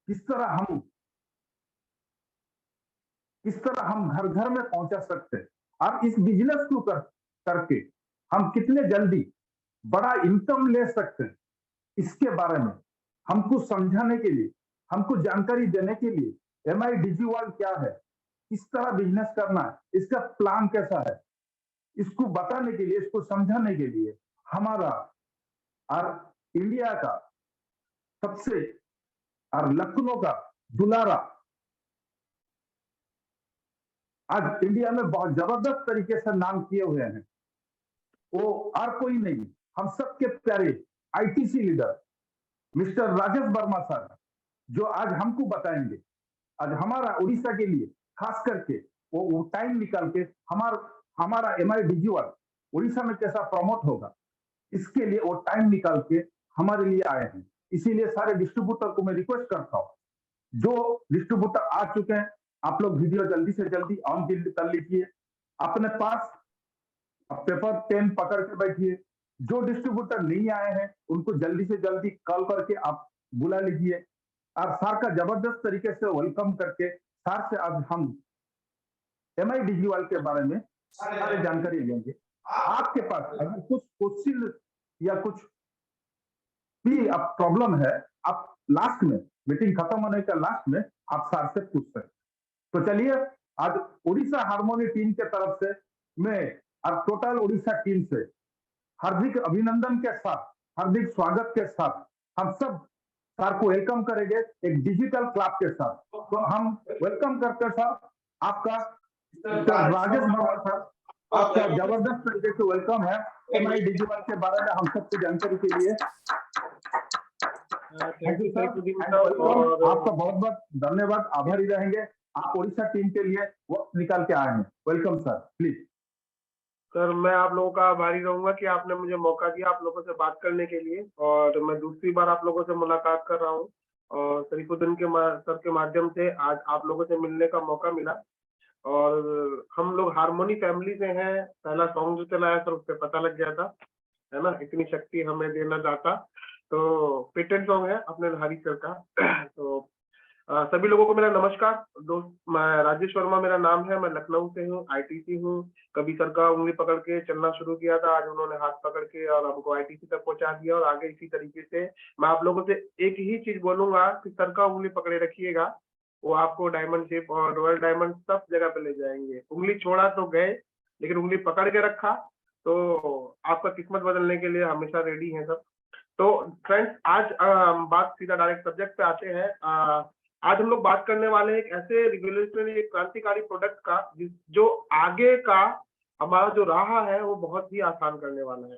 किस तरह हम घर घर में पहुंचा सकते हैं और इस बिजनेस को करके हम कितने जल्दी बड़ा इनकम ले सकते हैं, इसके बारे में हमको समझाने के लिए, हमको जानकारी देने के लिए एमआई डिजिवर्ल्ड क्या है, किस तरह बिजनेस करना है, इसका प्लान कैसा है, इसको बताने के लिए, इसको समझाने के लिए हमारा और इंडिया का सबसे और लखनऊ का दुलारा आज इंडिया में बहुत जबरदस्त तरीके से नाम किए हुए हैं, वो और कोई नहीं, हम सबके प्यारे ITC leader mister Rajesh Verma sir, जो आज हमको बताएंगे, आज हमारा उड़ीसा के लिए खास करके वो टाइम निकाल के हमारा एमआई डिजिवर्ल्ड उड़ीसा में कैसा प्रमोट होगा, इसके लिए वो टाइम निकाल के हमारे लिए आए हैं। इसीलिए सारे डिस्ट्रीब्यूटर को मैं रिक्वेस्ट करता हूँ, जो डिस्ट्रीब्यूटर आ चुके हैं, आप लोग वीडियो जल्दी से जल्दी ऑन कर लीजिए, अपने पास पेपर पेन पकड़ के बैठिए। जो डिस्ट्रीब्यूटर नहीं आए हैं उनको जल्दी से जल्दी कॉल करके आप बुला लीजिए और सर का जबरदस्त तरीके से वेलकम करके सर से आज हम एमआई डिजिवर्ल्ड के बारे में सारे जानकारी लेंगे। आपके पास अगर कुछ क्वेश्चन या कुछ भी अब प्रॉब्लम है, आप लास्ट में मीटिंग खत्म होने का लास्ट में आप सर से पूछ सकते। तो चलिए, आज उड़ीसा हार्मोनी टीम के तरफ से मैं और टोटल उड़ीसा टीम से हार्दिक अभिनंदन के साथ, हार्दिक स्वागत के साथ हम सब सर को वेलकम करेंगे एक डिजिटल क्लब के साथ। तो हम वेलकम करते सर आपका राजेश वर्मा सर, आपका जबरदस्त तरीके से वेलकम है एमआई डिजिवर्ल्ड के बारे में हम सबको जानकारी के लिए। थैंक यू सर, आपका बहुत बहुत धन्यवाद, आभारी रहेंगे। आप उड़ीसा टीम के लिए वक्त निकाल के आए हैं। Welcome sir, please. सर, मैं आप लोगों का आभारी रहूंगा कि आपने मुझे मौका दिया आप लोगों से बात करने के लिए, और मैं दूसरी बार आप लोगों से मुलाकात कर रहा हूँ और शरीफुद्दीन सर के माध्यम से आज आप लोगों से मिलने का मौका मिला। और हम लोग हार्मोनी फैमिली से हैं, पहला सॉन्ग जो चलाया सर उस पर पता लग गया था, है ना, इतनी शक्ति हमें देना दाता। तो पेटेंट सॉन्ग है अपने हरी सर का। तो सभी लोगों को मेरा नमस्कार दोस्त, मैं राजेश वर्मा मेरा नाम है, मैं लखनऊ से हूँ, आईटीसी हूँ। कभी सर का उंगली पकड़ के चलना शुरू किया था, आज उन्होंने हाथ पकड़ के और हमको आईटीसी तक पहुंचा दिया, और आगे इसी तरीके से मैं आप लोगों से एक ही चीज बोलूंगा कि सर का उंगली पकड़े रखिएगा, वो आपको डायमंड शेप और रॉयल डायमंड सब जगह पे ले जाएंगे। उंगली छोड़ा तो गए, लेकिन उंगली पकड़ के रखा तो आपका किस्मत बदलने के लिए हमेशा रेडी है सब। तो फ्रेंड्स, आज बात सीधा डायरेक्ट सब्जेक्ट पे आते हैं। आज हम लोग बात करने वाले हैं एक ऐसे रिवोल्यूशनरी, एक क्रांतिकारी प्रोडक्ट का जो आगे का हमारा जो राह है वो बहुत ही आसान करने वाला है,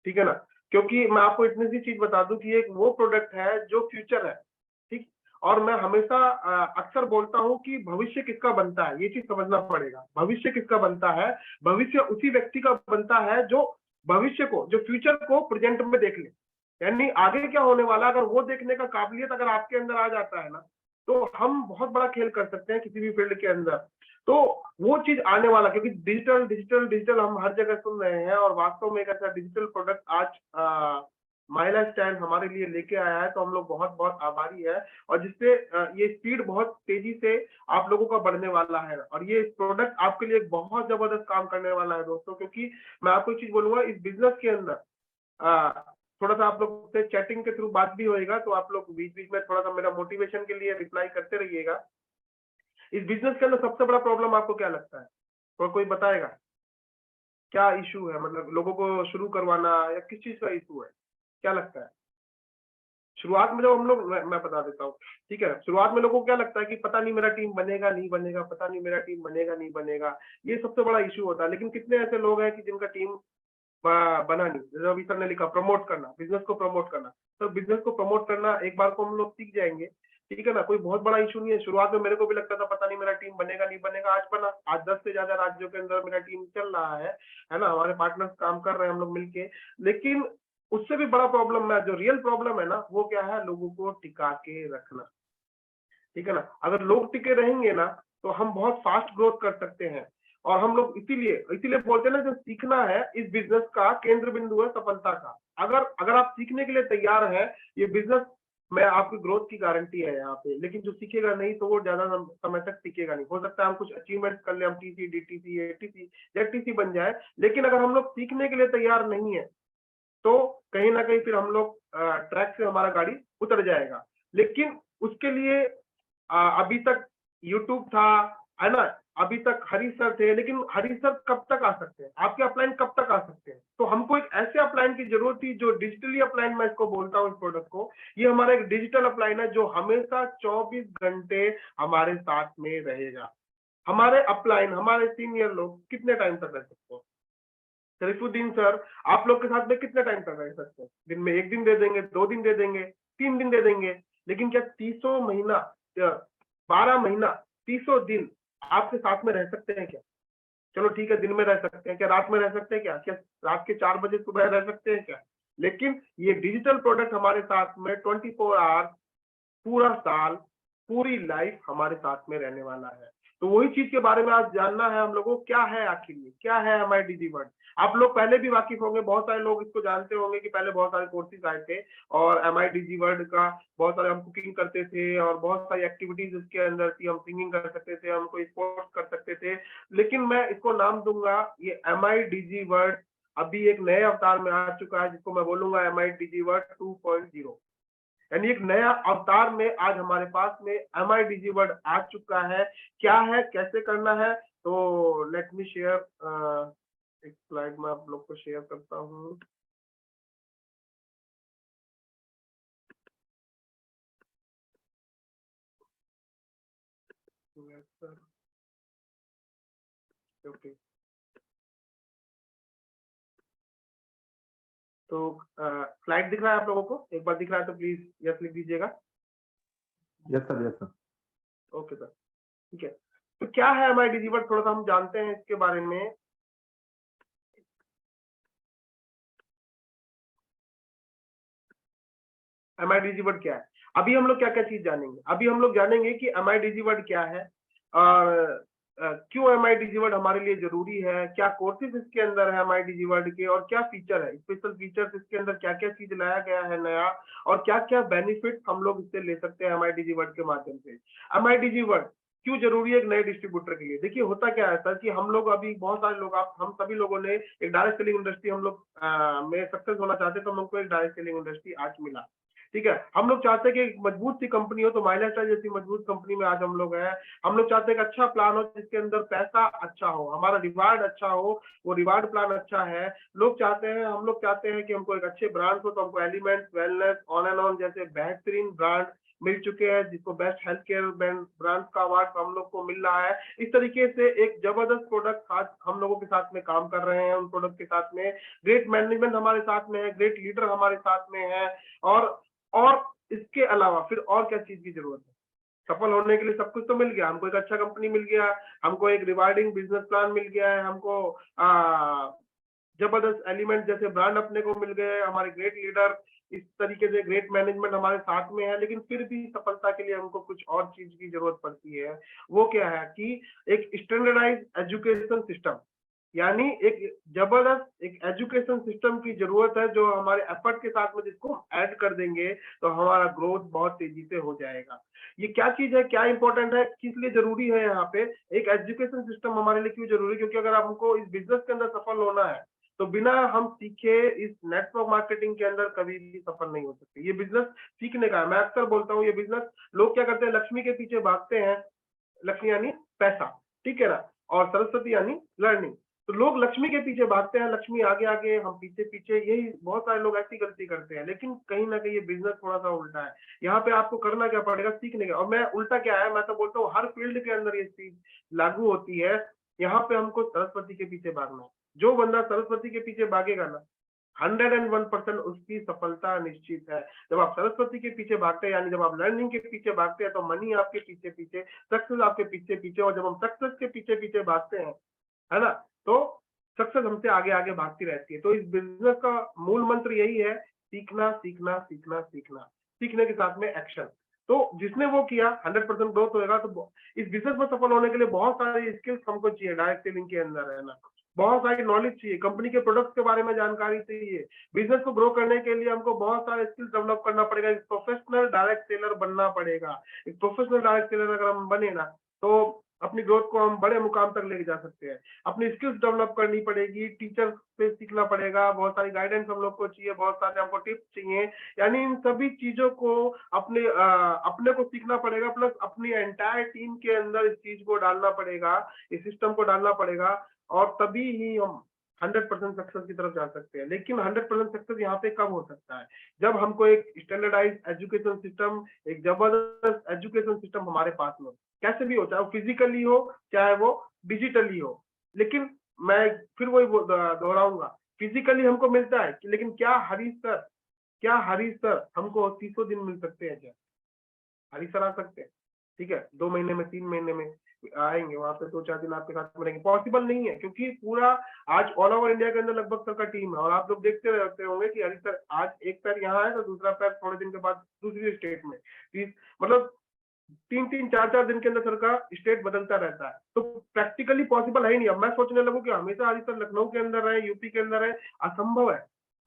ठीक है ना। क्योंकि मैं आपको इतनी सी चीज बता दूं कि एक वो प्रोडक्ट है जो फ्यूचर है, ठीक। और मैं हमेशा अक्सर बोलता हूं कि भविष्य किसका बनता है, ये चीज समझना पड़ेगा। भविष्य किसका बनता है? भविष्य उसी व्यक्ति का बनता है जो भविष्य को, जो फ्यूचर को प्रेजेंट में देख ले, यानी आगे क्या होने वाला, अगर वो देखने का काबिलियत अगर आपके अंदर आ जाता है ना, तो हम बहुत बड़ा खेल कर सकते हैं किसी भी फील्ड के अंदर। तो वो चीज आने वाला, क्योंकि डिजिटल डिजिटल डिजिटल हम हर जगह सुन रहे हैं, और वास्तव में एक ऐसा डिजिटल प्रोडक्ट आज माइला स्टैंड हमारे लिए लेके आया है, तो हम लोग बहुत बहुत आभारी है। और जिससे ये स्पीड बहुत तेजी से आप लोगों का बढ़ने वाला है, और ये प्रोडक्ट आपके लिए बहुत जबरदस्त काम करने वाला है दोस्तों। क्योंकि मैं आपको एक चीज बोलूंगा, इस बिजनेस के अंदर थोड़ा सा आप लोग से चैटिंग के थ्रू बात भी होएगा, तो आप लोग बीच बीच में थोड़ा सा मेरा मोटिवेशन के लिए रिप्लाई करते रहिएगा। इस बिजनेस के अंदर सबसे बड़ा प्रॉब्लम आपको क्या लगता है? और कोई बताएगा क्या इशू है? मतलब लोगों को शुरू करवाना या किस चीज का इशू है, क्या लगता है? शुरुआत में जब हम लोग, मैं बता देता हूँ, ठीक है। शुरुआत में लोगों को क्या लगता है कि पता नहीं मेरा टीम बनेगा नहीं बनेगा, पता नहीं मेरा टीम बनेगा नहीं बनेगा, ये सबसे बड़ा इशू होता है। लेकिन कितने ऐसे लोग हैं कि जिनका टीम बना नहीं? जैसे अभी सर ने लिखा प्रमोट करना, बिजनेस को प्रमोट करना। तो बिजनेस को प्रमोट करना एक बार को हम लोग सीख जाएंगे, ठीक है ना, कोई बहुत बड़ा इशू नहीं है। शुरुआत में मेरे को भी लगता था पता नहीं मेरा टीम बनेगा नहीं बनेगा, आज बना। आज 10 से ज्यादा राज्यों के अंदर मेरा टीम चल रहा है ना, हमारे पार्टनर्स काम कर रहे हैं हम लोग मिलके। लेकिन उससे भी बड़ा प्रॉब्लम है, जो रियल प्रॉब्लम है ना, वो क्या है? लोगों को टिका के रखना, ठीक है ना। अगर लोग टिके रहेंगे ना, तो हम बहुत फास्ट ग्रोथ कर सकते हैं। और हम लोग इसीलिए बोलते हैं ना, जो सीखना है इस बिजनेस का केंद्र बिंदु है सफलता का। अगर आप सीखने के लिए तैयार हैं, ये बिजनेस मैं आपकी ग्रोथ की गारंटी है यहाँ पे, लेकिन जो सीखेगा नहीं तो वो ज्यादा समय तक टीकेगा नहीं। हो सकता है हम कुछ अचीवमेंट कर ले, हम टीसी, डीटीसी, एटीसी, जेटीसी बन जाए, लेकिन अगर हम लोग सीखने के लिए तैयार नहीं है तो कहीं ना कहीं फिर हम लोग ट्रैक से हमारा गाड़ी उतर जाएगा। लेकिन उसके लिए अभी तक यूट्यूब था, है ना, अभी तक हरी सर थे, लेकिन हरी सर कब तक आ सकते हैं, आपके अपलाइन कब तक आ सकते हैं? तो हमको एक ऐसे अपलाइन की जरूरत थी जो डिजिटली अपलाइन, मैं इसको बोलता हूँ इस प्रोडक्ट को, ये हमारा एक डिजिटल अपलाइन है जो हमेशा 24 घंटे हमारे साथ में रहेगा। हमारे अपलाइन, हमारे सीनियर लोग कितने टाइम तक रह सकते हैं? शरीफुद्दीन सर आप लोग के साथ में कितने टाइम तक रह सकते हैं? दिन में 1 दिन दे देंगे, 2 दिन दे देंगे, 3 दिन दे देंगे, लेकिन क्या 300 महीना, 12 महीना, 300 दिन आपके साथ में रह सकते हैं क्या? चलो ठीक है, दिन में रह सकते हैं, क्या रात में रह सकते हैं क्या? क्या रात के 4 बजे सुबह रह सकते हैं क्या? लेकिन ये डिजिटल प्रोडक्ट हमारे साथ में 24 आवर, पूरा साल, पूरी लाइफ हमारे साथ में रहने वाला है। तो वही चीज के बारे में आज जानना है हम लोगों को, क्या है आखिर ये, क्या है एमआई डिजीवर्ड? आप लोग पहले भी वाकिफ होंगे, बहुत सारे लोग इसको जानते होंगे कि पहले बहुत सारे कोर्सेज आए थे और एमआई डिजीवर्ड का बहुत सारे, हम कुकिंग करते थे और बहुत सारी एक्टिविटीज इसके अंदर थी, हम सिंगिंग कर सकते थे, हम कोई स्पोर्ट्स कर सकते थे। लेकिन मैं इसको नाम दूंगा, ये एमआई डिजीवर्ड अभी एक नए अवतार में आ चुका है, जिसको मैं बोलूंगा एमआई डिजीवर्ड 2.0। यानी एक नया अवतार में आज हमारे पास में एमआई डिजीवर्ड आ चुका है। क्या है, कैसे करना है, तो लेट मी शेयर, एक स्लाइड में आप लोग को शेयर करता हूँ। ओके, तो स्लाइड दिख रहा है आप लोगों को? एक बार दिख रहा है तो प्लीज यस लिख दीजिएगा। Yes sir, yes sir. Okay sir, ठीक है। तो क्या है एमआई डिजीवर्ड, थोड़ा सा हम जानते हैं इसके बारे में। एमआई डिजीवर्ड क्या है? अभी हम लोग क्या क्या चीज जानेंगे? अभी हम लोग जानेंगे कि एमआई डिजीवर्ड क्या है और क्यों एमआई डिजीवर्ड हमारे लिए जरूरी है, क्या कोर्सेज इसके अंदर है एमआई डिजीवर्ड के, और क्या फीचर है, स्पेशल फीचर्स इसके अंदर क्या क्या चीज लाया गया है नया, और क्या क्या बेनिफिट हम लोग इससे ले सकते हैं एमआई डिजीवर्ड के माध्यम से। एमआई डिजीवर्ड क्यों जरूरी है एक नए डिस्ट्रीब्यूटर के लिए? देखिए होता क्या है सर कि हम लोग अभी बहुत सारे लोग, आप हम सभी लोगों ने एक डायरेक्ट सेलिंग इंडस्ट्री, हम लोग में सक्सेस होना चाहते हैं, तो हम लोग को एक डायरेक्ट सेलिंग इंडस्ट्री आज मिला। ठीक है, हम लोग चाहते हैं कि एक मजबूत सी कंपनी हो, तो माइलेस्टार जैसी मजबूत कंपनी में आज हम लोग हैं। हम लोग चाहते हैं कि अच्छा प्लान हो जिसके अंदर पैसा अच्छा हो, हमारा रिवार्ड अच्छा हो, वो रिवार्ड प्लान अच्छा है। लोग चाहते हैं, हम लोग चाहते हैं कि हमको एक अच्छे ब्रांड हो, तो हमको elements, wellness, on and on जैसे बेहतरीन ब्रांड मिल चुके हैं, जिसको बेस्ट हेल्थ केयर ब्रांड का अवार्ड हम लोग को मिल रहा है। इस तरीके से एक जबरदस्त प्रोडक्ट आज हम लोगों के साथ में काम कर रहे हैं। उन प्रोडक्ट के साथ में ग्रेट मैनेजमेंट हमारे साथ में है, ग्रेट लीडर हमारे साथ में है, और इसके अलावा फिर और क्या चीज की जरूरत है? सफल होने के लिए सब कुछ तो मिल गया, हमको एक अच्छा कंपनी मिल गया, हमको एक रिवार्डिंग बिजनेस प्लान मिल गया है, हमको जबरदस्त एलिमेंट जैसे ब्रांड अपने को मिल गए, हमारे ग्रेट लीडर, इस तरीके से ग्रेट मैनेजमेंट हमारे साथ में है। लेकिन फिर भी सफलता के लिए हमको कुछ और चीज की जरूरत पड़ती है। वो क्या है कि एक स्टैंडर्डाइज एजुकेशन सिस्टम, यानी एक जबरदस्त एक एजुकेशन सिस्टम की जरूरत है, जो हमारे एफर्ट के साथ में जिसको हम ऐड कर देंगे तो हमारा ग्रोथ बहुत तेजी से हो जाएगा। ये क्या चीज है, क्या इंपॉर्टेंट है, किस लिए जरूरी है? यहाँ पे एक एजुकेशन सिस्टम हमारे लिए क्यों जरूरी है? क्योंकि अगर हमको इस बिजनेस के अंदर सफल होना है तो बिना हम सीखे इस नेटवर्क मार्केटिंग के अंदर कभी भी सफल नहीं हो सकते। ये बिजनेस सीखने का है। मैं अक्सर बोलता हूँ ये बिजनेस, लोग क्या करते हैं, लक्ष्मी के पीछे भागते हैं, लक्ष्मी यानी पैसा, ठीक है ना, और सरस्वती यानी लर्निंग। तो लोग लक्ष्मी के पीछे भागते हैं, लक्ष्मी आगे आगे, हम पीछे पीछे, यही बहुत सारे लोग ऐसी गलती करते हैं। लेकिन कहीं ना कहीं ये बिजनेस थोड़ा सा उल्टा है। यहाँ पे आपको करना क्या पड़ेगा, सीखने का। और मैं उल्टा क्या है, मैं तो बोलता हूँ हर फील्ड के अंदर ये चीज लागू होती है। यहाँ पे हमको सरस्वती के पीछे भागना है। जो बंदा सरस्वती के पीछे भागेगा ना, 101% उसकी सफलता निश्चित है। जब आप सरस्वती के पीछे भागते हैं, यानी जब आप लर्निंग के पीछे भागते हैं, तो मनी आपके पीछे पीछे, सक्सेस आपके पीछे पीछे। और जब हम सक्सेस के पीछे पीछे भागते हैं, है ना, तो सक्सेस हमसे आगे आगे भागती रहती है। तो इस बिजनेस का मूल मंत्र यही है, सीखना सीखना सीखना सीखना, सीखने के साथ में एक्शन। तो जिसने वो किया 100% ग्रोथ होएगा। तो इस बिजनेस में सफल होने के लिए बहुत सारे स्किल्स हमको चाहिए, डायरेक्ट सेलिंग के अंदर, है ना, बहुत सारी नॉलेज चाहिए, कंपनी के प्रोडक्ट्स के बारे में जानकारी चाहिए। बिजनेस को ग्रो करने के लिए हमको बहुत सारे स्किल्स डेवलप करना पड़ेगा, एक प्रोफेशनल डायरेक्ट सेलर बनना पड़ेगा। एक प्रोफेशनल डायरेक्ट सेलर अगर हम बने ना, तो अपनी ग्रोथ को हम बड़े मुकाम तक लेके जा सकते हैं। अपनी स्किल्स डेवलप करनी पड़ेगी, टीचर से सीखना पड़ेगा, बहुत सारी गाइडेंस हम लोग को चाहिए, बहुत सारे हमको टिप्स चाहिए। यानी इन सभी चीजों को अपने को सीखना पड़ेगा, प्लस अपनी एंटायर टीम के अंदर इस चीज को डालना पड़ेगा, इस सिस्टम को डालना पड़ेगा, और तभी ही हम 100% सक्सेस की तरफ जा सकते हैं। लेकिन 100% सक्सेस यहाँ पे कब हो सकता है? जब हमको एक स्टैंडर्डाइज एजुकेशन सिस्टम, एक जबरदस्त एजुकेशन सिस्टम हमारे पास में हो। कैसे भी हो, चाहे वो फिजिकली हो, चाहे वो डिजिटली हो। लेकिन मैं फिर वही दोहराऊंगा, फिजिकली हमको मिलता है, लेकिन क्या हरीश सर हमको 300 दिन मिल सकते हैं क्या? हरीश सर आ सकते हैं, ठीक है, 2 महीने में, 3 महीने में आएंगे, वहां पे 2-4 दिन आपके साथ में रहेंगे, पॉसिबल नहीं है। क्योंकि पूरा आज ऑल ओवर इंडिया के अंदर लगभग सर का टीम है, और आप लोग देखते रहते होंगे कि हरीश सर आज एक पैर यहाँ है तो दूसरा पैर थोड़े दिन के बाद दूसरी स्टेट में, मतलब 3-3, 4-4 दिन के अंदर सर का स्टेट बदलता रहता है। तो प्रैक्टिकली पॉसिबल है ही नहीं। अब मैं सोचने लगूं कि हमेशा हरीश सर लखनऊ के अंदर रहे, यूपी के अंदर रहे, असंभव है,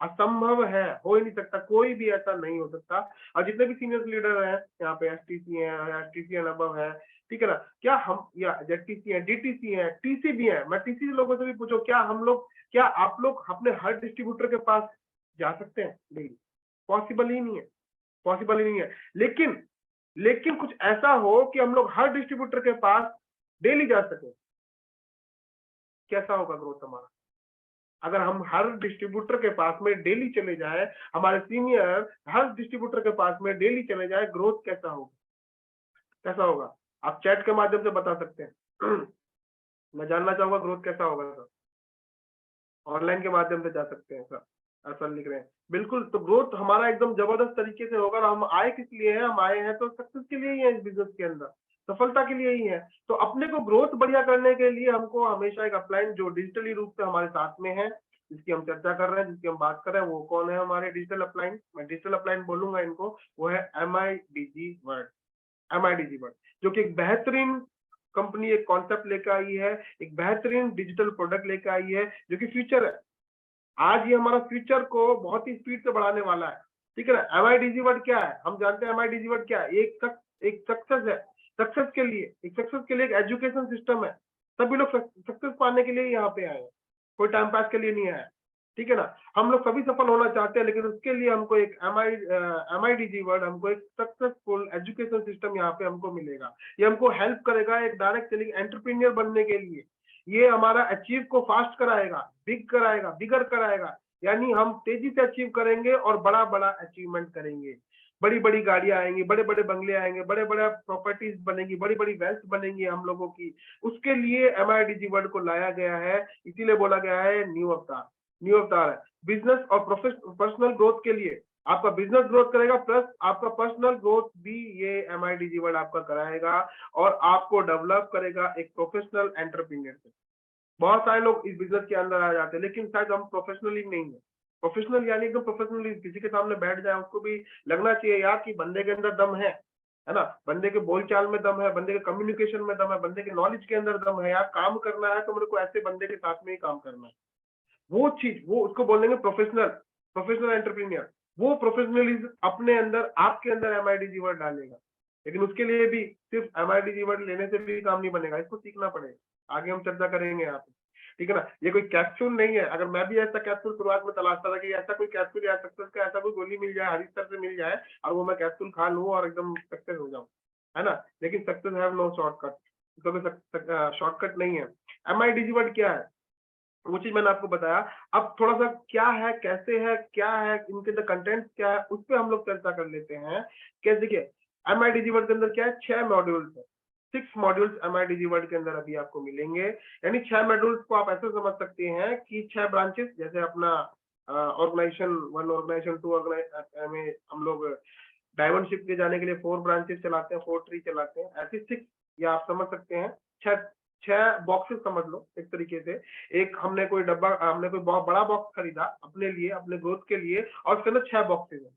असंभव है, हो ही नहीं सकता, कोई भी ऐसा नहीं हो सकता। और जितने भी सीनियर लीडर हैं यहाँ पे, एसटीसी है, एसटीसी एंड अबव है, ठीक है ना, क्या हम, या जेडटीसी है, डीटीसी है, टीसी भी है, मैं टीसी लोगों से भी पूछो, क्या आप लोग अपने हर डिस्ट्रीब्यूटर के पास जा सकते हैं? नहीं, पॉसिबल ही नहीं है, पॉसिबल ही नहीं है। लेकिन कुछ ऐसा हो कि हम लोग हर डिस्ट्रीब्यूटर के पास डेली जा सके, कैसा होगा ग्रोथ हमारा? अगर हम हर डिस्ट्रीब्यूटर के पास में डेली चले जाए, हमारे सीनियर हर डिस्ट्रीब्यूटर के पास में डेली चले जाए, ग्रोथ कैसा होगा? कैसा होगा? आप चैट के माध्यम से बता सकते हैं। मैं जानना चाहूंगा ग्रोथ कैसा होगा सर। ऑनलाइन के माध्यम से जा सकते हैं सर, ऐसा लिख रहे हैं। बिल्कुल, तो ग्रोथ हमारा एकदम जबरदस्त तरीके से होगा। और हम आए किस लिए हैं? हम आए हैं तो सक्सेस के लिए ही है, इस बिजनेस के अंदर सफलता के लिए ही है। तो अपने को ग्रोथ बढ़िया करने के लिए हमको हमेशा एक अपलाइन जो डिजिटली रूप से हमारे साथ में है, जिसकी हम चर्चा कर रहे हैं, जिसकी हम बात कर रहे हैं, वो कौन है? हमारे डिजिटल अपलाइन, मैं डिजिटल अपलाइन बोलूंगा इनको, वो है MIDG वर्ड। MIDG वर्ड, जो कि एक बेहतरीन कंपनी एक कॉन्सेप्ट लेकर आई है, एक बेहतरीन डिजिटल प्रोडक्ट लेकर आई है, जो कि फ्यूचर है। आज ये हमारा फ्यूचर को बहुत ही स्पीड से बढ़ाने वाला है, ठीक है ना। MIDG वर्ड क्या है? हम जानते हैं MIDG वर्ड क्या है। एक सक्सेस है, सक्सेस के लिए एक एजुकेशन सिस्टम है। सभी लोग सक्सेस पाने के लिए यहाँ पे आए हैं, कोई टाइम पास के लिए नहीं आया, ठीक है ना। हम लोग सभी सफल होना चाहते हैं, लेकिन उसके लिए हमको एक MIDG वर्ड, हमको एक सक्सेसफुल एजुकेशन सिस्टम यहाँ पे हमको मिलेगा। ये हमको हेल्प करेगा एक डायरेक्ट सेलिंग एंटरप्रेन्योर बनने के लिए। ये हमारा अचीव को फास्ट कराएगा, बिगर कराएगा। यानी हम तेजी से अचीव करेंगे और बड़ा बड़ा अचीवमेंट करेंगे। बड़ी बड़ी गाड़ियां आएंगी, बड़े बड़े बंगले आएंगे, बड़े बड़े प्रॉपर्टीज बनेंगी, बड़ी बड़ी वेल्थ बनेंगी हम लोगों की। उसके लिए MIDG वर्ड को लाया गया है, इसीलिए बोला गया है न्यू अवतार। न्यू अवतार है बिजनेस और पर्सनल ग्रोथ के लिए। आपका बिजनेस ग्रोथ करेगा, प्लस आपका पर्सनल ग्रोथ भी ये MIDG वर्ड आपका कराएगा, और आपको डेवलप करेगा एक प्रोफेशनल एंटरप्रेन्योर से। बहुत सारे लोग इस बिजनेस के अंदर आ जाते हैं, लेकिन शायद हम प्रोफेशनली नहीं है। प्रोफेशनल यानी एकदम प्रोफेशनली किसी के सामने बैठ जाए, उसको भी लगना चाहिए यार कि बंदे के अंदर दम है ना, बंदे के बोलचाल में दम है, बंदे के कम्युनिकेशन में दम है, बंदे के नॉलेज के अंदर दम है। यार काम करना है तो मेरे को ऐसे बंदे के साथ में ही काम करना है। वो चीज, वो उसको बोलेंगे प्रोफेशनल एंटरप्रेन्योर। वो प्रोफेशनलिज्म अपने अंदर, आपके अंदर MIDG वर्ड डालेगा। लेकिन उसके लिए भी सिर्फ MIDG वर्ड लेने से भी काम नहीं बनेगा, इसको सीखना पड़ेगा। आगे हम चर्चा करेंगे यहाँ पे, ठीक है ना। ये कोई कैप्सूल नहीं है। अगर मैं भी ऐसा कैप्सूल शुरुआत में तलाशता था कि ऐसा कोई कैप्सूल या सक्सेस का ऐसा कोई गोली मिल जाए, हरीश सर से मिल जाए, और वो मैं कैप्सूल खा लूं और एकदम सक्सेस हो जाऊं, है ना। लेकिन सक्सेस हैव नो शॉर्टकट, इसका शॉर्टकट नहीं है। MIDG वर्ड क्या है, वो चीज मैंने आपको बताया। अब थोड़ा सा क्या है, कैसे है, क्या है, इनके अंदर कंटेंट क्या है, उस पर हम लोग चर्चा कर लेते हैं। क्या देखिए, MIDG वर्ड के अंदर क्या है, 6 मॉड्यूल्स है। 6 मॉड्यूल्स MIDG वर्ड के अंदर अभी आपको मिलेंगे। यानी 6 मॉड्यूल्स को आप ऐसे समझ सकते हैं कि 6 ब्रांचेस, जैसे अपना ऑर्गेनाइजेशन 1, ऑर्गेनाइजेशन 2 में हम लोग डायमंड शिप के जाने के लिए 4 ब्रांचेस चलाते हैं, 4 ट्री चलाते हैं। ऐसे 6, या आप समझ सकते हैं 6 बॉक्सेस समझ लो एक तरीके से। एक हमने कोई बहुत बड़ा बॉक्स खरीदा अपने लिए, अपने ग्रोथ के लिए, और उसके अंदर 6 बॉक्सेस है,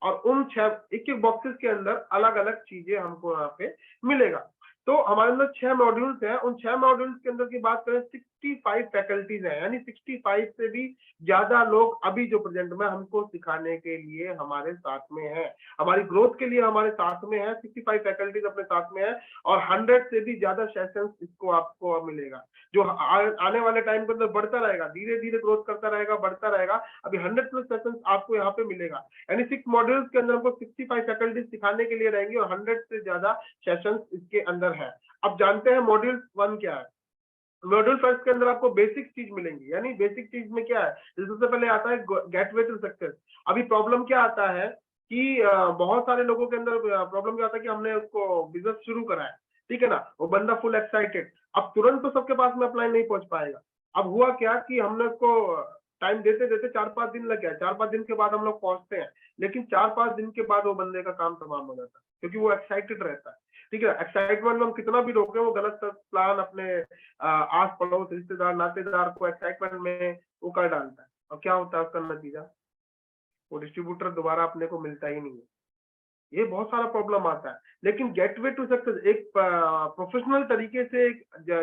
और उन 6 एक-एक बॉक्सेस के अंदर अलग-अलग चीजें हमको यहाँ पे मिलेगा। तो हमारे अंदर 6 मॉड्यूल्स हैं। उन 6 मॉड्यूल्स के अंदर की बात करें 65 फैकल्टीज हैं, यानी 65 से भी ज्यादा लोग अभी जो प्रेजेंट में हमको सिखाने के लिए हमारे साथ में है, हमारी ग्रोथ के लिए हमारे साथ में है। 65 फैकल्टीज अपने साथ में है और 100 से भी ज्यादा सेशंस इसको आपको मिलेगा, जो आने वाले टाइम के अंदर बढ़ता रहेगा, धीरे धीरे ग्रोथ करता रहेगा, बढ़ता रहेगा। अभी 100+ सेशंस आपको यहाँ पे मिलेगा, यानी 6 मॉड्यूल्स के अंदर हमको 65 फैकल्टीज सिखाने के लिए रहेंगी और 100 से ज्यादा सेशंस इसके अंदर है। अब जानते हैं मॉड्यूल 1 क्या है। मॉड्यूल फर्स्ट के अंदर आपको बेसिक चीज मिलेंगी, यानी बेसिक चीज में क्या है, सबसे पहले आता है गेटवे टू सक्सेस। अभी प्रॉब्लम क्या आता है कि बहुत सारे लोगों के अंदर प्रॉब्लम क्या आता है कि हमने उसको बिजनेस शुरू करा है, ठीक है ना, वो बंदा फुल एक्साइटेड, अब तुरंत तो सबके पास में अपलाइन नहीं पहुंच पाएगा। अब हुआ क्या कि हमने उसको टाइम देते देते 4-5 दिन लग गया, 4-5 दिन के बाद हम लोग पहुंचते हैं, लेकिन 4-5 दिन के बाद वो बंदे का काम तमाम हो जाता है, क्योंकि वो एक्साइटेड रहता है। ठीक है, एक्साइटमेंट में हम कितना भी रोके, वो गलत प्लान अपने आस पड़ोस रिश्तेदार नातेदार को एक्साइटमेंट में वो कर डालता है, और क्या होता है उसका नतीजा, वो डिस्ट्रीब्यूटर दोबारा अपने को मिलता ही नहीं है। ये बहुत सारा प्रॉब्लम आता है। लेकिन गेटवे टू सक्सेस एक प्रोफेशनल तरीके से,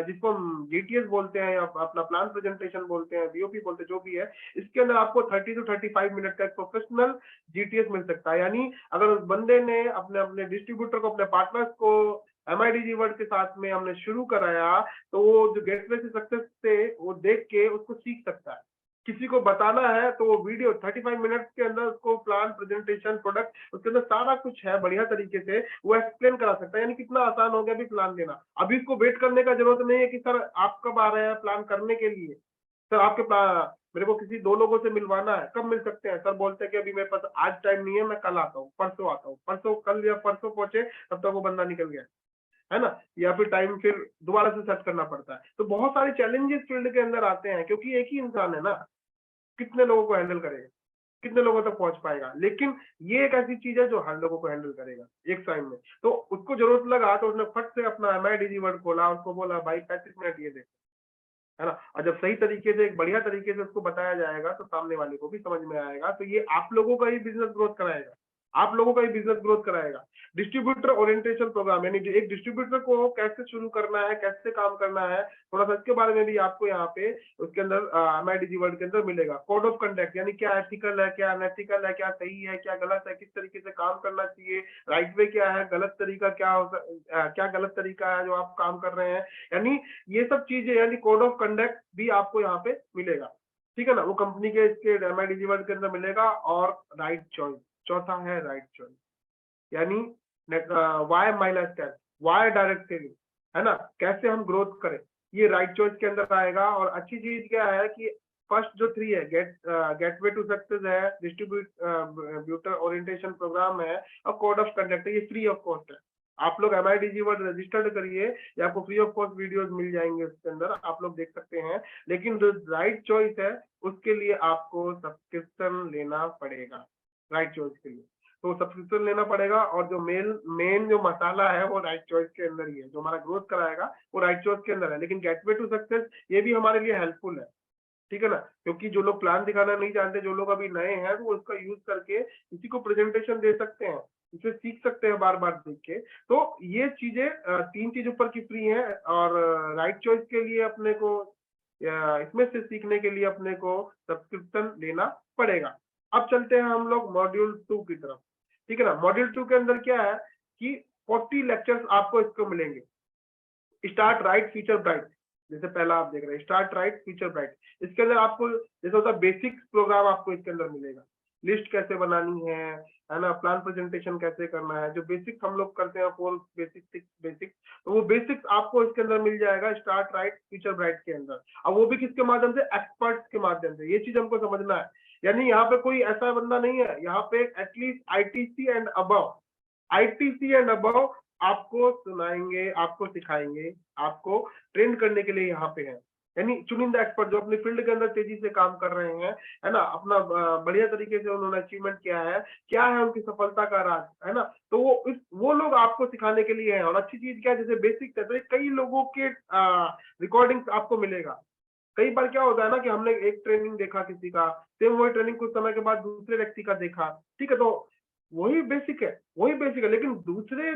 जिसको हम जीटीएस बोलते हैं या अपना प्लान प्रेजेंटेशन बोलते हैं, बीओपी बोलते हैं, जो भी है, इसके अंदर आपको 30 to 35 मिनट का एक प्रोफेशनल जीटीएस मिल सकता है। यानी अगर उस बंदे ने अपने अपने डिस्ट्रीब्यूटर को, अपने पार्टनर्स को MIDG वर्ड के साथ में हमने शुरू कराया, तो वो जो गेटवे टू सक्सेस से वो देख के उसको सीख सकता है। किसी को बताना है तो वो वीडियो 35 मिनट के अंदर उसको प्लान प्रेजेंटेशन प्रोडक्ट उसके अंदर सारा कुछ है, बढ़िया तरीके से वो एक्सप्लेन करा सकता है। यानी कितना आसान हो गया अभी प्लान देना। अभी इसको वेट करने का जरूरत नहीं है कि सर आप कब आ रहे हैं प्लान करने के लिए, सर आपके मेरे को किसी 2 लोगों से मिलवाना है, कब मिल सकते हैं, सर बोलते हैं कि अभी मेरे पास आज टाइम नहीं है, मैं कल आता हूँ, परसों आता हूँ, परसों कल या परसों पहुंचे तब तक वो बंदा निकल गया है ना, या फिर टाइम फिर दोबारा से सेट करना पड़ता है। तो बहुत सारे चैलेंजेस फील्ड के अंदर आते हैं, क्योंकि एक ही इंसान है ना, कितने लोगों को हैंडल करेगा, कितने लोगों तक पहुंच पाएगा। लेकिन ये एक ऐसी चीज है जो हर लोगों को हैंडल करेगा एक टाइम में। तो उसको जरूरत लगा तो उसने फट से अपना MIDG वर्ड खोला, उसको बोला भाई 35 मिनट ये दे, है ना, और जब सही तरीके से, एक बढ़िया तरीके से उसको बताया जाएगा तो सामने वाले को भी समझ में आएगा। तो ये आप लोगों का ही बिजनेस ग्रोथ कराएगा, आप लोगों का ही बिजनेस ग्रोथ कराएगा। डिस्ट्रीब्यूटर ओरिएंटेशन प्रोग्राम, यानी एक डिस्ट्रीब्यूटर को कैसे शुरू करना है, कैसे काम करना है, थोड़ा सा इसके बारे में भी आपको यहाँ पे उसके अंदर MIDG वर्ड के अंदर मिलेगा। कोड ऑफ कंडक्ट, यानी क्या एथिकल है, क्या अनएथिकल है, क्या सही है, क्या गलत है, किस तरीके से काम करना चाहिए, राइट वे क्या है, गलत तरीका क्या गलत तरीका है जो आप काम कर रहे हैं, यानी ये सब चीजें, यानी कोड ऑफ कंडक्ट भी आपको यहाँ पे मिलेगा। ठीक है ना, वो कंपनी के इसके MIDG वर्ड के अंदर मिलेगा। और राइट चॉइस, चौथा है राइट चॉइस, यानी why my lifestyle, Y direct selling, है ना, कैसे हम ग्रोथ करें, ये राइट चॉइस के अंदर आएगा। और अच्छी चीज क्या है कि फर्स्ट जो 3 है, गेटवे टू सक्सेस है, डिस्ट्रीब्यूटर ओरिएंटेशन प्रोग्राम है और कोड ऑफ कंडक्ट है, ये फ्री ऑफ कॉस्ट है। आप लोग MIDG वर्ड रजिस्टर्ड करिए, ये आपको फ्री ऑफ कॉस्ट वीडियोस मिल जाएंगे, उसके अंदर आप लोग देख सकते हैं। लेकिन जो राइट चॉइस है उसके लिए आपको सब्सक्रिप्शन लेना पड़ेगा, राइट चॉइस के लिए तो सब्सक्रिप्शन लेना पड़ेगा। और जो मेन जो मसाला है वो राइट चॉइस के अंदर ही है, जो हमारा ग्रोथ कराएगा वो राइट चॉइस के अंदर है। लेकिन गेटवे टू सक्सेस ये भी हमारे लिए हेल्पफुल है, ठीक है ना, क्योंकि जो लोग प्लान दिखाना नहीं जानते, जो लोग अभी नए हैं, वो उसका यूज करके किसी को प्रेजेंटेशन दे सकते हैं, इसे सीख सकते हैं बार बार देख के। तो ये चीजें 3 चीज ऊपर की फ्री है। और राइट चॉइस के लिए अपने को इसमें से सीखने के लिए अपने को सब्सक्रिप्शन लेना पड़ेगा। अब चलते हैं हम लोग मॉड्यूल 2 की तरफ, ठीक है ना। मॉड्यूल 2 के अंदर क्या है कि 40 लेक्चर्स आपको इसको मिलेंगे। स्टार्ट राइट फीचर ब्राइट, जैसे पहला आप देख रहे हैं स्टार्ट राइट फीचर ब्राइट, इसके अंदर आपको जैसे होता है बेसिक प्रोग्राम आपको इसके अंदर मिलेगा, लिस्ट कैसे बनानी है ना, प्लान प्रेजेंटेशन कैसे करना है, जो बेसिक्स हम लोग करते हैं 4 बेसिक 6 बेसिक, तो वो बेसिक्स आपको इसके अंदर मिल जाएगा स्टार्ट राइट फीचर ब्राइट के अंदर। अब वो भी किसके माध्यम से, एक्सपर्ट्स के माध्यम से। ये चीज हमको समझना है, यानी यहाँ पे कोई ऐसा बंदा नहीं है, यहाँ पे एटलीस्ट ITC एंड अबव आपको सुनाएंगे, आपको सिखाएंगे, आपको ट्रेन करने के लिए यहाँ पे है। यानी चुनिंदा एक्सपर्ट जो अपने फील्ड के अंदर तेजी से काम कर रहे हैं, है ना, अपना बढ़िया तरीके से उन्होंने अचीवमेंट किया है, क्या है उनकी सफलता का राज, है ना, तो वो लोग आपको सिखाने के लिए है। और अच्छी चीज क्या है, जैसे बेसिक है तो कई लोगों के रिकॉर्डिंग्स आपको मिलेगा। कई बार क्या होता है ना कि हमने एक ट्रेनिंग देखा किसी का, सेम वही ट्रेनिंग कुछ समय के बाद दूसरे व्यक्ति का देखा, ठीक है, तो वही बेसिक है, लेकिन दूसरे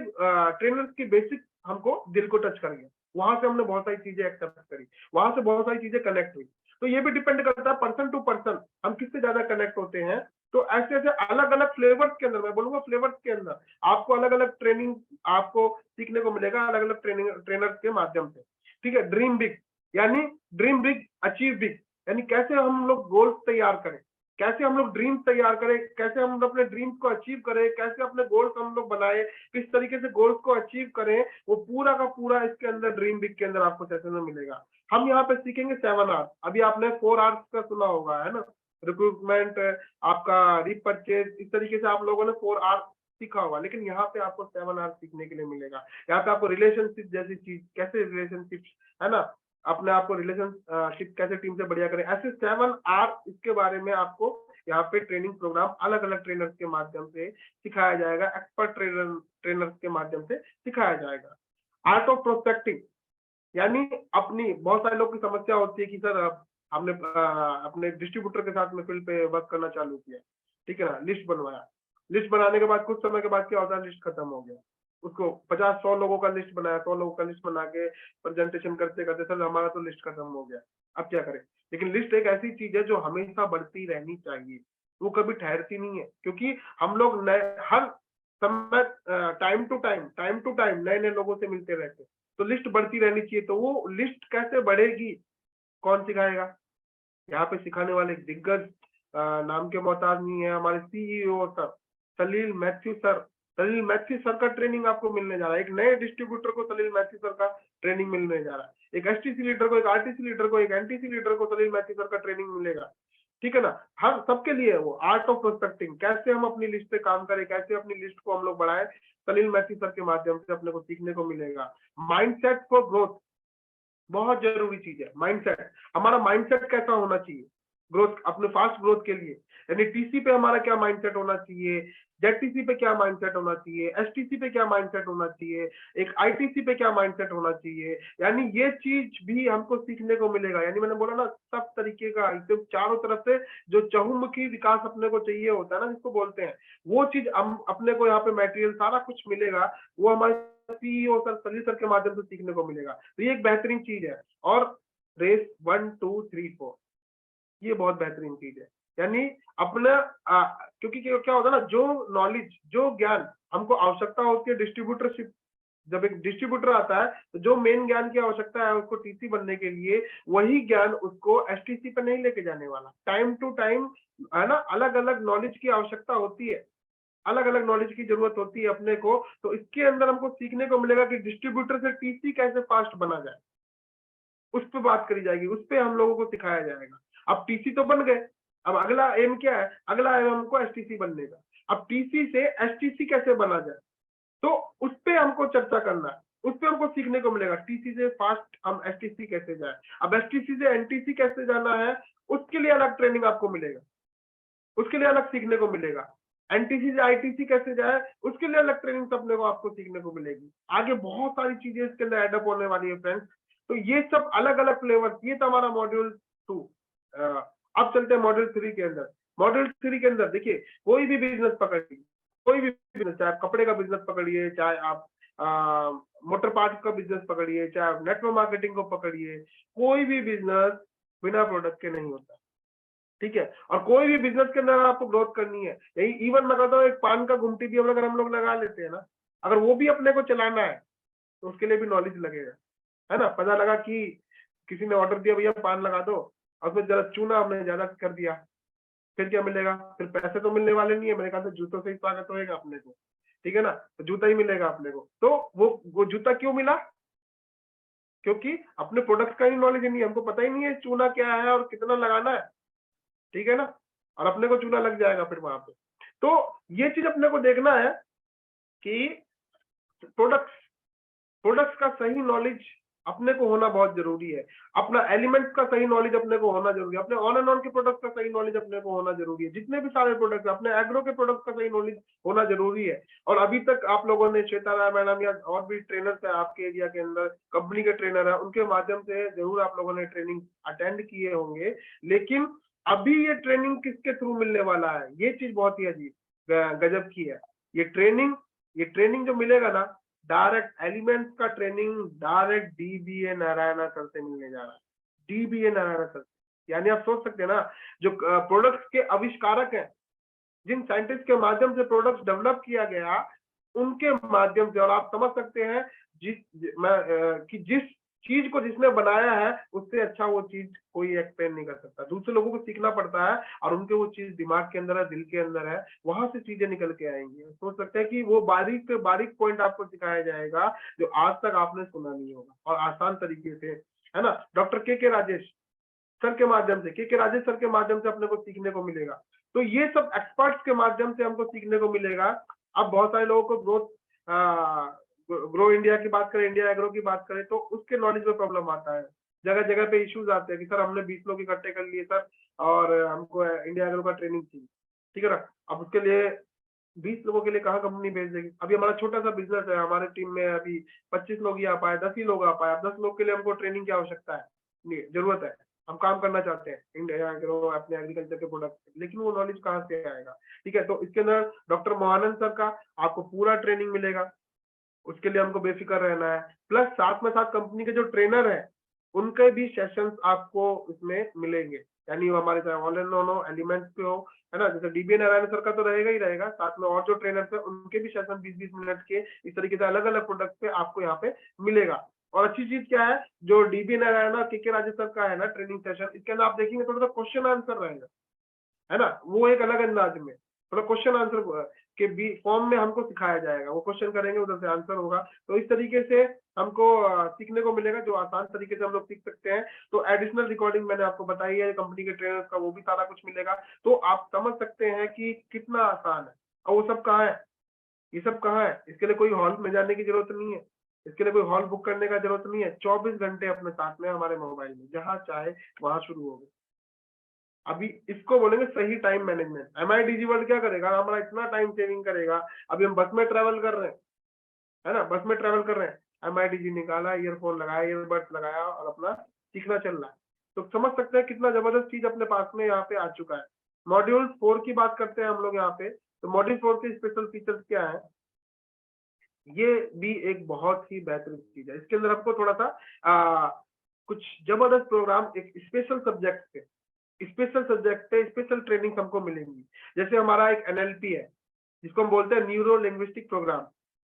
ट्रेनर्स की बेसिक हमको दिल को टच कर गया, वहां से हमने बहुत सारी चीजें एक्सेप्ट करी, वहां से बहुत सारी चीजें कनेक्ट हुई। तो ये भी डिपेंड करता है पर्सन टू पर्सन, हम किससे ज्यादा कनेक्ट होते हैं। तो ऐसे ऐसे अलग अलग फ्लेवर्स के अंदर, मैं बोलूंगा फ्लेवर्स के अंदर आपको अलग अलग ट्रेनिंग आपको सीखने को मिलेगा, अलग अलग ट्रेनर्स के माध्यम से। ठीक है, ड्रीम बिग, यानी ड्रीम बिग अचीव बिग, यानी कैसे हम लोग गोल्स तैयार करें, कैसे हम लोग ड्रीम्स तैयार करें, कैसे हम अपने ड्रीम्स को अचीव करें, कैसे अपने गोल्स हम लोग बनाए, किस तरीके से गोल्स को अचीव करें, वो पूरा का पूरा इसके अंदर ड्रीम बिग के अंदर आपको सेशन में मिलेगा। हम यहाँ पे सीखेंगे 7 आवर्स, अभी आपने 4 आवर्स का सुना होगा, है ना, रिक्रूटमेंट, आपका रीपरचेज, इस तरीके से आप लोगों ने 4 आवर्स सीखा होगा, लेकिन यहाँ पे आपको 7 आवर्स सीखने के लिए मिलेगा। यहाँ पे आपको रिलेशनशिप जैसी चीज, कैसे रिलेशनशिप, है ना, अपने आप को रिलेशनशिप कैसे टीम से बढ़िया करें, ऐसे 7 आवर्स इसके बारे में आपको यहाँ पे ट्रेनिंग प्रोग्राम अलग अलग ट्रेनर्स के माध्यम से सिखाया जाएगा, एक्सपर्ट ट्रेनर्स के माध्यम से सिखाया जाएगा। आर्ट ऑफ प्रोस्पेक्टिंग, यानी अपनी, बहुत सारे लोग की समस्या होती है कि सर हमने अपने डिस्ट्रीब्यूटर के साथ में फील्ड पे वर्क करना चालू किया, ठीक है ना, लिस्ट बनवाया, लिस्ट बनाने के बाद कुछ समय के बाद क्या होता है, लिस्ट खत्म हो गया, उसको 50-100 लोगों का लिस्ट बनाया, 100 लोगों का लिस्ट बना के प्रेजेंटेशन करते करते सर हमारा तो लिस्ट खत्म हो गया, अब क्या करें। लेकिन लिस्ट एक ऐसी चीज है जो हमेशा बढ़ती रहनी चाहिए, वो कभी ठहरती नहीं है, क्योंकि हम लोग नए हर समय टाइम टू टाइम नए नए लोगों से मिलते रहते हैं, तो लिस्ट बढ़ती रहनी चाहिए। तो वो लिस्ट कैसे बढ़ेगी, कौन सिखाएगा? यहाँ पे सिखाने वाले दिग्गज नाम के मोहताज नहीं है, हमारे सीईओ सर सलील मैथ्यू सर। सलील मैथ्यू सर का ट्रेनिंग आपको मिलने जा रहा है, एक नए डिस्ट्रीब्यूटर को सलील मैथ्यू सर का ट्रेनिंग मिलने जा रहा है, एक एसटीसी लीडर को, एक आरटीसी लीडर को, एक एनटीसी लीडर को सलील मैथ्यू सर का ट्रेनिंग मिलेगा, ठीक है ना। हर सबके लिए है वो आर्ट ऑफ प्रोस्पेक्टिंग, कैसे हम अपनी लिस्ट पे काम करें, कैसे अपनी लिस्ट को हम लोग बढ़ाएं, सलील मैथ्यू सर के माध्यम से अपने को सीखने को मिलेगा। माइंडसेट फॉर ग्रोथ, बहुत जरूरी चीज है माइंडसेट। हमारा माइंडसेट कैसा होना चाहिए ग्रोथ, अपने फास्ट ग्रोथ के लिए, यानी टीसी पे हमारा क्या माइंडसेट होना चाहिए, जेडटीसी पे क्या माइंडसेट होना चाहिए, एसटीसी पे क्या माइंडसेट होना चाहिए, एक आईटीसी पे क्या माइंडसेट होना चाहिए, यानी ये चीज भी हमको सीखने को मिलेगा। यानी मैंने बोला ना, सब तरीके का एकदम चारों तरफ से जो चहुमुखी विकास अपने को चाहिए होता है ना, जिसको बोलते हैं, वो चीज हम अपने को यहाँ पे मटेरियल सारा कुछ मिलेगा, वो हमारे सीईओ सर सलील सर के माध्यम से सीखने को मिलेगा। तो ये एक बेहतरीन चीज है। और रेस 1 2 3 4 ये बहुत बेहतरीन चीज है, यानी अपना क्योंकि क्या होता है ना, जो नॉलेज, जो ज्ञान हमको आवश्यकता होती है डिस्ट्रीब्यूटरशिप, जब एक डिस्ट्रीब्यूटर आता है तो जो मेन ज्ञान की आवश्यकता है उसको टीसी बनने के लिए, वही ज्ञान उसको एसटीसी पे नहीं लेके जाने वाला। टाइम टू टाइम, है ना, अलग अलग नॉलेज की आवश्यकता होती है, अलग अलग नॉलेज की जरूरत होती है अपने को। तो इसके अंदर हमको सीखने को मिलेगा कि डिस्ट्रीब्यूटर से टीसी कैसे फास्ट बना जाए, उस पर बात करी जाएगी, उस पर हम लोगों को सिखाया जाएगा। अब टीसी तो बन गए, अब अगला एम क्या है, अगला एम हमको एसटीसी बनने का। अब टीसी से एसटीसी कैसे बना जाए, तो उस पे हमको चर्चा करना है, उस पे हमको सीखने को मिलेगा। टीसी से फास्ट हम एसटीसी कैसे जाए, अब एसटीसी से एनटीसी कैसे जाना है, उसके लिए अलग ट्रेनिंग आपको मिलेगा, उसके लिए अलग सीखने को मिलेगा। एनटीसी से आईटीसी कैसे जाए, उसके लिए अलग ट्रेनिंग अपने को आपको सीखने को मिलेगी। आगे बहुत सारी चीजें इसके अंदर एडअप होने वाली है फ्रेंड्स। तो ये सब अलग अलग फ्लेवर, ये था हमारा मॉड्यूल 2। अब चलते हैं मॉड्यूल 3 के अंदर। मॉड्यूल 3 के अंदर देखिए, कोई भी बिजनेस पकड़िए, कोई भी बिजनेस, चाहे आप कपड़े का बिजनेस पकड़िए, चाहे आप मोटर पार्ट्स का बिजनेस पकड़िए, चाहे आप नेटवर्क मार्केटिंग को पकड़िए, कोई भी बिजनेस बिना प्रोडक्ट के नहीं होता, ठीक है। और कोई भी बिजनेस के अंदर आपको ग्रोथ करनी है, यही इवन मैं कहता हूँ, एक पान का गुमटी भी अगर हम लोग लगा लेते हैं ना, अगर वो भी अपने को चलाना है तो उसके लिए भी नॉलेज लगेगा, है ना। पता लगा कि किसी ने ऑर्डर दिया, भैया पान लगा दो, और उसमें जरा चूना हमने ज्यादा कर दिया, फिर क्या मिलेगा, फिर पैसे तो मिलने वाले नहीं है, मेरे ख्याल से जूतों से ही स्वागत होगा अपने को, ठीक है ना, तो जूता ही मिलेगा अपने को। तो वो जूता क्यों मिला, क्योंकि अपने प्रोडक्ट का ही नॉलेज नहीं है, हमको पता ही नहीं है चूना क्या है और कितना लगाना है, ठीक है ना, और अपने को चूना लग जाएगा फिर वहां पे। तो ये चीज अपने को देखना है कि प्रोडक्ट्स का सही नॉलेज अपने को होना बहुत जरूरी है, अपना एलिमेंट्स का सही नॉलेज अपने को होना जरूरी है, अपने ऑन एंड ऑन के प्रोडक्ट का सही नॉलेज अपने को होना जरूरी है, जितने भी सारे प्रोडक्ट, अपने एग्रो के प्रोडक्ट का सही नॉलेज होना जरूरी है। और अभी तक आप लोगों ने, श्वेता राय मैडम या और भी ट्रेनर्स है आपके एरिया के अंदर, कंपनी के ट्रेनर है, उनके माध्यम से जरूर आप लोगों ने ट्रेनिंग अटेंड किए होंगे, लेकिन अभी ये ट्रेनिंग किसके थ्रू मिलने वाला है, ये चीज बहुत ही अजीब गजब की है। ये ट्रेनिंग जो मिलेगा ना, डायरेक्ट एलिमेंट्स का training direct dBA Narayana sir से मिलने जा रहा है, डीबीए नारायणा सर। यानी आप सोच सकते हैं ना, जो प्रोडक्ट्स के आविष्कारक हैं, जिन साइंटिस्ट के माध्यम से प्रोडक्ट्स डेवलप किया गया, उनके माध्यम से, और आप समझ सकते हैं कि जिस चीज को जिसने बनाया है उससे अच्छा वो चीज कोई एक्सप्लेन नहीं कर सकता। दूसरे लोगों को सीखना पड़ता है और उनके वो चीज दिमाग के अंदर है, दिल के अंदर है, वहां से चीजें निकल के आएंगी। सोच सकते हैं कि वो बारीक से बारीक पॉइंट आपको सिखाया जाएगा जो आज तक आपने सुना नहीं होगा, और आसान तरीके से, है ना। डॉक्टर के राजेश सर के माध्यम से, के राजेश सर के माध्यम से अपने को सीखने को मिलेगा। तो ये सब एक्सपर्ट्स के माध्यम से हमको सीखने को मिलेगा। अब बहुत सारे लोगों को ग्रो इंडिया की बात करें, इंडिया एग्रो की बात करें, तो उसके नॉलेज में प्रॉब्लम आता है। जगह जगह पे इश्यूज आते हैं कि सर हमने 20 लोग इकट्ठे कर लिए सर, और हमको इंडिया एग्रो का ट्रेनिंग चाहिए, ठीक है ना। अब उसके लिए 20 लोगों के लिए कहाँ कंपनी भेज देगी। अभी हमारा छोटा सा बिजनेस है, हमारे टीम में अभी 25 लोग ही आ पाए, 10 ही लोग आ पाए। 10 लोग के लिए हमको ट्रेनिंग की आवश्यकता है, नहीं जरूरत है। हम काम करना चाहते हैं इंडिया एग्रो अपने एग्रीकल्चर के प्रोडक्ट, लेकिन वो नॉलेज कहाँ से आएगा, ठीक है। तो इसके अंदर डॉक्टर मोहानंद सर का आपको पूरा ट्रेनिंग मिलेगा, उसके लिए हमको बेफिक्र रहना है। प्लस साथ में साथ कंपनी के जो ट्रेनर है उनके भी सेशंस आपको इसमें मिलेंगे, यानी वो हमारे चाहे ऑल एंड हो, एलिमेंट्स पे हो, है ना। जैसे डीबी नारायण सर का तो रहेगा ही रहेगा, साथ में और जो ट्रेनर्स है उनके भी सेशन 20-20 मिनट के इस तरीके से अलग अलग प्रोडक्ट पे आपको यहाँ पे मिलेगा। और अच्छी चीज क्या है, जो डीबी नारायण और के राजेश सर का है ना ट्रेनिंग सेशन, इसके अंदर आप देखेंगे थोड़ा सा क्वेश्चन आंसर रहेगा, है ना। वो एक अलग अंदाज में थोड़ा क्वेश्चन आंसर के भी फॉर्म में हमको सिखाया जाएगा, वो क्वेश्चन करेंगे उधर से आंसर होगा। तो इस तरीके से हमको सीखने को मिलेगा, जो आसान तरीके से हम लोग सीख सकते हैं। तो एडिशनल रिकॉर्डिंग मैंने आपको बताई है कंपनी के ट्रेनर्स का, वो भी सारा कुछ मिलेगा। तो आप समझ सकते हैं कि कितना आसान है। और वो सब कहाँ है, ये सब कहाँ है, इसके लिए कोई हॉल में जाने की जरूरत नहीं है, इसके लिए कोई हॉल बुक करने का जरूरत नहीं है। 24 घंटे अपने साथ में हमारे मोबाइल में, जहां चाहे वहां शुरू हो गए। अभी इसको बोलेंगे सही टाइम मैनेजमेंट। एमआई वर्ल्ड क्या करेगा, हमारा इतना टाइम सेविंग करेगा। अभी हम बस में ट्रेवल कर रहे हैं, है ना, बस में ट्रेवल कर रहे हैं, एमआई निकाला, ईयरफोन लगाया, ईयरबड्स लगाया और अपना सीखना चल रहा है। तो समझ सकते हैं कितना जबरदस्त चीज अपने पास में यहाँ पे आ चुका है। मॉड्यूल 4 की बात करते हैं हम लोग यहाँ पे। तो मॉड्यूल 4 के स्पेशल फीचर्स क्या है, ये भी एक बहुत ही बेहतरीन चीज है। इसके अंदर आपको थोड़ा सा कुछ जबरदस्त प्रोग्राम एक स्पेशल सब्जेक्ट पे स्पेशल ट्रेनिंग हमको मिलेंगी। जैसे हमारा एक एनएलपी है जिसको हम बोलते हैं न्यूरो लिंग्विस्टिक प्रोग्राम,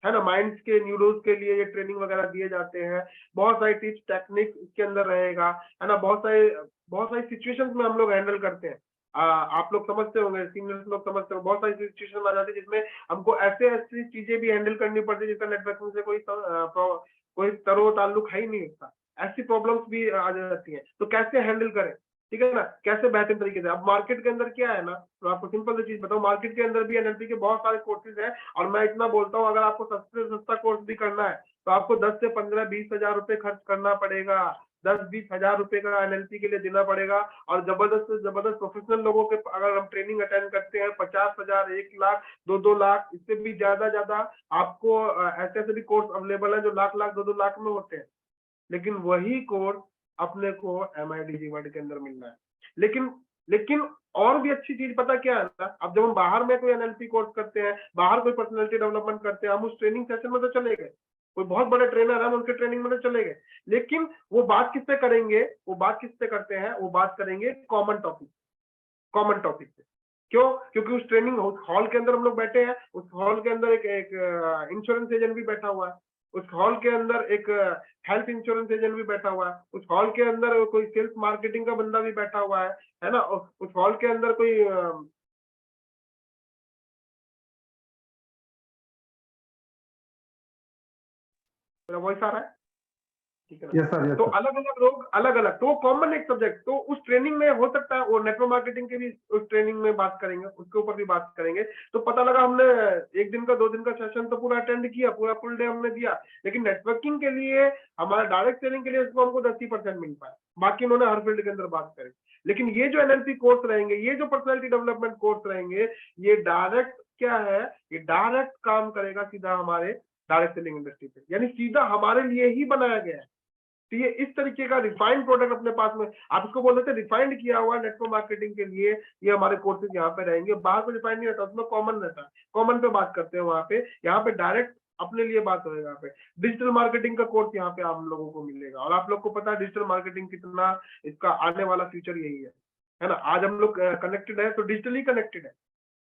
है ना। माइंड्स के न्यूरोस के लिए ये ट्रेनिंग वगैरह दिए जाते हैं। बहुत सारी टिप्स टेक्निक्स इसके अंदर रहेगा, है ना। बहुत सारी सिचुएशंस में हम लोग हैंडल करते हैं। आप लोग समझते होंगे, सीनियर्स लोग समझते होंगे, बहुत सारी सिचुएशन आ जाती है जिसमें हमको ऐसे ऐसी चीजें भी हैंडल करनी पड़ती है जिसका नेटवर्किंग से कोई तरो ताल्लुक है ही नहीं उसका। ऐसी प्रॉब्लम्स भी आ जाती है, तो कैसे हैंडल करें, ठीक है ना, कैसे बेहतर तरीके से। अब मार्केट के अंदर क्या है ना, तो आपको सिंपल सी चीज बताऊं, मार्केट के अंदर भी एनएलपी के बहुत सारे कोर्सेज हैं। और मैं इतना बोलता हूँ, अगर आपको सस्ते से सस्ता कोर्स भी करना है तो आपको 10 से 15-20 हजार रुपए खर्च करना पड़ेगा। 10-20 हजार रुपए का एनएलपी के लिए देना पड़ेगा। और जबरदस्त से जबरदस्त प्रोफेशनल लोगों के अगर हम ट्रेनिंग अटेंड करते हैं, 50,000, 1 लाख, 2-2 लाख, इससे भी ज्यादा आपको ऐसे ऐसे भी कोर्स अवेलेबल है जो लाख 2-2 लाख में होते हैं। लेकिन वही कोर्स अपने को एमआईडीजी वर्ल्ड के अंदर मिलना है। लेकिन लेकिन और भी अच्छी चीज पता क्या है ना, अब जब हम बाहर में कोई एनएलपी कोर्स करते हैं, बाहर कोई पर्सनैलिटी डेवलपमेंट करते हैं, हम उस ट्रेनिंग सेशन में तो चले गए, कोई बहुत बड़े ट्रेनर है उनके ट्रेनिंग में तो चले गए, लेकिन वो बात किससे करेंगे, वो बात किससे करते हैं, वो बात करेंगे कॉमन टॉपिक पे। क्यों? क्योंकि उस ट्रेनिंग हॉल के अंदर हम लोग बैठे हैं, उस हॉल के अंदर एक इंश्योरेंस एजेंट भी बैठा हुआ है, उस हॉल के अंदर एक हेल्थ इंश्योरेंस एजेंट भी बैठा हुआ है, उस हॉल के अंदर कोई सेल्स मार्केटिंग का बंदा भी बैठा हुआ है ना। उस हॉल के अंदर कोई मेरा वॉइस आ रहा है, ठीक है ना। यस सर, तो अलग अलग लोग अलग अलग, तो कॉमन एक सब्जेक्ट, तो उस ट्रेनिंग में हो सकता है वो नेटवर्क मार्केटिंग के भी उस ट्रेनिंग में बात करेंगे, उसके ऊपर भी बात करेंगे। तो पता लगा हमने 1 दिन का 2 दिन का सेशन तो पूरा अटेंड किया, पूरा फुल डे हमने दिया, लेकिन नेटवर्किंग के लिए हमारा डायरेक्ट ट्रेनिंग के लिए उसको हमको 10% मिल पाया, बाकी उन्होंने हर फील्ड के अंदर बात करी। लेकिन ये जो एनएलपी कोर्स रहेंगे, ये जो पर्सनैलिटी डेवलपमेंट कोर्स रहेंगे, ये डायरेक्ट क्या है, ये डायरेक्ट काम करेगा सीधा हमारे डायरेक्ट सेलिंग इंडस्ट्री पे, यानी सीधा हमारे लिए ही बनाया गया है। तो ये इस तरीके का रिफाइंड प्रोडक्ट अपने पास में, आप इसको बोल सकते हैं रिफाइंड किया हुआ नेटवर्क मार्केटिंग के लिए ये हमारे कोर्सेज यहाँ पे रहेंगे। बाहर में रिफाइंड नहीं रहता, उसमें कॉमन रहता है, कॉमन पे बात करते हैं वहां पे। यहाँ पे डायरेक्ट अपने लिए बात होगा यहाँ पे। डिजिटल मार्केटिंग का कोर्स यहाँ पे हम लोगों को मिलेगा, और आप लोग को पता है डिजिटल मार्केटिंग कितना इसका आने वाला फ्यूचर यही है ना। आज हम लोग कनेक्टेड है तो डिजिटली कनेक्टेड है।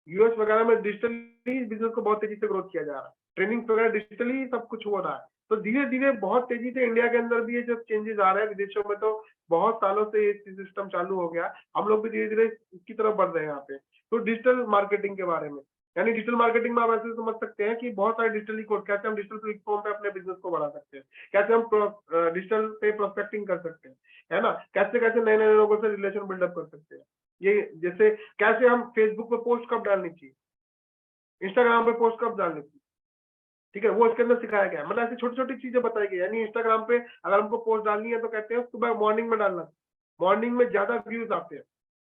यूएस वगैरह में डिजिटली बिजनेस को बहुत तेजी से ग्रोथ किया जा रहा है, ट्रेनिंग वगैरह डिजिटली सब कुछ हो रहा है। तो धीरे धीरे बहुत तेजी से इंडिया के अंदर भी ये जो चेंजेस आ रहे हैं, विदेशों में तो बहुत सालों से ये सिस्टम चालू हो गया, हम लोग भी धीरे धीरे इसकी तरफ बढ़ रहे हैं यहाँ पे। तो डिजिटल मार्केटिंग के बारे में, यानी डिजिटल मार्केटिंग में आप ऐसे समझ सकते हैं कि बहुत सारे डिजिटली कोड, कैसे हम डिजिटल प्लेटफॉर्म पे अपने बिजनेस को बढ़ा सकते हैं, कैसे हम डिजिटल पे प्रोस्पेक्टिंग कर सकते हैं, है ना, कैसे कैसे नए नए लोगों से रिलेशन बिल्डअप कर सकते हैं। ये जैसे कैसे हम फेसबुक पे पोस्ट कब डालनी चाहिए, इंस्टाग्राम पे पोस्ट कब डालनी चाहिए, ठीक है, वो इसके अंदर सिखाया गया है। मतलब ऐसी छोटी छोटी चीजें बताई गई। यानी इंस्टाग्राम पे अगर हमको पोस्ट डालनी है तो कहते हैं सुबह मॉर्निंग में डालना, मॉर्निंग में ज्यादा व्यूज आते हैं,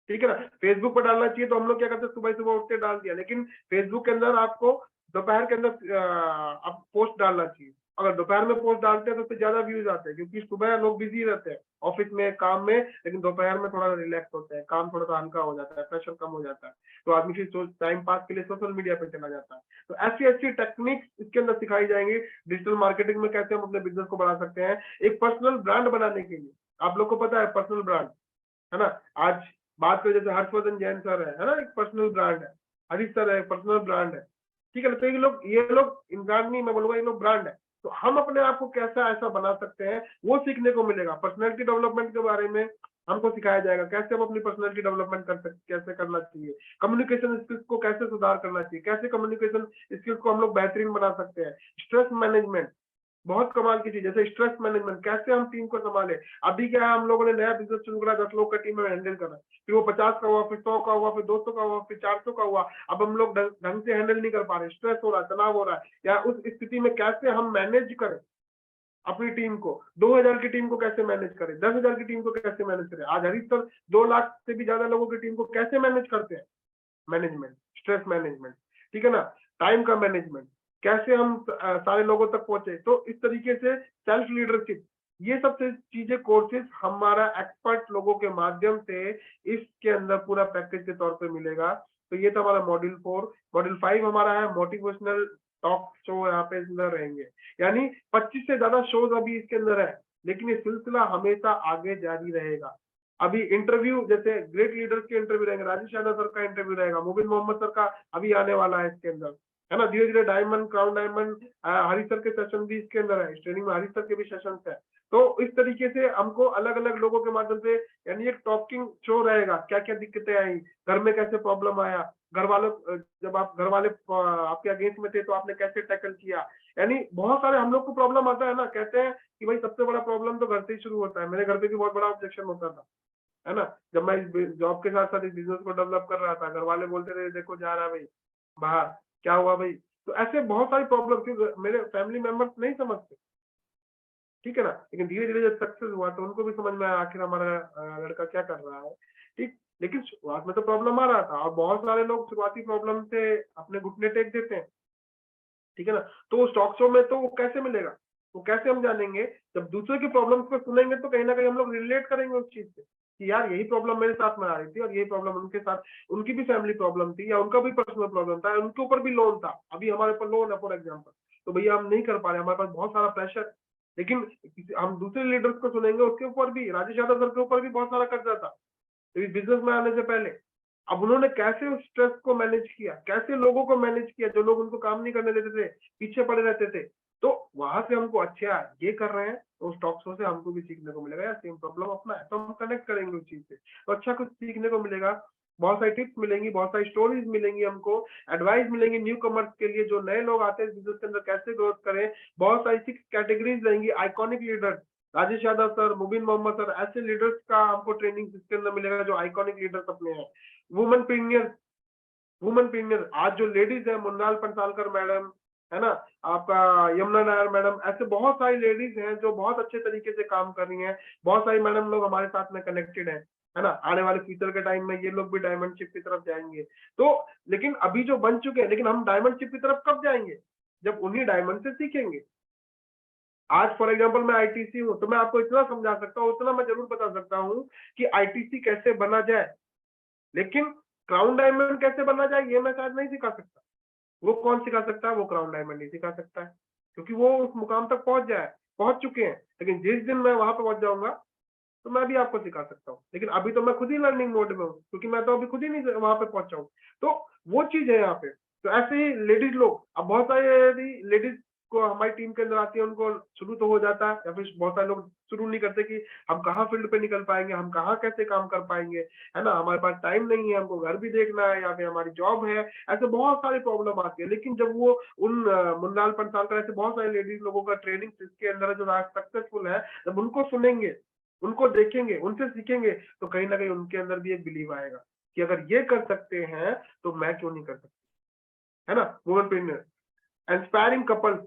ठीक है ना। फेसबुक पर डालना चाहिए तो हम लोग क्या करते हैं, सुबह सुबह उठ के डाल दिया, लेकिन फेसबुक के अंदर आपको दोपहर के अंदर आप पोस्ट डालना चाहिए। अगर दोपहर में पोस्ट डालते हैं तो उससे ज्यादा व्यूज आते हैं, क्योंकि सुबह लोग बिजी रहते हैं ऑफिस में, काम में, लेकिन दोपहर में थोड़ा रिलैक्स होते हैं, काम थोड़ा सा हल्का हो जाता है, प्रेशर कम हो जाता है, तो आदमी फिर टाइम पास के लिए सोशल मीडिया पे चला जाता है। तो ऐसी ऐसी टेक्निक्स इसके अंदर सिखाई जाएंगी। डिजिटल मार्केटिंग में कैसे हम अपने बिजनेस को बढ़ा सकते हैं, एक पर्सनल ब्रांड बनाने के लिए। आप लोग को पता है पर्सनल ब्रांड, है ना। आज बात करें जैसे हर्षवर्धन जैन सर है ना, एक पर्सनल ब्रांड है, हरीश सर है, पर्सनल ब्रांड है, ठीक है ना। तो ये लोग इंसान नहीं, मैं बोलूंगा ये लोग ब्रांड है। तो हम अपने आप को कैसा ऐसा बना सकते हैं, वो सीखने को मिलेगा। पर्सनैलिटी डेवलपमेंट के बारे में हमको सिखाया जाएगा, कैसे हम अपनी पर्सनैलिटी डेवलपमेंट कर सकते, कैसे करना चाहिए, कम्युनिकेशन स्किल्स को कैसे सुधार करना चाहिए, कैसे कम्युनिकेशन स्किल्स को हम लोग बेहतरीन बना सकते हैं। स्ट्रेस मैनेजमेंट बहुत कमाल की चीज, जैसे स्ट्रेस मैनेजमेंट, कैसे हम टीम को संभाले। अभी क्या है, हम लोगों ने नया बिजनेस शुरू करा, 10 लोग का टीम में हैंडल करना, फिर वो 50 का हुआ, फिर 100 का हुआ, फिर 200 का हुआ, फिर 400 का हुआ। अब हम लोग ढंग से हैंडल नहीं कर पा रहे, स्ट्रेस हो रहा है, तनाव हो रहा है, या उस स्थिति में कैसे हम मैनेज करें अपनी टीम को। 2000 की टीम को कैसे मैनेज करें, 10,000 की टीम को कैसे मैनेज करें। आज हरीश सर 2 लाख से भी ज्यादा लोगों की टीम को कैसे मैनेज करते हैं। मैनेजमेंट, स्ट्रेस मैनेजमेंट, ठीक है ना, टाइम का मैनेजमेंट, कैसे हम सारे लोगों तक पहुंचे। तो इस तरीके से सेल्फ लीडरशिप, ये सब चीजें कोर्सेज हमारा एक्सपर्ट लोगों के माध्यम से इसके अंदर पूरा पैकेज के तौर पे मिलेगा। तो ये था हमारा मॉड्यूल 4। मॉड्यूल 5 हमारा है मोटिवेशनल टॉक शो, यहाँ पे अंदर रहेंगे, यानी 25 से ज्यादा शोज अभी इसके अंदर है, लेकिन ये सिलसिला हमेशा आगे जारी रहेगा। अभी इंटरव्यू, जैसे ग्रेट लीडर्स के इंटरव्यू रहेंगे, राजेश यादव सर का इंटरव्यू रहेगा, मुबिन मोहम्मद सर का अभी आने वाला है इसके अंदर, है ना। धीरे धीरे diamond, crown diamond, Harish sir के सेशन भी इसके अंदर है, इस ट्रेनिंग में हरीश सर के भी सेशन है। तो इस तरीके से हमको अलग अलग लोगों के माध्यम से, यानी एक टॉकिंग शो रहेगा, क्या क्या दिक्कतें आई, घर में कैसे प्रॉब्लम आया, घर वालों, जब आप घर वाले आपके अगेंस्ट में थे तो आपने कैसे टैकल किया। यानी बहुत सारे हम लोग को प्रॉब्लम आता है ना, कहते हैं कि भाई सबसे बड़ा प्रॉब्लम तो घर से ही शुरू होता है। मेरे घर पे भी बहुत बड़ा ऑब्जेक्शन होता था, है ना, जब मैं इस जॉब के साथ साथ इस बिजनेस को डेवलप कर रहा था। घर वाले बोलते थे देखो जा रहा है भाई बाहर, क्या हुआ भाई। तो ऐसे बहुत सारी प्रॉब्लम, क्योंकि मेरे फैमिली मेंबर्स नहीं समझते, ठीक है ना। लेकिन धीरे धीरे जब सक्सेस हुआ तो उनको भी समझ में आया आखिर हमारा लड़का क्या कर रहा है, ठीक। लेकिन शुरुआत में तो प्रॉब्लम आ रहा था, और बहुत सारे लोग शुरुआती प्रॉब्लम से अपने घुटने टेक देते हैं, ठीक है ना। तो स्टॉक शो में तो वो कैसे मिलेगा, वो कैसे हम जानेंगे, जब दूसरे की प्रॉब्लम्स को सुनेंगे तो कहीं ना कहीं हम लोग रिलेट करेंगे उस चीज से, कि यार यही प्रॉब्लम मेरे साथ में आ रही थी, और यही प्रॉब्लम उनके साथ, उनकी भी फैमिली प्रॉब्लम थी, या उनका भी पर्सनल प्रॉब्लम था, उनके ऊपर भी लोन था, अभी हमारे ऊपर लोन है फॉर एग्जाम्पल, तो भैया हम नहीं कर पा रहे, हमारे पास बहुत सारा प्रेशर है। लेकिन हम दूसरे लीडर्स को सुनेंगे, उसके ऊपर भी, राजेश यादव सर के ऊपर भी बहुत सारा कर्जा था बिजनेस में आने से पहले। अब उन्होंने कैसे उस स्ट्रेस को मैनेज किया, कैसे लोगों को मैनेज किया, जो लोग उनको काम नहीं करने देते थे, पीछे पड़े रहते थे। तो वहां से हमको अच्छा ये कर रहे हैं, तो उस टॉक शो से हमको भी सीखने को मिलेगा, यार सेम प्रॉब्लम अपना है, तो हम कनेक्ट करेंगे उस चीज से, तो अच्छा कुछ सीखने को मिलेगा। बहुत सारी टिप्स मिलेंगी, बहुत सारी स्टोरीज मिलेंगी, हमको एडवाइस मिलेंगी न्यू कमर्स के लिए, जो नए लोग आते हैं बिजनेस के अंदर कैसे ग्रोथ करें। बहुत सारी 6 कैटेगरीज रहेंगी, iconic leader, Rajesh Yadav sir, Mubin Mohammad sir, ऐसे लीडर्स का हमको ट्रेनिंग इसके अंदर मिलेगा जो आइकॉनिक लीडर्स अपने हैं। वुमेन प्रीमियर, वुमेन प्रीमियर, आज जो लेडीज है, मुन्नाल पंसालकर मैडम, है ना, आपका यमुना नायर मैडम, ऐसे बहुत सारी लेडीज हैं जो बहुत अच्छे तरीके से काम कर रही हैं। बहुत सारी मैडम लोग हमारे साथ में कनेक्टेड है ना। आने वाले फ्यूचर के टाइम में ये लोग भी डायमंड शिप की तरफ जाएंगे। तो लेकिन अभी जो बन चुके हैं, लेकिन हम डायमंड शिप की तरफ कब जाएंगे, जब उन्हीं डायमंड से सीखेंगे। आज फॉर एग्जांपल मैं आईटीसी हूं, तो मैं आपको इतना समझा सकता हूँ, उतना मैं जरूर बता सकता हूँ कि आईटीसी कैसे बना जाए, लेकिन क्राउन डायमंड कैसे बना जाए ये मैं शायद नहीं सिखा सकता। वो कौन सिखा सकता है, वो क्राउन डायमंड नहीं सिखा सकता है। क्योंकि वो उस मुकाम तक पहुंच चुके हैं। लेकिन जिस दिन मैं वहां पे पहुंच जाऊंगा तो मैं भी आपको सिखा सकता हूँ। लेकिन अभी तो मैं खुद ही लर्निंग मोड में हूँ, क्योंकि मैं तो अभी खुद ही नहीं वहां पे पहुंचा हूँ। तो वो चीज है यहाँ पे। तो ऐसे ही लेडीज लोग, अब बहुत सारे यदि लेडीज को हमारी टीम के अंदर आती है, उनको शुरू तो हो जाता है, या फिर बहुत सारे लोग शुरू नहीं करते कि हम कहाँ फील्ड पे निकल पाएंगे, हम कहाँ कैसे काम कर पाएंगे, है ना, हमारे पास टाइम नहीं है, हमको घर भी देखना है, या फिर हमारी जॉब है। ऐसे बहुत सारी प्रॉब्लम आती है। लेकिन जब वो उन मुन्नाल पंसालकर ऐसे बहुत सारे लेडीज लोगों का ट्रेनिंग इसके अंदर जो सक्सेसफुल है, जब उनको सुनेंगे, उनको देखेंगे, उनसे सीखेंगे, तो कहीं ना कहीं उनके अंदर भी एक बिलीव आएगा कि अगर ये कर सकते हैं तो मैं क्यों नहीं कर सकता, है ना। वुमेन इंस्पायरिंग कपल्स,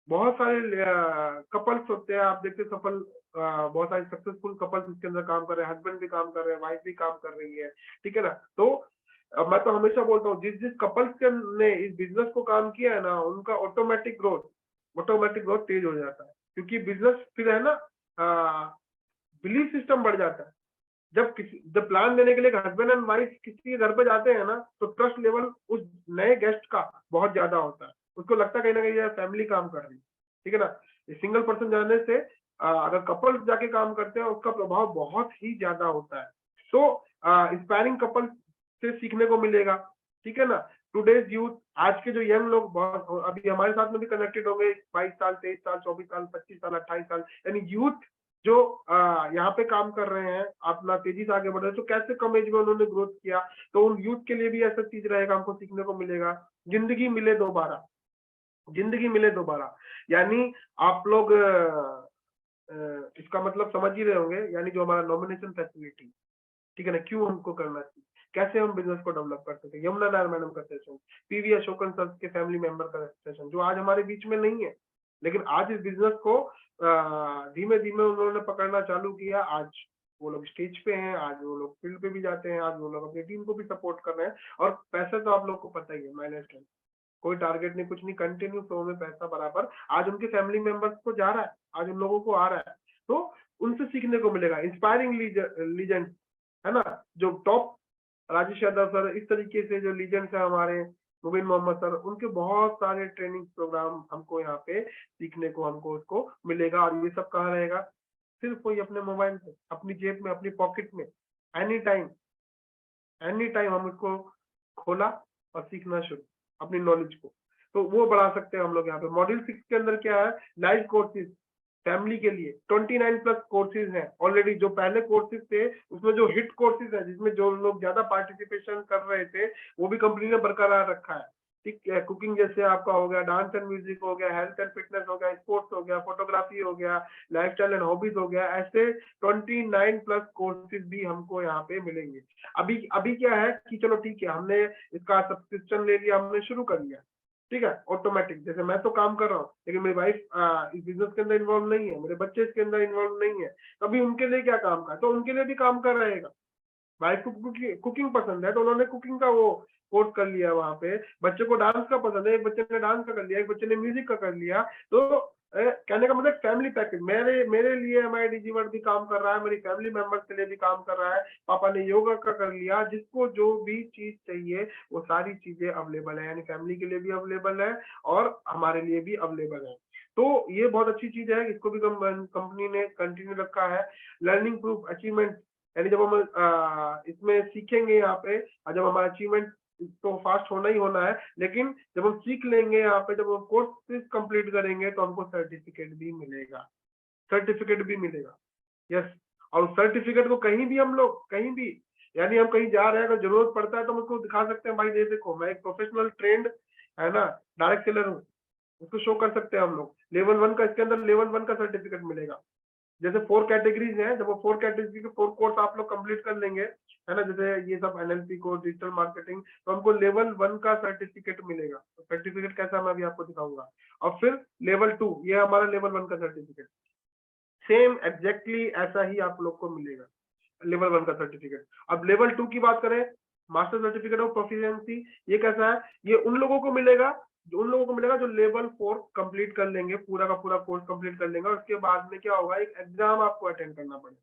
बहुत सारे कपल्स होते हैं, आप देखते सफल, बहुत सारे सक्सेसफुल कपल्स इसके अंदर काम कर रहे हैं, हस्बैंड भी काम कर रहे हैं, वाइफ भी काम कर रही है, ठीक है ना। तो मैं तो हमेशा बोलता हूँ, जिस जिस कपल्स के ने इस बिजनेस को काम किया है ना, उनका ऑटोमेटिक ग्रोथ तेज हो जाता है, क्योंकि बिजनेस फिर है ना, बिलीफ सिस्टम बढ़ जाता है। जब प्लान देने के लिए हस्बैंड एंड वाइफ किसी के घर पे जाते हैं ना, तो ट्रस्ट लेवल उस नए गेस्ट का बहुत ज्यादा होता है। उसको लगता है कहीं ना कहीं यार फैमिली काम कर रही है, ठीक है ना। सिंगल पर्सन जाने से अगर कपल्स जाके काम करते हैं, उसका प्रभाव बहुत ही ज्यादा होता है। तो इंस्पायरिंग कपल से सीखने को मिलेगा, ठीक है ना। टुडेज यूथ, आज के जो यंग लोग बहुत अभी हमारे साथ में भी कनेक्टेड होंगे, 22 साल, 23 साल, 24 साल, 25 साल, 28 साल, यानी यूथ जो यहाँ पे काम कर रहे हैं, अपना तेजी से आगे बढ़ रहे हैं, तो कैसे कम एज में उन्होंने ग्रोथ किया। तो उन यूथ के लिए भी ऐसा चीज रहेगा, हमको सीखने को मिलेगा। जिंदगी मिले दोबारा, जिंदगी मिले दोबारा, यानी आप लोग इसका मतलब समझ ही रहे होंगे, यानी जो हमारा नॉमिनेशन फैसिलिटी, ठीक है ना, क्यों हमको करना चाहिए, कैसे हम बिजनेस को डेवलप कर सकते हैं। यमुना नायर मैडम का सेशन, पीवी अशोकन सर के फैमिली मेंबर का सेशन, जो आज हमारे बीच में नहीं है, लेकिन आज इस बिजनेस को धीमे धीमे उन्होंने पकड़ना चालू किया। आज वो लोग स्टेज पे हैं, आज वो लोग फील्ड पे भी जाते हैं, आज वो लोग अपनी टीम को भी सपोर्ट कर रहे हैं। और पैसा तो आप लोग को पता ही है, माइनस टेन, कोई टारगेट नहीं, कुछ नहीं, कंटिन्यू फ्लो में पैसा बराबर आज उनके फैमिली मेंबर्स को जा रहा है, आज उन लोगों को आ रहा है। तो उनसे सीखने को मिलेगा। इंस्पायरिंग लीजेंड, है ना, जो टॉप राजेश यादव सर, इस तरीके से जो लीजेंड्स है हमारे, मुबीन मोहम्मद सर, उनके बहुत सारे ट्रेनिंग प्रोग्राम हमको यहाँ पे सीखने को हमको उसको मिलेगा। और ये सब कहाँ रहेगा, सिर्फ कोई अपने मोबाइल पे, अपनी जेब में, अपनी पॉकेट में, एनी टाइम हम उसको खोला और सीखना शुरू, अपनी नॉलेज को, तो वो बढ़ा सकते हैं हम लोग यहाँ पे। मॉड्यूल 6 के अंदर क्या है, लाइव कोर्सेज फैमिली के लिए 29 प्लस कोर्सेज हैं ऑलरेडी। जो पहले कोर्सेज थे उसमें जो हिट कोर्सेज है, जिसमें जो लोग ज्यादा पार्टिसिपेशन कर रहे थे, वो भी कंपनी ने बरकरार रखा है, ठीक है। कुकिंग जैसे आपका हो गया, डांस एंड म्यूजिक हो गया, हेल्थ एंड फिटनेस हो गया, स्पोर्ट्स हो गया, फोटोग्राफी हो गया, लाइफस्टाइल एंड हॉबीज हो गया, ऐसे 29 प्लस कोर्सेज भी हमको यहाँ पे मिलेंगे। अभी अभी क्या है कि चलो ठीक है, हमने इसका सब्सक्रिप्शन ले लिया, हमने शुरू कर लिया, ठीक है, ऑटोमेटिक। जैसे मैं तो काम कर रहा हूँ, लेकिन मेरी वाइफ इस बिजनेस के अंदर इन्वॉल्व नहीं है, मेरे बच्चे इसके अंदर इन्वॉल्व नहीं है, तो अभी उनके लिए क्या काम का, तो उनके लिए भी काम कर रहेगा। वाइफ को कुकिंग पसंद है, तो उन्होंने कुकिंग का वो कोर्स कर लिया वहां पे। बच्चे को डांस का पसंद है, एक बच्चे ने डांस का कर लिया, एक बच्चे ने म्यूजिक का कर लिया। तो कहने का मतलब फैमिली पैकेज, मेरे मेरे लिए हमारे डिजीवर्ड भी काम कर रहा है, मेरी फैमिली मेंबर्स के लिए भी काम कर रहा है। पापा ने योगा का कर लिया, जिसको जो भी चीज चाहिए वो सारी चीजें अवेलेबल है, यानी फैमिली के लिए भी अवेलेबल है और हमारे लिए भी अवेलेबल है। तो ये बहुत अच्छी चीज है, इसको भी कंपनी ने कंटिन्यू रखा है। लर्निंग प्रूफ अचीवमेंट, यानी जब हम इसमें सीखेंगे यहाँ पे, और जब हमारा अचीवमेंट तो फास्ट होना ही होना है, लेकिन जब हम सीख लेंगे यहाँ पे, जब हम कोर्स कंप्लीट करेंगे, तो हमको सर्टिफिकेट भी मिलेगा, यस। और सर्टिफिकेट को कहीं भी हम लोग, कहीं भी, यानी हम कहीं जा रहे हैं, अगर जरूरत पड़ता है तो हम उसको दिखा सकते हैं, भाई ये देखो मैं एक प्रोफेशनल ट्रेंड, है ना, डायरेक्ट सेलर हूँ, उसको शो कर सकते हैं हम लोग। लेवल 1 का, इसके अंदर लेवल 1 का सर्टिफिकेट मिलेगा। जैसे 4 कैटेगरीज हैं, जब वो 4 कैटेगरी के 4 कोर्स आप लोग कंप्लीट कर लेंगे, है ना, जैसे ये सब एनएलपी कोर्स, डिजिटल मार्केटिंग, तो हमको लेवल 1 का सर्टिफिकेट मिलेगा। तो सर्टिफिकेट कैसा मैं अभी आपको दिखाऊंगा। और फिर लेवल 2, ये हमारा लेवल 1 का सर्टिफिकेट, सेम एग्जैक्टली ऐसा ही आप लोग को मिलेगा, लेवल 1 का सर्टिफिकेट। अब लेवल 2 की बात करें, मास्टर सर्टिफिकेट ऑफ प्रोफिशिएंसी, ये कैसा है, ये उन लोगों को मिलेगा जो लेवल 4 कंप्लीट कर लेंगे, पूरा का पूरा कोर्स कंप्लीट कर लेंगे। और उसके बाद में क्या होगा, एक एग्जाम आपको अटेंड करना पड़ेगा,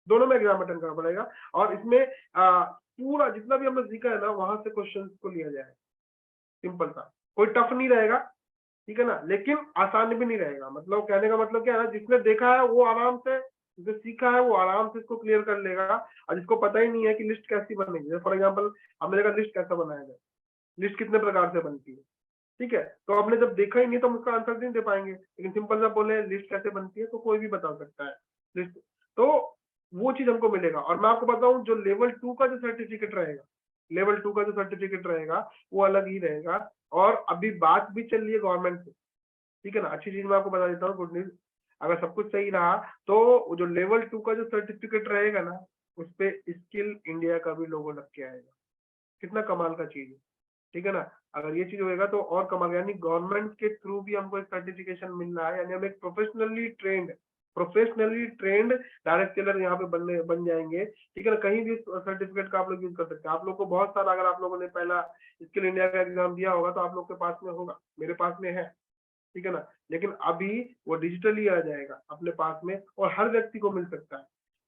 दोनों में एग्जाम अटेंड करना पड़ेगा। और इसमें पूरा जितना भी हमने सीखा है ना, वहां से क्वेश्चन को लिया जाएगा, सिंपल सा, कोई टफ नहीं रहेगा, ठीक है ना, लेकिन आसान भी नहीं रहेगा। मतलब कहने का मतलब क्या है ना, जिसने देखा है वो आराम से, जो सीखा है वो आराम से इसको क्लियर कर लेगा, और जिसको पता ही नहीं है कि लिस्ट कैसी बनेगी, फॉर एग्जाम्पल हमने देखा लिस्ट कैसा बनाया जाए, लिस्ट कितने प्रकार से बनती है, ठीक है, तो आपने जब देखा ही नहीं तो हम उसका आंसर नहीं दे पाएंगे। लेकिन सिंपल सा बोले लिस्ट कैसे बनती है तो कोई भी बता सकता है लिस्ट, तो वो चीज हमको मिलेगा। और मैं आपको बताऊं, जो लेवल 2 का जो सर्टिफिकेट रहेगा, लेवल 2 का जो सर्टिफिकेट रहेगा वो अलग ही रहेगा। और अभी बात भी चल रही है गवर्नमेंट से, ठीक है ना, अच्छी चीज मैं आपको बता देता हूँ, गुड न्यूज, अगर सब कुछ सही रहा तो जो लेवल 2 का जो सर्टिफिकेट रहेगा ना, उस पे स्किल इंडिया का भी लोगो लग के आएगा। कितना कमाल का चीज है, ठीक है ना। अगर ये चीज होएगा तो और कमाल, यानी गवर्नमेंट के थ्रू भी हमको एक सर्टिफिकेशन मिल रहा है, यानी हम एक प्रोफेशनली ट्रेंड डायरेक्ट सेलर यहाँ पे बन जाएंगे, ठीक है ना। कहीं भी सर्टिफिकेट का आप लोग यूज कर सकते हैं। आप लोग को बहुत सारा, अगर आप लोगों ने पहला स्किल इंडिया का एग्जाम दिया होगा तो आप लोग के पास में होगा, मेरे पास में है, ठीक है ना। लेकिन अभी वो डिजिटली आ जाएगा अपने पास में और हर व्यक्ति को मिल सकता है,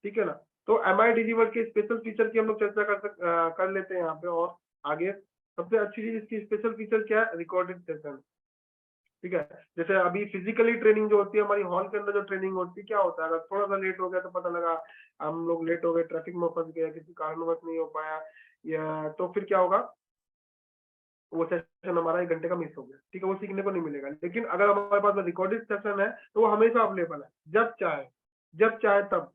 ठीक है ना। तो MI डिजीवर्क के स्पेशल फीचर की हम लोग चर्चा कर लेते हैं यहाँ पे। और आगे सबसे अच्छी चीज इसकी स्पेशल फीचर क्या है, रिकॉर्डेड सेशन, ठीक है। जैसे अभी फिजिकली ट्रेनिंग जो होती है हमारी हॉल के अंदर, जो ट्रेनिंग होती है, क्या होता है, अगर थोड़ा सा लेट हो गया तो पता लगा हम लोग लेट हो गए, ट्रैफिक में फंस गया, किसी कारणवश नहीं हो पाया, या तो फिर क्या होगा, वो सेशन हमारा 1 घंटे का मिस हो गया, ठीक है, वो सीखने को नहीं मिलेगा। लेकिन अगर हमारे पास रिकॉर्डेड सेशन है तो वो हमेशा अवेलेबल है, जब चाहे तब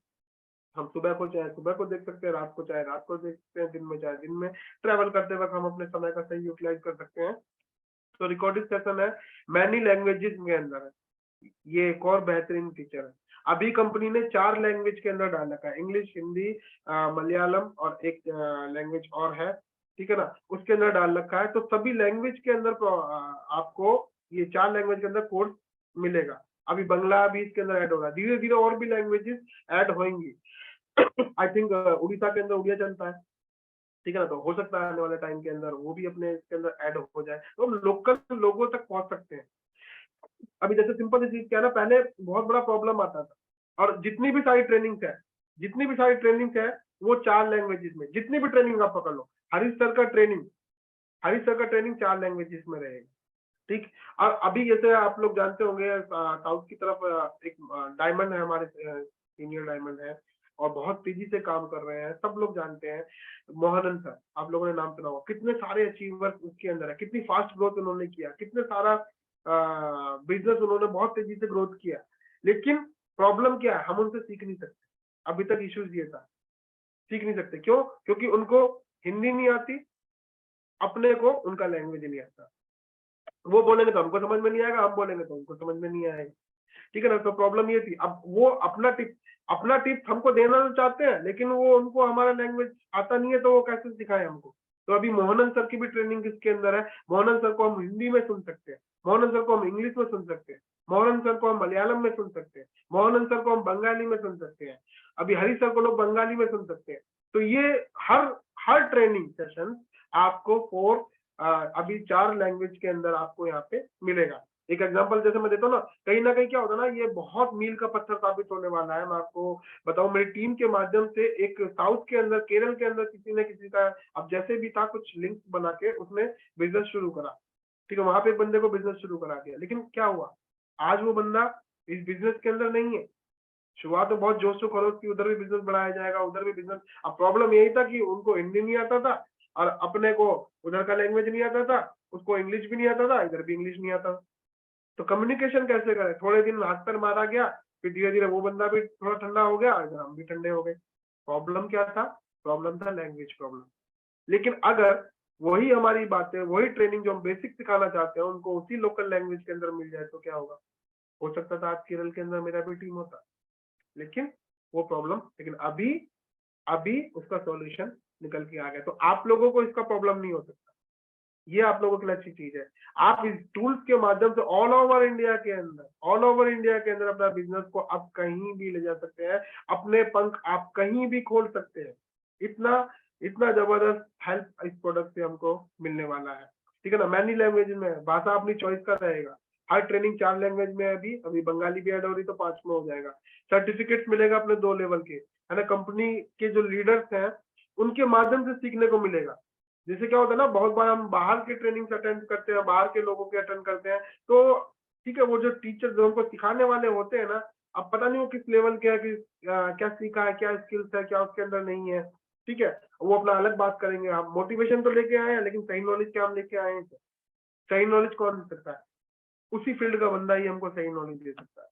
हम सुबह को चाहे सुबह को देख सकते हैं, रात को चाहे रात को देख सकते हैं, दिन में चाहे दिन में, ट्रैवल करते वक्त हम अपने समय का सही यूटिलाइज कर सकते हैं। तो रिकॉर्डेड सेशन है, मैनी लैंग्वेजेस के अंदर है, ये एक और बेहतरीन फीचर है। अभी कंपनी ने 4 लैंग्वेज के अंदर डाल रखा है, इंग्लिश, हिंदी, मलयालम और एक लैंग्वेज और है, ठीक है ना, उसके अंदर डाल रखा है। तो सभी लैंग्वेज के अंदर आपको ये 4 लैंग्वेज के अंदर कोर्स मिलेगा। अभी बंगला भी इसके अंदर ऐड होगा, धीरे धीरे और भी लैंग्वेजेस ऐड होंगी। आई थिंक उड़ीसा के अंदर उड़िया चलता है, ठीक है ना, तो हो सकता है आने वाले टाइम के अंदर वो भी अपने इसके अंदर ऐड हो जाए, तो हम लोकल लोगों तक पहुंच सकते हैं। अभी जैसे सिंपल चीज क्या है ना, पहले बहुत बड़ा प्रॉब्लम आता था, और जितनी भी सारी ट्रेनिंग्स है वो 4 लैंग्वेजेस में, जितनी भी ट्रेनिंग आप पकड़ लो, हरीश सर का ट्रेनिंग 4 लैंग्वेजेस में रहेगा, ठीक। और अभी जैसे आप लोग जानते होंगे साउथ की तरफ एक डायमंड है, हमारे सीनियर डायमंड है और बहुत तेजी से काम कर रहे हैं, सब लोग जानते हैं, मोहनन सर, आप लोगों ने नाम सुना होगा, कितने सारे अचीवर्स उसके अंदर है, कितनी फास्ट ग्रोथ उन्होंने किया, कितने सारा बिजनेस उन्होंने बहुत तेजी से ग्रोथ किया। लेकिन प्रॉब्लम क्या है, हम उनसे सीख नहीं सकते, अभी तक इश्यूज ये था, सीख नहीं सकते, क्यों, क्योंकि उनको हिंदी नहीं आती, अपने को उनका लैंग्वेज नहीं आता, वो बोलेंगे तो हमको समझ में नहीं आएगा, हम बोलेंगे तो उनको समझ में नहीं आएगा, ठीक है ना। तो प्रॉब्लम ये थी। अब वो अपना टिप हमको देना तो चाहते हैं, लेकिन वो उनको हमारा लैंग्वेज आता नहीं है, तो वो कैसे सिखाए हमको। तो अभी मोहनन सर की भी ट्रेनिंग इसके अंदर है, मोहनन सर को हम हिंदी में सुन सकते हैं, मोहनन सर को हम इंग्लिश में सुन सकते हैं, मोहनन सर को हम मलयालम में सुन सकते हैं, मोहनन सर को हम बंगाली में सुन सकते हैं, अभी हरी सर को लोग बंगाली में सुन सकते हैं। तो ये हर हर ट्रेनिंग सेशन आपको अभी 4 लैंग्वेज के अंदर आपको यहाँ पे मिलेगा। एक एग्जांपल जैसे मैं देता हूँ ना कहीं क्या होता है ना, ये बहुत मील का पत्थर साबित होने वाला है। मैं आपको बताऊं, मेरी टीम के माध्यम से एक साउथ के अंदर, केरल के अंदर किसी न किसी का, अब जैसे भी था, कुछ लिंक बना के उसने बिजनेस शुरू करा, ठीक है, वहां पे एक बंदे को बिजनेस शुरू करा दिया। लेकिन क्या हुआ, आज वो बंदा इस बिजनेस के अंदर नहीं है। शुरुआत तो बहुत जोश खरोश की, उधर भी बिजनेस बढ़ाया जाएगा, उधर भी बिजनेस। अब प्रॉब्लम यही था कि उनको हिंदी नहीं आता था और अपने को उधर का लैंग्वेज नहीं आता था, उसको इंग्लिश भी नहीं आता था, इधर भी इंग्लिश नहीं आता। तो कम्युनिकेशन कैसे करें, थोड़े दिन हाथ पर मारा गया, फिर धीरे धीरे वो बंदा भी थोड़ा ठंडा हो गया, इधर हम भी ठंडे हो गए। प्रॉब्लम क्या था, प्रॉब्लम था लैंग्वेज प्रॉब्लम। लेकिन अगर वही हमारी बातें, वही ट्रेनिंग जो हम बेसिक सिखाना चाहते हैं उनको उसी लोकल लैंग्वेज के अंदर मिल जाए तो क्या होगा। हो सकता था आज केरल के अंदर मेरा भी टीम होता, लेकिन वो प्रॉब्लम, लेकिन अभी अभी उसका सॉल्यूशन निकल के आ गया। तो आप लोगों को इसका प्रॉब्लम नहीं हो सकता, ये आप लोगों के लिए अच्छी चीज है। आप इस टूल्स के माध्यम से ऑल ओवर इंडिया के अंदर अपना बिजनेस को आप कहीं भी ले जा सकते हैं, अपने पंख आप कहीं भी खोल सकते हैं। इतना इतना जबरदस्त हेल्प इस प्रोडक्ट से हमको मिलने वाला है, ठीक है ना। मैनी लैंग्वेज में, भाषा अपनी चॉइस का रहेगा, हर ट्रेनिंग 4 लैंग्वेज में, अभी बंगाली भी ऐड हो रही तो 5 में हो जाएगा। सर्टिफिकेट मिलेगा अपने 2 लेवल के, है ना, कंपनी के जो लीडर्स हैं उनके माध्यम से सीखने को मिलेगा। जैसे क्या होता है ना, बहुत बार हम बाहर के ट्रेनिंग अटेंड करते हैं, बाहर के लोगों के अटेंड करते हैं, तो ठीक है, वो जो टीचर जो उनको सिखाने वाले होते हैं ना, अब पता नहीं वो किस लेवल के है, कि क्या सीखा है, क्या स्किल्स है, क्या उसके अंदर नहीं है, ठीक है, वो अपना अलग बात करेंगे। हम मोटिवेशन तो लेके आए हैं, लेकिन सही नॉलेज क्या हम लेके आए हैं? सही नॉलेज कौन दे सकता है? उसी फील्ड का बंदा ही हमको सही नॉलेज दे सकता है,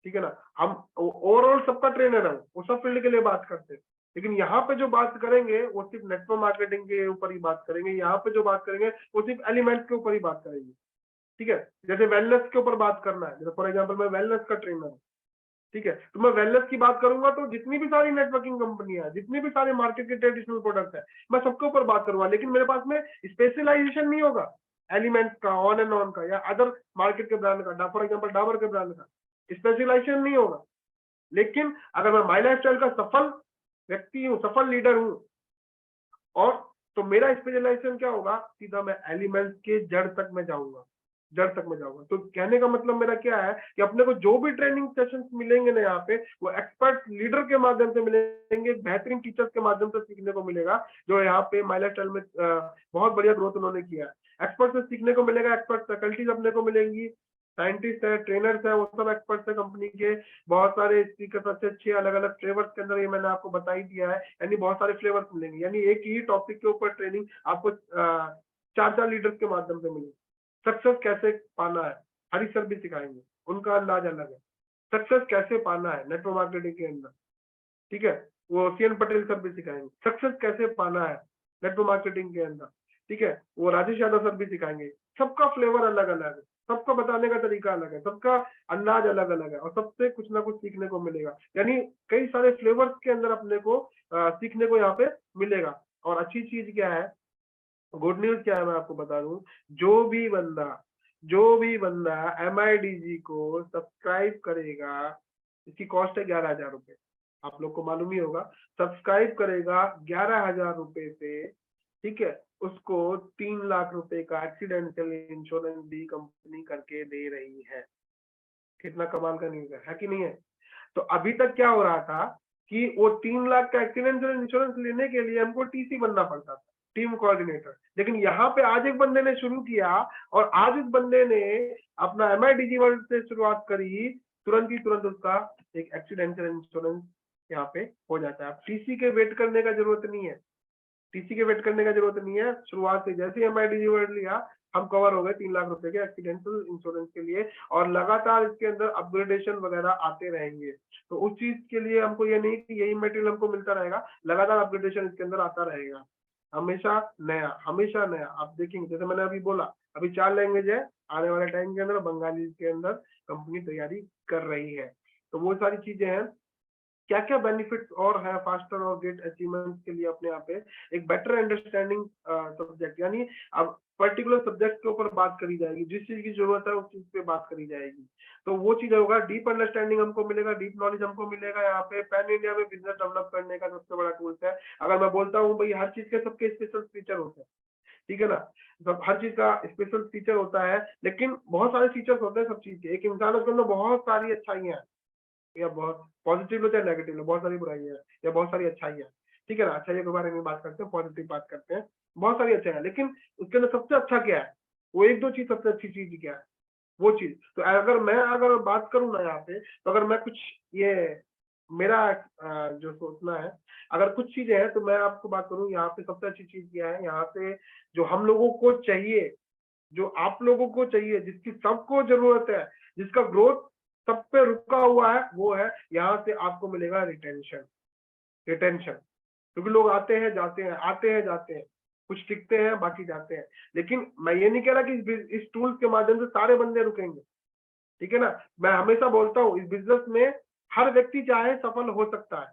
ठीक है ना। हम ओवरऑल सबका ट्रेनर है, वो सब फील्ड के लिए बात करते हैं, लेकिन यहाँ पे जो बात करेंगे वो सिर्फ नेटवर्क मार्केटिंग के ऊपर ही बात करेंगे। यहाँ पे जो बात करेंगे वो सिर्फ एलिमेंट्स के ऊपर ही बात करेंगे, ठीक है। जैसे वेलनेस के ऊपर बात करना है, जैसे फॉर एग्जांपल मैं वेलनेस का ट्रेनर हूँ, ठीक है, तो मैं वेलनेस की बात करूंगा तो जितनी भी सारी नेटवर्किंग कंपनियां, जितनी भी सारे मार्केट के ट्रेडिशनल प्रोडक्ट है, मैं सबके ऊपर बात करूंगा, लेकिन मेरे पास में स्पेशलाइजेशन नहीं होगा एलिमेंट्स का, ऑन एंड ऑन का, या अदर मार्केट के ब्रांड का, फॉर एग्जाम्पल डाबर के ब्रांड का स्पेशलाइजेशन नहीं होगा। लेकिन अगर मैं माई लाइफस्टाइल का सफल व्यक्ति हूँ, सफल लीडर हूँ, और तो मेरा स्पेशलाइजेशन क्या होगा, सीधा मैं एलिमेंट्स के जड़ तक मैं जाऊंगा, जड़ तक मैं जाऊंगा। तो कहने का मतलब मेरा क्या है कि अपने को जो भी ट्रेनिंग सेशंस मिलेंगे ना यहाँ पे, वो एक्सपर्ट लीडर के माध्यम से मिलेंगे, बेहतरीन टीचर्स के माध्यम से सीखने को मिलेगा, जो यहाँ पे माई लाइफस्टाइल में बहुत बढ़िया ग्रोथ उन्होंने किया है। एक्सपर्ट से सीखने को मिलेगा, एक्सपर्ट फैकल्टीज अपने को मिलेंगी, साइंटिस्ट है, ट्रेनर्स है, वो सब एक्सपर्ट्स है कंपनी के। बहुत सारे स्पीकर अच्छे अच्छे अलग अलग फ्लेवर्स के अंदर, ये मैंने आपको बता ही दिया है, यानी बहुत सारे फ्लेवर्स मिलेंगे, यानी एक ही टॉपिक के ऊपर ट्रेनिंग आपको 4 लीडर्स के माध्यम से मिलेगी। सक्सेस कैसे पाना है, हरी सर भी सिखाएंगे, उनका अंदाज अलग है। सक्सेस कैसे पाना है नेटवर्क मार्केटिंग के अंदर, ठीक है, वो सीएन पटेल सर भी सिखाएंगे। सक्सेस कैसे पाना है नेटवर्क मार्केटिंग के अंदर, ठीक है, वो राजेश यादव सर भी सिखाएंगे। सबका फ्लेवर अलग अलग है, सबका बताने का तरीका अलग है, सबका अंदाज अलग अलग है, और सबसे कुछ ना कुछ सीखने को मिलेगा। यानी कई सारे फ्लेवर्स के अंदर अपने को सीखने को यहाँ पे मिलेगा। और अच्छी चीज क्या है, गुड न्यूज क्या है, मैं आपको बता दूं, जो भी बंदा MIDG को सब्सक्राइब करेगा, इसकी कॉस्ट है 11,000 रुपए, आप लोग को मालूम ही होगा। सब्सक्राइब करेगा 11,000 रुपए से, ठीक है, उसको 3 लाख रुपए का एक्सीडेंटल इंश्योरेंस भी कंपनी करके दे रही है। कितना कमाल का न्यूज है कि नहीं है? तो अभी तक क्या हो रहा था कि वो 3 लाख का एक्सीडेंटल इंश्योरेंस लेने के लिए हमको TC बनना पड़ता था, टीम कोऑर्डिनेटर। लेकिन यहाँ पे आज एक बंदे ने शुरू किया, और आज इस बंदे ने अपना MIDG वर्ल्ड से शुरुआत करी, तुरंत ही तुरंत उसका एक एक्सीडेंटल इंश्योरेंस यहाँ पे हो जाता है। TC के वेट करने का जरूरत नहीं है, TC के वेट करने का जरूरत नहीं है। शुरुआत से जैसे ही MIDG वर्ल्ड लिया, हम कवर हो गए 3 लाख रुपए के एक्सीडेंटल इंश्योरेंस के लिए, और लगातार इसके अंदर अपग्रेडेशन वगैरह आते रहेंगे। तो उस चीज के लिए हमको ये नहीं कि यही मटेरियल हमको मिलता रहेगा, लगातार अपग्रेडेशन इसके अंदर आता रहेगा, हमेशा नया, हमेशा नया। आप देखेंगे, जैसे मैंने अभी बोला, अभी 4 लैंग्वेज है, आने वाले टाइम के अंदर बंगाली के अंदर कंपनी तैयारी कर रही है। तो वो सारी चीजें हैं। क्या क्या बेनिफिट्स और है फास्टर और ग्रेट अचीवमेंट्स के लिए अपने यहाँ पे, एक बेटर अंडरस्टैंडिंग सब्जेक्ट, यानी अब पर्टिकुलर सब्जेक्ट के ऊपर बात करी जाएगी, जिस चीज की जरूरत है उस चीज पे बात करी जाएगी। तो वो चीज होगा, डीप अंडरस्टैंडिंग हमको मिलेगा, डीप नॉलेज हमको मिलेगा। यहाँ पे पैन इंडिया में बिजनेस डेवलप करने का सबसे बड़ा टूल्स है। अगर मैं बोलता हूँ भाई, हर चीज के सबके स्पेशल फीचर होते हैं, ठीक है ना, सब हर चीज का स्पेशल फीचर होता है, लेकिन बहुत सारे फीचर्स होते हैं सब चीज के। एक इंसान के अंदर बहुत सारी अच्छाइयां हैं, या बहुत पॉजिटिव होता है, नेगेटिव है, बहुत सारी बुराइयां है या बहुत सारी अच्छाइयां, ठीक है ना। अच्छाइयों के बारे में बात करते हैं, पॉजिटिव बात करते हैं, बहुत सारी अच्छाइयां, लेकिन उसके अंदर सबसे अच्छा क्या है, वो एक दो चीज सबसे अच्छी चीज क्या है, वो चीज। तो अगर बात करूँ ना यहाँ पे, तो अगर मैं कुछ ये मेरा जो सोचना है, अगर कुछ चीजें हैं तो मैं आपको बात करूँ, यहाँ पे सबसे अच्छी चीज क्या है, यहाँ पे जो हम लोगों को चाहिए, जो आप लोगों को चाहिए, जिसकी सबको जरूरत है, जिसका ग्रोथ सब पे रुका हुआ है, वो है यहाँ से आपको मिलेगा रिटेंशन। रिटेंशन, क्योंकि लोग आते हैं जाते हैं, आते हैं जाते हैं, कुछ टिकते हैं बाकी जाते हैं। लेकिन मैं ये नहीं कह रहा कि इस टूल्स के माध्यम से सारे बंदे रुकेंगे, ठीक है ना। मैं हमेशा बोलता हूँ, इस बिजनेस में हर व्यक्ति चाहे सफल हो सकता है,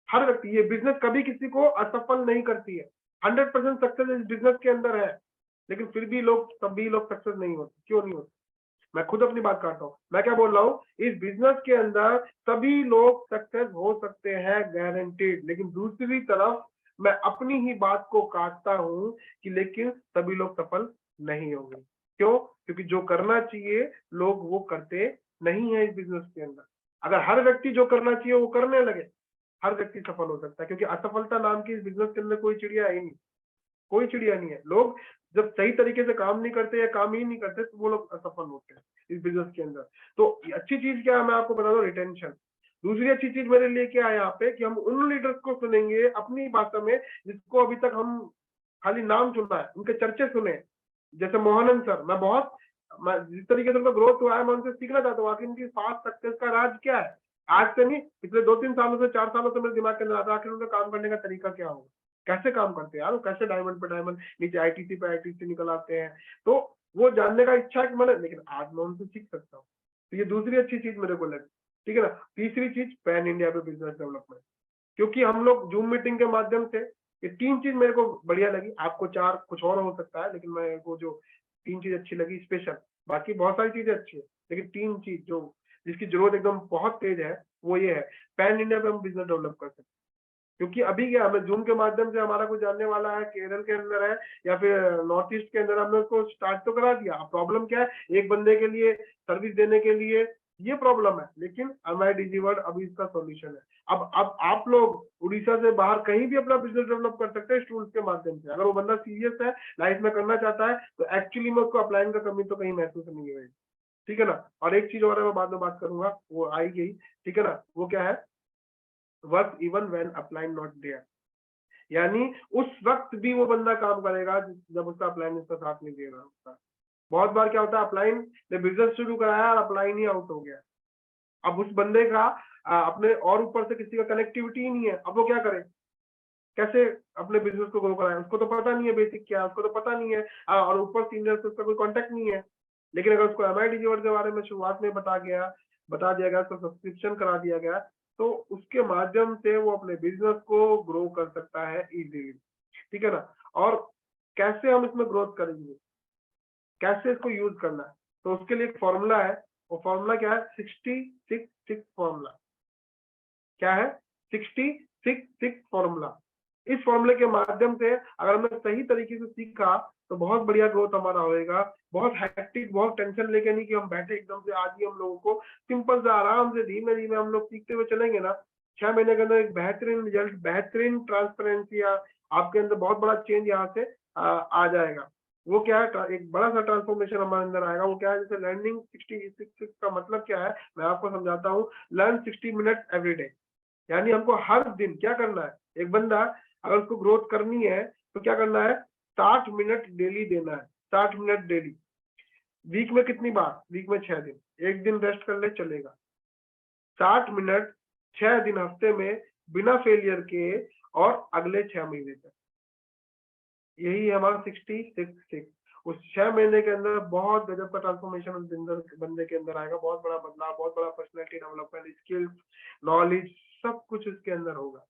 हर व्यक्ति। ये बिजनेस कभी किसी को असफल नहीं करती है, 100% सक्सेस इस बिजनेस के अंदर है। लेकिन फिर भी सभी लोग सक्सेस नहीं होते, क्यों नहीं होते? मैं खुद अपनी बात करता हूँ, मैं क्या बोल रहा हूँ, इस बिजनेस के अंदर सभी लोग सक्सेस हो सकते हैं, गारंटीड। लेकिन दूसरी तरफ मैं अपनी ही बात को काटता हूँ कि लेकिन सभी लोग सफल नहीं होंगे। क्यों? क्योंकि जो करना चाहिए लोग वो करते नहीं है इस बिजनेस के अंदर। अगर हर व्यक्ति जो करना चाहिए वो करने लगे, हर व्यक्ति सफल हो सकता है, क्योंकि असफलता नाम की इस बिजनेस के अंदर कोई चिड़िया है ही नहीं, कोई चिड़िया नहीं है। लोग जब सही तरीके से काम नहीं करते या काम ही नहीं करते तो वो लोग असफल होते हैं इस बिजनेस के अंदर। तो ये अच्छी चीज क्या है, मैं आपको बता दूं, रिटेंशन। दूसरी अच्छी चीज मेरे लिए क्या है यहाँ पे कि हम उन लीडर्स को सुनेंगे अपनी भाषा में जिसको अभी तक हम खाली नाम सुना है, उनके चर्चे सुने। जैसे मोहनन सर, मैं जिस तरीके से उनका ग्रोथ हुआ है मैं उनसे सीखना चाहता हूँ आखिर उनकी फास्ट सक्सेस का राज क्या है। आज से नहीं, पिछले 2-3 सालों से 4 सालों से मेरे दिमाग के अंदर आता है आखिर उनका काम करने का तरीका क्या होगा, कैसे काम करते हैं यार, वो कैसे डायमंड पे डायमंड, नीचे आईटीसी पे आईटीसी निकल आते हैं। तो वो जानने का इच्छा है कि मैंने, लेकिन आज मैं उनसे सीख सकता हूँ। तो ये दूसरी अच्छी चीज मेरे को लगी, ठीक है ना। तीसरी चीज, पैन इंडिया पे बिजनेस डेवलपमेंट, क्योंकि हम लोग जूम मीटिंग के माध्यम से ये 3 चीज मेरे को बढ़िया लगी। आपको 4 कुछ और हो सकता है, लेकिन मेरे को जो 3 चीज अच्छी लगी स्पेशल, बाकी बहुत सारी चीजें अच्छी है, लेकिन 3 चीज जो जिसकी जरूरत एकदम बहुत तेज है वो ये है, पैन इंडिया पे हम बिजनेस डेवलप कर सकते हैं। क्योंकि अभी क्या, हमें जूम के माध्यम से हमारा कोई जानने वाला है केरल के अंदर है या फिर नॉर्थ ईस्ट के अंदर, हमने उसको स्टार्ट तो करा दिया। अब प्रॉब्लम क्या है, एक बंदे के लिए सर्विस देने के लिए ये प्रॉब्लम है, लेकिन MIDG वर्ड अभी इसका सॉल्यूशन है। अब आप लोग उड़ीसा से बाहर कहीं भी अपना बिजनेस डेवलप कर सकते हैं टूल्स के माध्यम से। अगर वो बंदा सीरियस है, लाइफ में करना चाहता है, तो एक्चुअली में उसको अपलाइन का कमी तो कहीं महसूस नहीं होगी, ठीक है ना। और एक चीज और है, मैं बाद में बात करूंगा, वो आई गई, ठीक है ना। वो क्या है, work even when upline not there, यानी उस वक्त भी वो बंदा काम करेगा जब उसका अपलाइन उसका साथ नहीं दे रहा होता। बहुत बार क्या होता है, अपलाइन ने बिजनेस शुरू कराया और अपलाइन ही आउट हो गया। अब उस बंदे का अपने और ऊपर से किसी का कनेक्टिविटी ही नहीं है, अब वो क्या करे, कैसे अपने बिजनेस को ग्रो कराए, उसको तो पता नहीं है बेसिक क्या है, उसको तो पता नहीं है, और ऊपर सीनियर से उसका कोई कांटेक्ट नहीं है। लेकिन अगर उसको MIDG वर्ड के बारे में शुरुआत में बता दिया गया, उसको सब्सक्रिप्शन करा दिया गया, तो उसके माध्यम से वो अपने बिजनेस को ग्रो कर सकता है इजीली, ठीक है ना। और कैसे हम इसमें ग्रोथ करेंगे, कैसे इसको यूज करना है, तो उसके लिए एक फॉर्मूला है। वो फॉर्मूला क्या है, 60-6-6 फॉर्मूला। क्या है, 60-6-6 फॉर्मूला। इस फॉर्मूले के माध्यम से अगर हमने सही तरीके से सीखा तो बहुत बढ़िया ग्रोथ हमारा होएगा। बहुत हैक्टिक, बहुत टेंशन लेके नहीं कि हम बैठे एकदम से, आज ही हम लोगों को सिंपल से आराम से धीमे धीमे हम लोग सीखते हुए चलेंगे ना, 6 महीने के अंदर एक बेहतरीन रिजल्ट, बेहतरीन ट्रांसपेरेंसी, आपके अंदर बहुत बड़ा चेंज यहाँ से आ जाएगा। वो क्या है, एक बड़ा सा ट्रांसफॉर्मेशन हमारे अंदर आएगा। वो क्या है, जैसे लर्निंग 60-6-6 का मतलब क्या है, मैं आपको समझाता हूँ। लर्न 60 मिनट एवरी डे, यानी हमको हर दिन क्या करना है, एक बंदा अगर उसको ग्रोथ करनी है तो क्या करना है, 60 मिनट डेली देना है, 60 मिनट डेली। वीक में कितनी बार, वीक में 6 दिन, एक दिन रेस्ट कर ले चलेगा। 60 मिनट 6 दिन हफ्ते में, बिना फेलियर के, और अगले 6 महीने तक। यही है हमारा 60-6-6। उस 6 महीने के अंदर बहुत गजब का ट्रांसफॉर्मेशन उस बंदे के अंदर आएगा, बहुत बड़ा बदलाव, बहुत बड़ा पर्सनैलिटी डेवलपमेंट, स्किल्स, नॉलेज, सब कुछ उसके अंदर होगा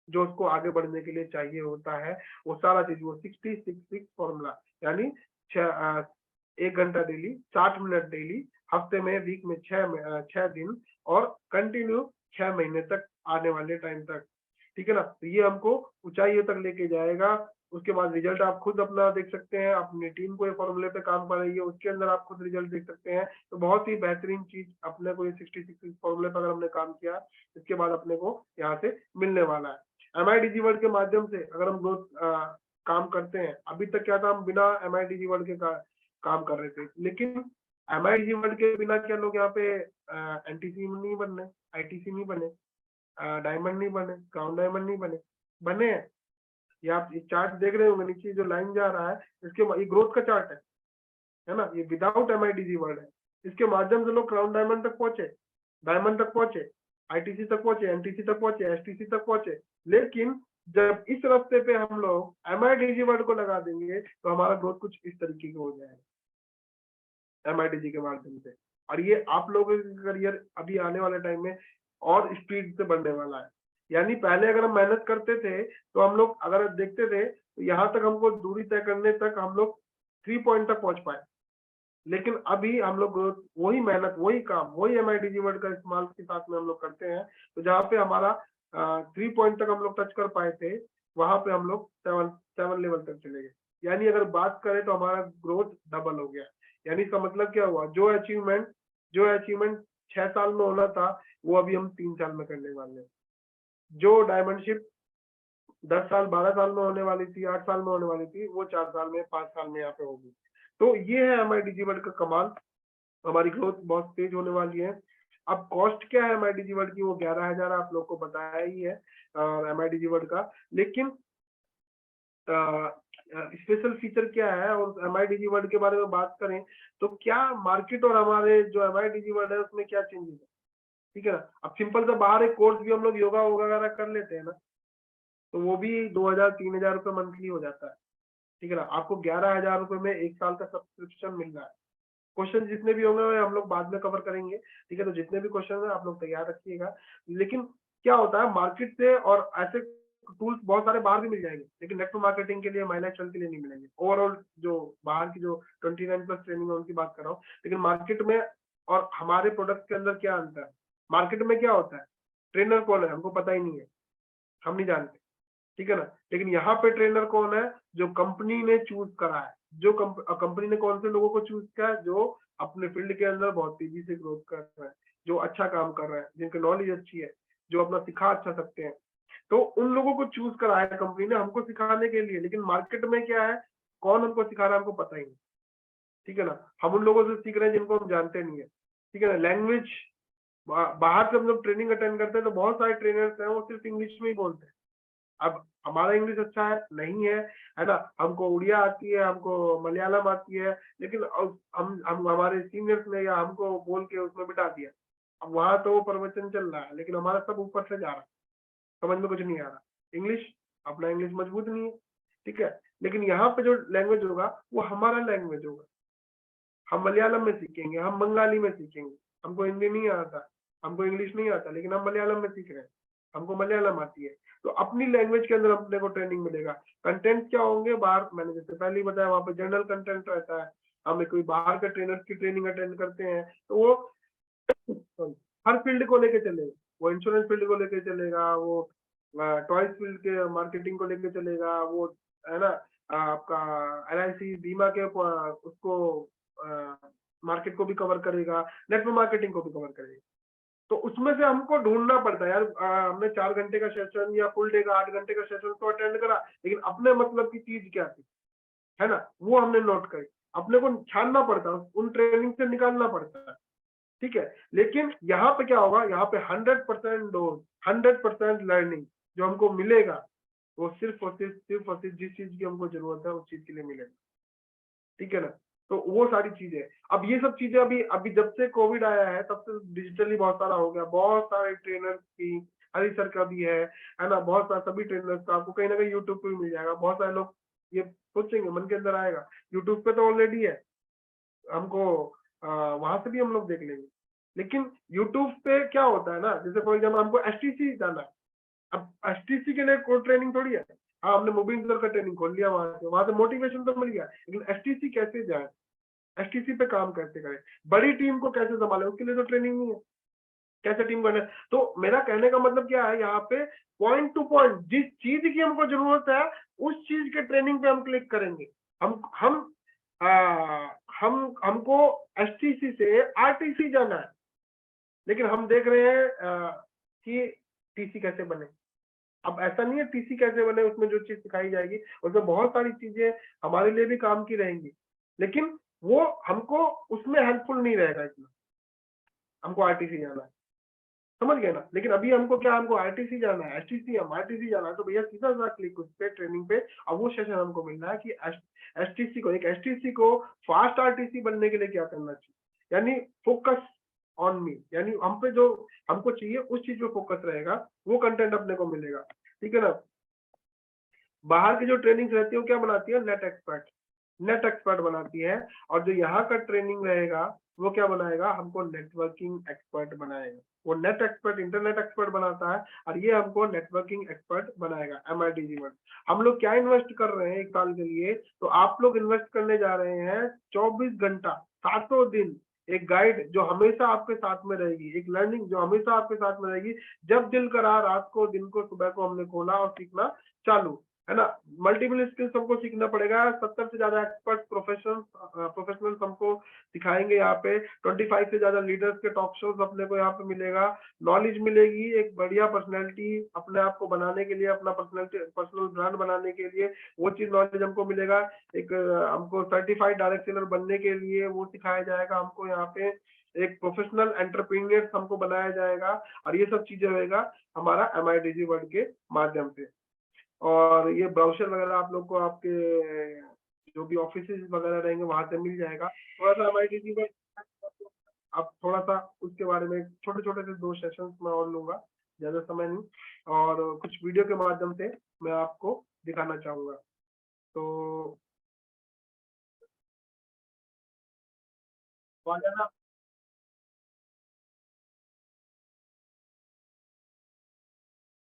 जो उसको आगे बढ़ने के लिए चाहिए होता है। वो सारा चीज, वो 60-6-6 फॉर्मूला, यानी 1 घंटा डेली, 60 मिनट डेली, हफ्ते में, वीक में 6 दिन, और कंटिन्यू 6 महीने तक, आने वाले टाइम तक, ठीक है ना। तो ये हमको ऊंचाइयों तक लेके जाएगा। उसके बाद रिजल्ट आप खुद अपना देख सकते हैं, अपनी टीम को ये फॉर्मूले पे काम कर रही है, उसके अंदर आप खुद रिजल्ट देख सकते हैं। तो बहुत ही बेहतरीन चीज अपने को ये 60-6 फॉर्मूले पर अगर हमने काम किया, इसके बाद अपने को यहाँ से मिलने वाला है। MIDG वर्ड के माध्यम से अगर हम ग्रोथ काम करते हैं, अभी तक क्या था, हम बिना MIDG वर्ड के काम कर रहे थे, लेकिन MIDG वर्ड के बिना क्या लोग यहाँ पे NTC नहीं बनने, ITC नहीं बने, डायमंड नहीं बने, क्राउन डायमंड नहीं बने, बने हैं। ये आप चार्ट देख रहे होंगे, नीचे जो लाइन जा रहा है, ये ग्रोथ का चार्ट है ना, ये विदाउट MIDG वर्ड है। इसके माध्यम से लोग क्राउन डायमंड तक पहुंचे, डायमंड तक पहुंचे, ITC तक पहुंचे, NTC तक पहुंचे, STC तक पहुंचे। लेकिन जब इस रास्ते पे हम लोग MIDG वर्ड को लगा देंगे तो हमारा ग्रोथ कुछ इस तरीके का हो जाएगा MIDG के माध्यम से। और ये आप लोगों का करियर अभी आने वाले टाइम में और स्पीड से बढ़ने वाला है। यानी पहले अगर हम मेहनत करते थे तो हम लोग अगर देखते थे तो यहाँ तक हमको दूरी तय करने तक हम लोग 3 पॉइंट तक पहुंच पाए, लेकिन अभी हम लोग वही मेहनत, वही काम, वही MIDG वर्ड का इस्तेमाल के साथ में हम लोग करते हैं, तो जहाँ पे हमारा 3 पॉइंट तक हम लोग टच कर पाए थे, वहां पे हम लोग 7 लेवल तक चले गए। यानी अगर बात करें तो हमारा ग्रोथ डबल हो गया। यानी इसका मतलब क्या हुआ, जो अचीवमेंट 6 साल में होना था वो अभी हम 3 साल में करने वाले हैं। जो डायमंडशिप 10 साल 12 साल में होने वाली थी, 8 साल में होने वाली थी, वो 4 साल में 5 साल में यहाँ पे होगी। तो ये है हमारी डिजीवर्ल्ड का कमाल। हमारी ग्रोथ बहुत तेज होने वाली है। अब कॉस्ट क्या है हमारी डिजीवर्ल्ड की, वो 11,000 आप लोग को बताया ही है हमारी डिजीवर्ल्ड का। लेकिन स्पेशल फीचर क्या है और एम आई डिजीवर्ल्ड के बारे में बात करें तो क्या मार्केट और हमारे जो एम आई डिजीवर्ल्ड है उसमें क्या चेंजेस है, ठीक है ना। अब सिंपल सा बाहर एक कोर्स भी हम लोग योगा वगैरह कर लेते हैं ना, तो वो भी 2,000-3,000 रुपये मंथली हो जाता है, ठीक है ना। आपको 11,000 रुपये में 1 साल का सब्सक्रिप्शन मिल रहा है। क्वेश्चन जितने भी होंगे हम लोग बाद में कवर करेंगे, ठीक है। तो जितने भी क्वेश्चन है आप लोग तैयार रखिएगा। लेकिन क्या होता है मार्केट से और ऐसे टूल्स बहुत सारे बाहर भी मिल जाएंगे, लेकिन नेटवर्क मार्केटिंग के लिए माइनाक्सल के लिए नहीं मिलेंगे। ओवरऑल जो बाहर की जो 29+ ट्रेनिंग है उनकी बात कर रहा हूँ। लेकिन मार्केट में और हमारे प्रोडक्ट के अंदर क्या अंतर है, मार्केट में क्या होता है, ट्रेनर कौन है हमको पता ही नहीं है, हम नहीं जानते, ठीक है ना। लेकिन यहाँ पे ट्रेनर कौन है, जो कंपनी ने चूज करा है, जो कंपनी ने कौन से लोगों को चूज किया है, जो अपने फील्ड के अंदर बहुत तेजी से ग्रोथ कर रहा है, जो अच्छा काम कर रहा है, जिनकी नॉलेज अच्छी है, जो अपना सिखा अच्छा सकते हैं। तो उन लोगों को चूज करा है कंपनी ने हमको सिखाने के लिए। लेकिन मार्केट में क्या है, कौन हमको सिखा रहा है हमको पता ही नहीं, ठीक है ना। हम उन लोगों से सीख रहे हैं जिनको हम जानते नहीं है, ठीक है ना। लैंग्वेज बाहर से हम लोग ट्रेनिंग अटेंड करते हैं तो बहुत सारे ट्रेनर्स हैं वो सिर्फ इंग्लिश में ही बोलते हैं। अब हमारा इंग्लिश अच्छा है नहीं है ना, हमको उड़िया आती है, हमको मलयालम आती है, लेकिन हम हमारे सीनियर्स ने या हमको बोल के उसमें बिठा दिया। अब वहां तो वो प्रवचन चल रहा है लेकिन हमारा सब ऊपर से जा रहा है, समझ में कुछ नहीं आ रहा। इंग्लिश, अपना इंग्लिश मजबूत नहीं है, ठीक है। लेकिन यहाँ पे जो लैंग्वेज होगा वो हमारा लैंग्वेज होगा। हम मलयालम में सीखेंगे, हम बंगाली में सीखेंगे, हमको हिंदी नहीं आता, हमको इंग्लिश नहीं आता, लेकिन हम मलयालम में सीख रहे हैं, हमको मलयालम आती है। तो अपनी लैंग्वेज के अंदर अपने को ट्रेनिंग मिलेगा। कंटेंट क्या होंगे बाहर, मैंने जैसे पहले ही बताया, वहाँ पे जनरल कंटेंट रहता है। हमें कोई बाहर के ट्रेनर्स की ट्रेनिंग अटेंड करते हैं तो वो हर फील्ड को लेके चलेगा। वो इंश्योरेंस फील्ड को लेके चलेगा, वो टॉयज फील्ड के मार्केटिंग को लेके चलेगा, वो है ना आपका LIC बीमा के उसको मार्केट को भी कवर करेगा, नेटवर्क मार्केटिंग को भी कवर करेगा। तो उसमें से हमको ढूंढना पड़ता है यार, हमने 4 घंटे का सेशन या फुल डे का 8 घंटे का सेशन तो अटेंड करा, लेकिन अपने मतलब की चीज क्या थी, है ना, वो हमने नोट करी। अपने को छानना पड़ता है, उन ट्रेनिंग से निकालना पड़ता है, ठीक है। लेकिन यहाँ पे क्या होगा, यहाँ पे 100% डोज, 100% लर्निंग जो हमको मिलेगा वो सिर्फ और सिर्फ जिस चीज की हमको जरूरत है उस चीज के लिए मिलेगा, ठीक है ना। तो वो सारी चीजें, अब ये सब चीजें अभी अभी जब से कोविड आया है तब से डिजिटली बहुत सारा हो गया। बहुत सारे ट्रेनर्स की, हरी सर का भी है ना, बहुत सारे सभी ट्रेनर्स का आपको कहीं ना कहीं यूट्यूब पे भी मिल जाएगा। बहुत सारे लोग ये सोचेंगे, मन के अंदर आएगा यूट्यूब पे तो ऑलरेडी है, हमको वहां से भी हम लोग देख लेंगे। लेकिन यूट्यूब पे क्या होता है ना, जैसे फॉर एग्जाम्पल हमको STC जाना है, अब STC के लिए कोई ट्रेनिंग थोड़ी है। हाँ, हमने मूविंग का ट्रेनिंग खोल लिया, वहां से मोटिवेशन तो मिल गया, लेकिन STC कैसे जाए, STC पे काम कैसे करें, बड़ी टीम को कैसे संभाले, उसके लिए तो ट्रेनिंग नहीं है, कैसे टीम करना है। तो मेरा कहने का मतलब क्या है, यहाँ पे पॉइंट टू पॉइंट जिस चीज की हमको जरूरत है उस चीज के ट्रेनिंग पे हम क्लिक करेंगे। हमको STC से RTC जाना है, लेकिन हम देख रहे हैं कि TC कैसे बने। अब ऐसा नहीं है TC कैसे बने उसमें जो चीज सिखाई जाएगी उसमें बहुत सारी चीजें हमारे लिए भी काम की रहेंगी, लेकिन वो हमको उसमें हेल्पफुल नहीं रहेगा इतना। हमको RTC जाना है, समझ गए ना। लेकिन अभी हमको क्या, हमको RTC जाना है, RTC जाना है, तो भैया सीधा सा क्लिक उस पे ट्रेनिंग पे। और वो सेशन हमको मिल रहा है कि STC को फास्ट RTC बनने के लिए क्या करना चाहिए, यानी फोकस ऑन मी, यानी हम पे जो हमको चाहिए उस चीज पे फोकस रहेगा, वो कंटेंट अपने को मिलेगा, ठीक है ना। बाहर की जो ट्रेनिंग रहती है वो क्या बनाती है, नेट एक्सपर्ट बनाती है। और जो यहाँ का ट्रेनिंग रहेगा वो क्या बनाएगा, हमको नेटवर्किंग एक्सपर्ट बनाएगा। वो नेट एक्सपर्ट इंटरनेट एक्सपर्ट बनाता है और ये हमको नेटवर्किंग एक्सपर्ट बनाएगा। MIDG वर्ड हम लोग क्या इन्वेस्ट कर रहे हैं 1 साल के लिए, तो आप लोग इन्वेस्ट करने जा रहे हैं 24 घंटा 700 दिन, एक गाइड जो हमेशा आपके साथ में रहेगी, एक लर्निंग जो हमेशा आपके साथ में रहेगी। जब दिल करा रात को, दिन को, सुबह को हमने खोला और सीखना चालू, है ना। मल्टीपल स्किल्स हमको सीखना पड़ेगा। 70 से ज्यादा एक्सपर्ट प्रोफेशनल्स हमको सिखाएंगे यहाँ पे। 25 से ज्यादा लीडर्स के टॉक शोज अपने को यहाँ पे मिलेगा। नॉलेज मिलेगी, एक बढ़िया पर्सनैलिटी अपने आप को बनाने के लिए, अपना पर्सनल ब्रांड बनाने के लिए वो चीज नॉलेज हमको मिलेगा। एक हमको सर्टिफाइड डायरेक्ट सेलर बनने के लिए वो सिखाया जाएगा हमको यहाँ पे। एक प्रोफेशनल एंटरप्रेन्योर हमको बनाया जाएगा, और ये सब चीजें होएगा हमारा MIDG वर्ल्ड के माध्यम से। और ये ब्राउज़र वगैरह आप लोग को आपके जो भी ऑफिसेज वगैरह रहेंगे वहां से मिल जाएगा। थोड़ा-सा MIDG में अब थोड़ा-सा उसके बारे में छोटे-छोटे से 2 सेशंस मैं और लूँगा, ज़्यादा समय नहीं, और कुछ वीडियो के माध्यम से मैं आपको दिखाना चाहूँगा। तो आवाज़ आ रहा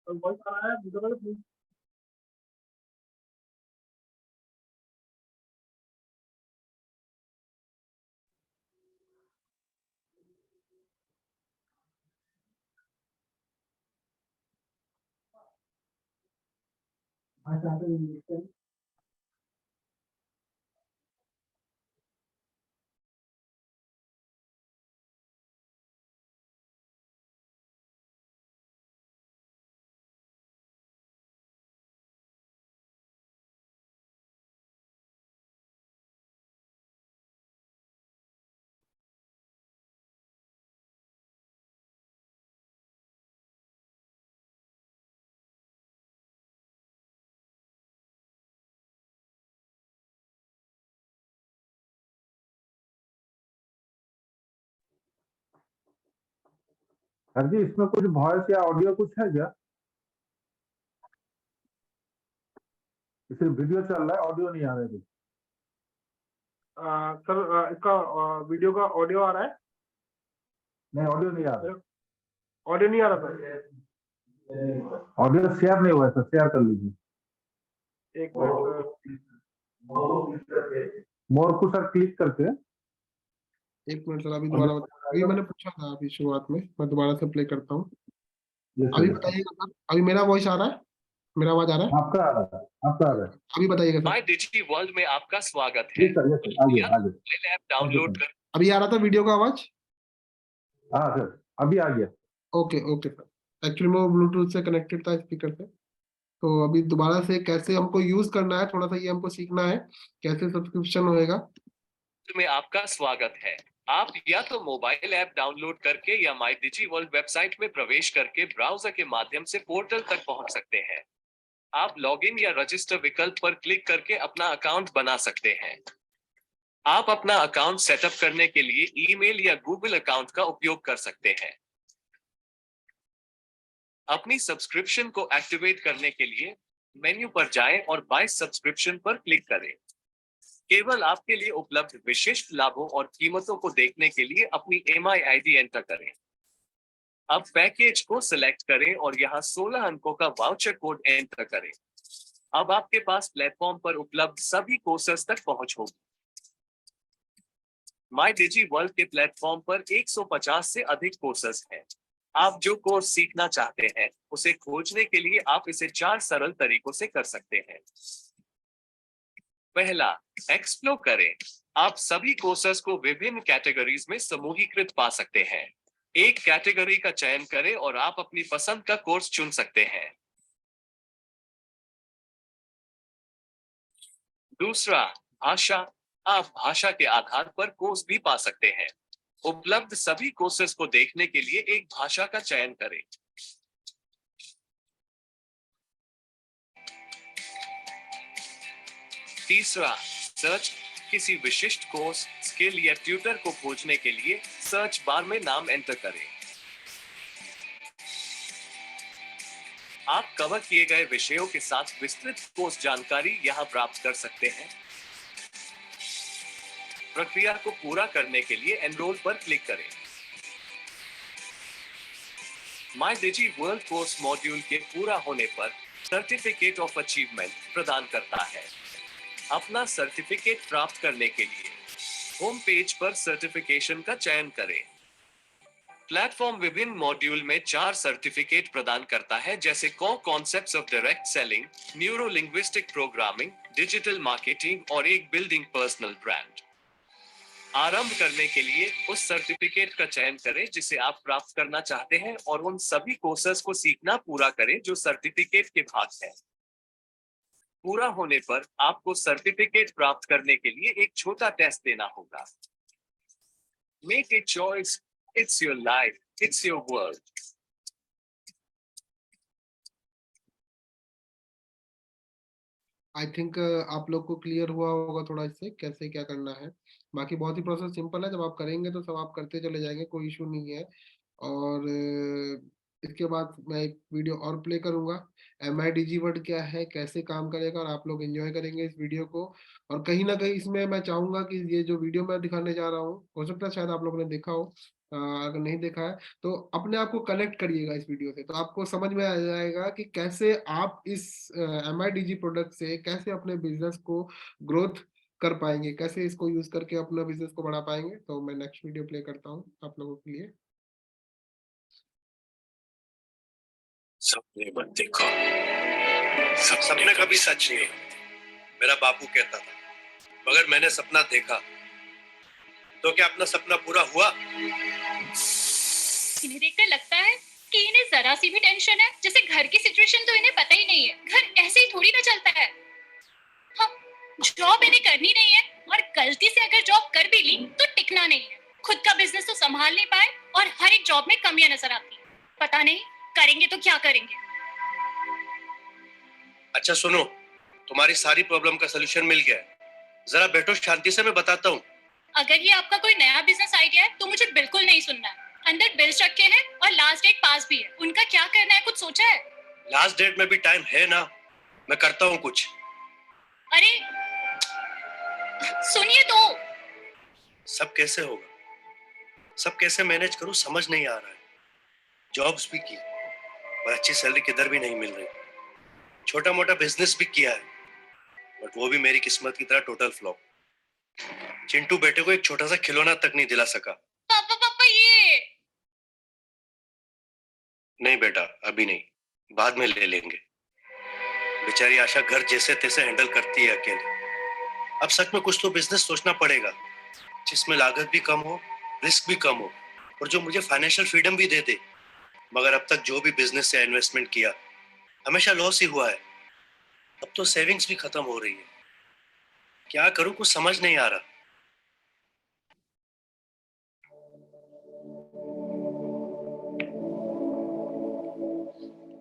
वॉइस आ रहा है? वीडियो में प्लीज़। हाँ, चाहते हैं। सर जी, इसमें कुछ वॉइस या ऑडियो कुछ है क्या? सिर्फ वीडियो चल रहा है, ऑडियो नहीं आ रहा है कुछ। सर इसका वीडियो का ऑडियो आ रहा है? नहीं, ऑडियो नहीं आ रहा। ऑडियो नहीं आ रहा सर। ऑडियो शेयर नहीं हुआ है सर, शेयर कर लीजिए। एक मिनट सर। मोर को सर क्लिक करके। एक मिनट सर, अभी दोबारा अभी मैंने पूछा था अभी शुरुआत में, मैं दोबारा से प्ले करता हूँ। ये अभी सर, बताइएगा सर, अभी मेरा वॉइस आ रहा है, मेरा आवाज आ रहा है? आपका आ रहा है, आपका आ रहा है। अभी बताइएगा सर। MyDigi वर्ल्ड में आपका स्वागत है। ये सर, आगे आगे। मोबाइल ऐप डाउनलोड कर अभी आ रहा था वीडियो का आवाज? हाँ सर, अभी आ गया। ओके ओके सर, एक्चुअली मैं ब्लूटूथ से कनेक्टेड था स्पीकर से। तो अभी दोबारा से कैसे हमको यूज करना है, थोड़ा सा ये हमको सीखना है, कैसे सब्सक्रिप्शन होएगा। में आपका स्वागत है। आप या तो मोबाइल ऐप डाउनलोड करके या MyDigi वर्ल्ड वेबसाइट में प्रवेश करके ब्राउजर के माध्यम से पोर्टल तक पहुंच सकते हैं। आप लॉगिन या रजिस्टर विकल्प पर क्लिक करके अपना अकाउंट बना सकते हैं। आप अपना अकाउंट सेटअप करने के लिए ईमेल या गूगल अकाउंट का उपयोग कर सकते हैं। अपनी सब्सक्रिप्शन को एक्टिवेट करने के लिए मेन्यू पर जाएं और बाय सब्सक्रिप्शन पर क्लिक करें। केवल आपके लिए उपलब्ध विशिष्ट लाभों और कीमतों को देखने के लिए अपनी MIID एंटर करें। अब पैकेज को सिलेक्ट करें और यहां 16 अंकों का वाउचर कोड एंटर करें। अब आपके पास प्लेटफॉर्म पर उपलब्ध सभी कोर्सेज तक पहुंच होगी। MyDigi वर्ल्ड के प्लेटफॉर्म पर 150 से अधिक कोर्सेज हैं। आप जो कोर्स सीखना चाहते हैं उसे खोजने के लिए आप इसे 4 सरल तरीकों से कर सकते हैं। पहला, एक्सप्लोर करें। आप सभी कोर्सेज को विभिन्न कैटेगरीज में समूहीकृत पा सकते हैं। एक कैटेगरी का चयन करें और आप अपनी पसंद का कोर्स चुन सकते हैं। दूसरा, भाषा। आप भाषा के आधार पर कोर्स भी पा सकते हैं। उपलब्ध सभी कोर्सेज को देखने के लिए एक भाषा का चयन करें। तीसरा, सर्च। किसी विशिष्ट कोर्स, स्किल या ट्यूटर को खोजने के लिए सर्च बार में नाम एंटर करें। आप कवर किए गए विषयों के साथ विस्तृत कोर्स जानकारी यहां प्राप्त कर सकते हैं। प्रक्रिया को पूरा करने के लिए एनरोल पर क्लिक करें। MyDigi वर्ल्ड कोर्स मॉड्यूल के पूरा होने पर सर्टिफिकेट ऑफ अचीवमेंट प्रदान करता है। अपना सर्टिफिकेट प्राप्त करने के लिए होम पेज पर सर्टिफिकेशन का चयन करें। प्लेटफॉर्म विभिन्न मॉड्यूल में 4 सर्टिफिकेट प्रदान करता है, जैसे core concepts of direct selling, neuro linguistic programming, digital marketing और एक बिल्डिंग पर्सनल ब्रांड। आरंभ करने के लिए उस सर्टिफिकेट का चयन करें जिसे आप प्राप्त करना चाहते हैं और उन सभी कोर्सेज को सीखना पूरा करें जो सर्टिफिकेट के भाग हैं। पूरा होने पर आपको सर्टिफिकेट प्राप्त करने के लिए एक छोटा टेस्ट देना होगा। Make a choice. It's your life. It's your world. I think आप लोग को क्लियर हुआ होगा थोड़ा इससे कैसे क्या करना है। बाकी बहुत ही प्रोसेस सिंपल है, जब आप करेंगे तो सब आप करते चले जाएंगे, कोई इशू नहीं है। और इसके बाद मैं एक वीडियो और प्ले करूंगा, MIDG वर्ड क्या है, कैसे काम करेगा, और आप लोग एंजॉय करेंगे इस वीडियो को। और कहीं ना कहीं इसमें मैं चाहूंगा कि ये जो वीडियो मैं दिखाने जा रहा हूँ, हो सकता है शायद आप लोगों ने देखा हो, अगर नहीं देखा है तो अपने आप को कनेक्ट करिएगा इस वीडियो से, तो आपको समझ में आ जाएगा कि कैसे आप इस MIDG प्रोडक्ट से कैसे अपने बिजनेस को ग्रोथ कर पाएंगे, कैसे इसको यूज करके अपना बिजनेस को बढ़ा पाएंगे। तो मैं नेक्स्ट वीडियो प्ले करता हूँ आप लोगों के लिए। सपने मत देखो, सपने कभी सच नहीं होते, मेरा बापू कहता था। मगर मैंने सपना देखा, तो क्या अपना सपना पूरा हुआ? इन्हें देखकर लगता है कि इन्हें जरा सी भी टेंशन है, जैसे घर की सिचुएशन तो इन्हें पता ही नहीं है। घर ऐसे ही थोड़ी ना चलता है। हाँ, जॉब इन्हें करनी नहीं है, और गलती से अगर जॉब कर भी ली तो टिकना नहीं है। खुद का बिजनेस तो संभाल नहीं पाए और हर एक जॉब में कमियां नजर आती है। पता नहीं करेंगे तो क्या करेंगे। अच्छा सुनो, तुम्हारी सारी प्रॉब्लम का सलूशन मिल गया है। जरा बैठो शांति से, मैं बताता हूँ। अगर ये आपका कोई नया बिजनेस आइडिया है तो मुझे बिल्कुल नहीं सुनना है। अंदर बिल्स रखे हैं और लास्ट डेट पास भी है, उनका क्या करना है कुछ सोचा है? लास्ट डेट में भी टाइम है ना, मैं करता हूँ कुछ। अरे सुनिए तो। सब कैसे होगा, सब कैसे मैनेज करूँ समझ नहीं आ रहा है। जॉब्स भी की पर अच्छी सैलरी किधर भी नहीं मिल रही। छोटा मोटा बिजनेस भी किया है, बट वो भी मेरी किस्मत की तरह टोटल फ्लॉप। चिंटू बेटे को एक छोटा सा खिलौना तक नहीं दिला सका। पापा पापा ये नहीं बेटा, अभी नहीं, बाद में ले लेंगे। बेचारी आशा घर जैसे तैसे हैंडल करती है अकेले। अब सच में कुछ तो बिजनेस सोचना पड़ेगा जिसमें लागत भी कम हो, रिस्क भी कम हो, और जो मुझे फाइनेंशियल फ्रीडम भी दे दे। मगर अब तक जो भी बिजनेस से इन्वेस्टमेंट किया हमेशा लॉस ही हुआ है। अब तो सेविंग्स भी खत्म हो रही है। क्या करूं, कुछ समझ नहीं आ रहा।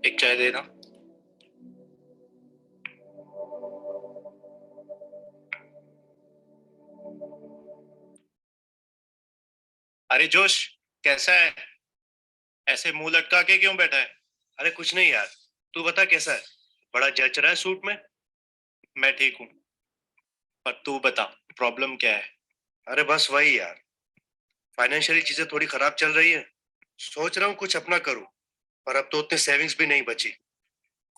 एक चाय देना। अरे जोश, कैसा है? ऐसे मुंह लटका के क्यों बैठा है? अरे कुछ नहीं यार, तू बता कैसा है? बड़ा जच रहा है सूट में। मैं ठीक हूँ, पर तू बता प्रॉब्लम क्या है? अरे बस वही यार, फाइनेंशियली चीजें थोड़ी खराब चल रही है। सोच रहा हूँ कुछ अपना करूँ, पर अब तो उतने सेविंग्स भी नहीं बची।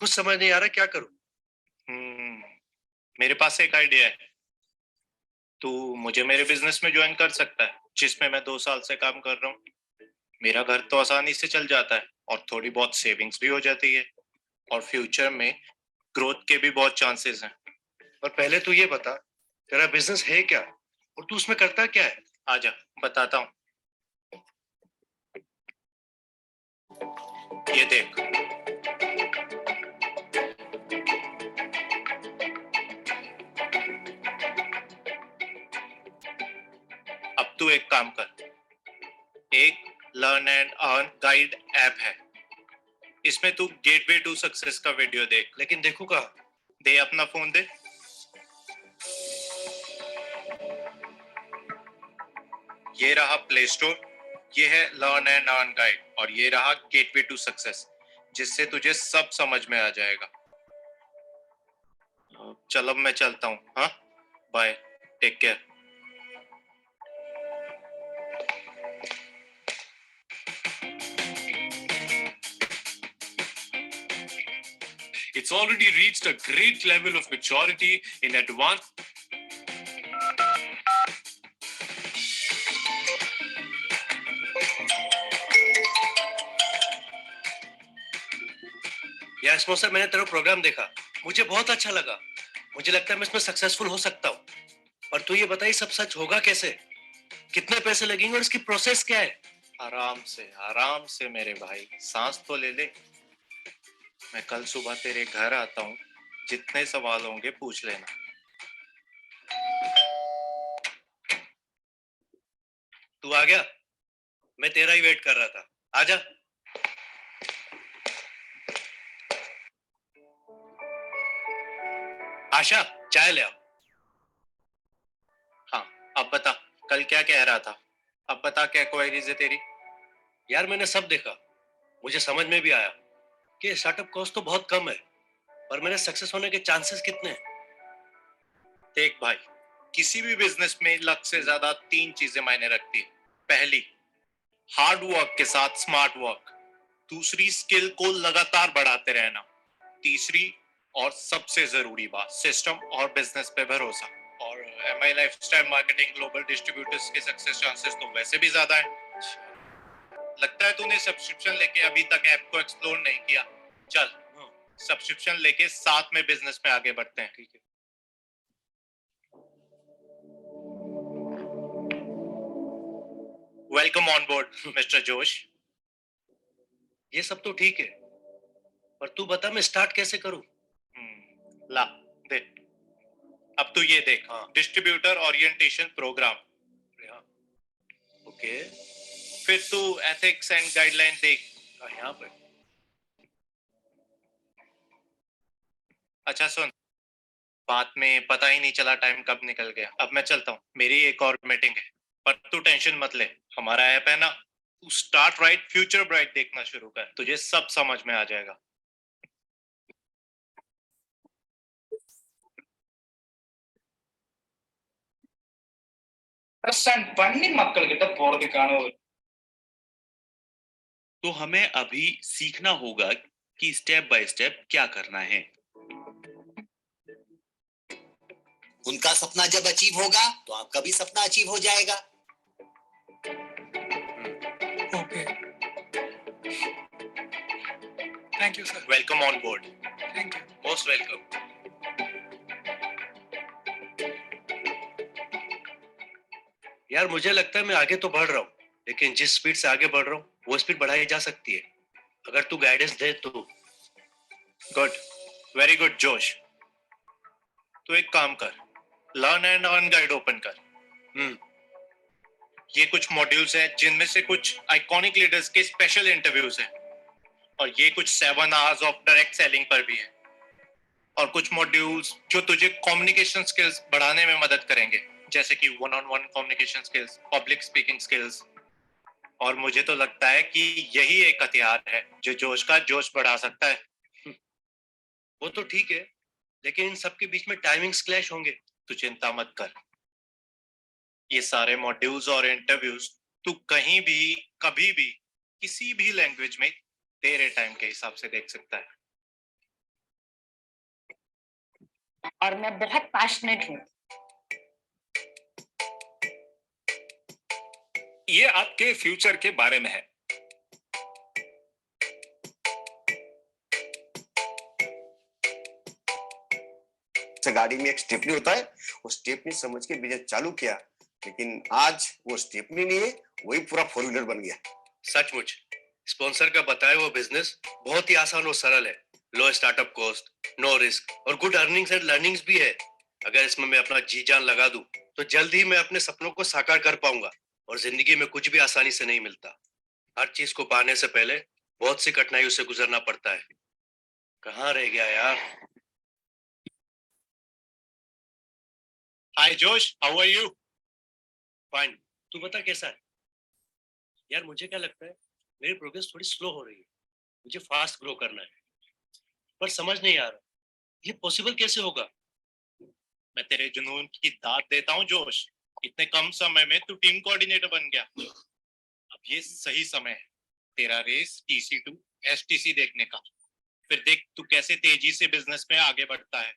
कुछ समझ नहीं आ रहा क्या करूँ। मेरे पास एक आइडिया है। तू मुझे मेरे बिजनेस में ज्वाइन कर सकता है, जिसमें मैं 2 साल से काम कर रहा हूँ। मेरा घर तो आसानी से चल जाता है और थोड़ी बहुत सेविंग्स भी हो जाती है, और फ्यूचर में ग्रोथ के भी बहुत चांसेस हैं। पर पहले तू ये बता, तेरा बिजनेस है क्या और तू उसमें करता क्या है? आजा बताता हूँ। ये देख, अब तू एक काम कर, एक learn and earn guide app है। इसमें तू गेटवे टू सक्सेस का वीडियो देख। लेकिन देखू कहाँ? दे अपना फोन दे। ये रहा प्ले स्टोर, ये है लर्न एंड अर्न गाइड, और ये रहा गेटवे टू सक्सेस, जिससे तुझे सब समझ में आ जाएगा। चल अब मैं चलता हूँ। हाँ bye, take care. It's already reached a great level of maturity in advanced. यार स्पॉन्सर, मैंने तेरा प्रोग्राम देखा, मुझे बहुत अच्छा लगा। मुझे लगता है मैं इसमें सक्सेसफुल हो सकता हूँ। और तू ये बता, ये सब सच होगा कैसे? कितने पैसे लगेंगे और इसकी प्रोसेस क्या है? आराम से मेरे भाई, सांस तो ले ले। मैं कल सुबह तेरे घर आता हूँ, जितने सवाल होंगे पूछ लेना। तू आ गया? मैं तेरा ही वेट कर रहा था। आजा। आशा, चाय ले आओ। हाँ, अब बता, कल क्या कह रहा था? अब बता, क्या क्वेरीज है तेरी? यार मैंने सब देखा, मुझे समझ में भी आया कि स्टार्टअप कॉस्ट तो बहुत कम है, और मेरे सक्सेस होने के चांसेस कितने हैं? देख भाई, किसी भी बिजनेस में लक से ज्यादा 3 चीजें मायने रखती है। पहली, हार्ड वर्क के साथ स्मार्ट वर्क। दूसरी, स्किल को लगातार बढ़ाते रहना। तीसरी और सबसे जरूरी बात, सिस्टम और बिजनेस पे भरोसा। और MI lifestyle marketing global distributors के सक्सेस चांसेस तो वैसे भी ज्यादा है। लगता है तूने सब्सक्रिप्शन लेके अभी तक ऐप को एक्सप्लोर नहीं किया। चल, सब्सक्रिप्शन लेके साथ में बिजनेस में आगे बढ़ते हैं। ठीक है। वेलकम ऑन बोर्ड मिस्टर जोश। ये सब तो ठीक है, पर तू बता मैं स्टार्ट कैसे करूं? ला दे। अब तू ये देख, हाँ। Distributor orientation programme. ओके। फिर तू एथिक्स एंड गाइडलाइन देख। यहाँ पे अच्छा सुन, बात में पता ही नहीं चला टाइम कब निकल गया। अब मैं चलता हूँ, मेरी एक और मीटिंग है। पर तू टेंशन मत ले, हमारा ऐप है ना, तू स्टार्ट राइट फ्यूचर ब्राइट देखना शुरू कर, तुझे सब समझ में आ जाएगा। अंडरस्टैंड பண்ணி மக்கள்கிட்ட போறதுக்கான ஒரு तो हमें अभी सीखना होगा कि स्टेप बाय स्टेप क्या करना है। उनका सपना जब अचीव होगा तो आपका भी सपना अचीव हो जाएगा। Okay thank you sir welcome on board. Thank you most welcome. यार मुझे लगता है मैं आगे तो बढ़ रहा हूँ, लेकिन जिस स्पीड से आगे बढ़ रहा हूँ वो स्पीड बढ़ाई जा सकती है, अगर तू गाइडेंस दे तो। गुड, वेरी गुड जोश। तू एक काम कर, learn and earn guide open कर। ये कुछ मॉड्यूल्स हैं जिनमें से कुछ आइकॉनिक लीडर्स के स्पेशल इंटरव्यूज हैं, और ये कुछ 7 आवर्स ऑफ डायरेक्ट सेलिंग पर भी है, और कुछ मॉड्यूल्स जो तुझे कम्युनिकेशन स्किल्स बढ़ाने में मदद करेंगे, जैसे कि one on one communication skills, public speaking skills. और मुझे तो लगता है कि यही एक हथियार है जो जोश का जोश बढ़ा सकता है। वो तो ठीक है, लेकिन इन सब के बीच में टाइमिंग्स क्लैश होंगे। तू चिंता मत कर, ये सारे मॉड्यूल्स और इंटरव्यूज तू कहीं भी कभी भी किसी भी लैंग्वेज में तेरे टाइम के हिसाब से देख सकता है। और मैं बहुत पैशनेट हूँ। ये आपके फ्यूचर के बारे में है। गाड़ी में एक स्टेपनी होता है, वो स्टेपनी समझ के बिजनेस चालू किया, लेकिन आज वो स्टेपनी नहीं है, वही पूरा 4 व्हीलर बन गया। सचमुच स्पॉन्सर का बताया वो बिजनेस बहुत ही आसान और सरल है। लो स्टार्टअप कॉस्ट, नो रिस्क और गुड अर्निंग्स एंड लर्निंग्स भी है। अगर इसमें मैं अपना जी जान लगा दूं तो जल्द ही मैं अपने सपनों को साकार कर पाऊंगा। और जिंदगी में कुछ भी आसानी से नहीं मिलता, हर चीज को पाने से पहले बहुत सी कठिनाइयों से गुजरना पड़ता है। कहाँ रह गया यार? हाय जोश, हाउ आर यू? फाइन, तू बता कैसा है? यार मुझे क्या लगता है, मेरी प्रोग्रेस थोड़ी स्लो हो रही है। मुझे फास्ट ग्रो करना है, पर समझ नहीं आ रहा ये पॉसिबल कैसे होगा। मैं तेरे जुनून की दाद देता हूँ जोश, इतने कम समय में तू टीम कोऑर्डिनेटर बन गया। अब ये सही समय है तेरा रेस TC2 STC देखने का। फिर देख तू कैसे तेजी से बिजनेस में आगे बढ़ता है।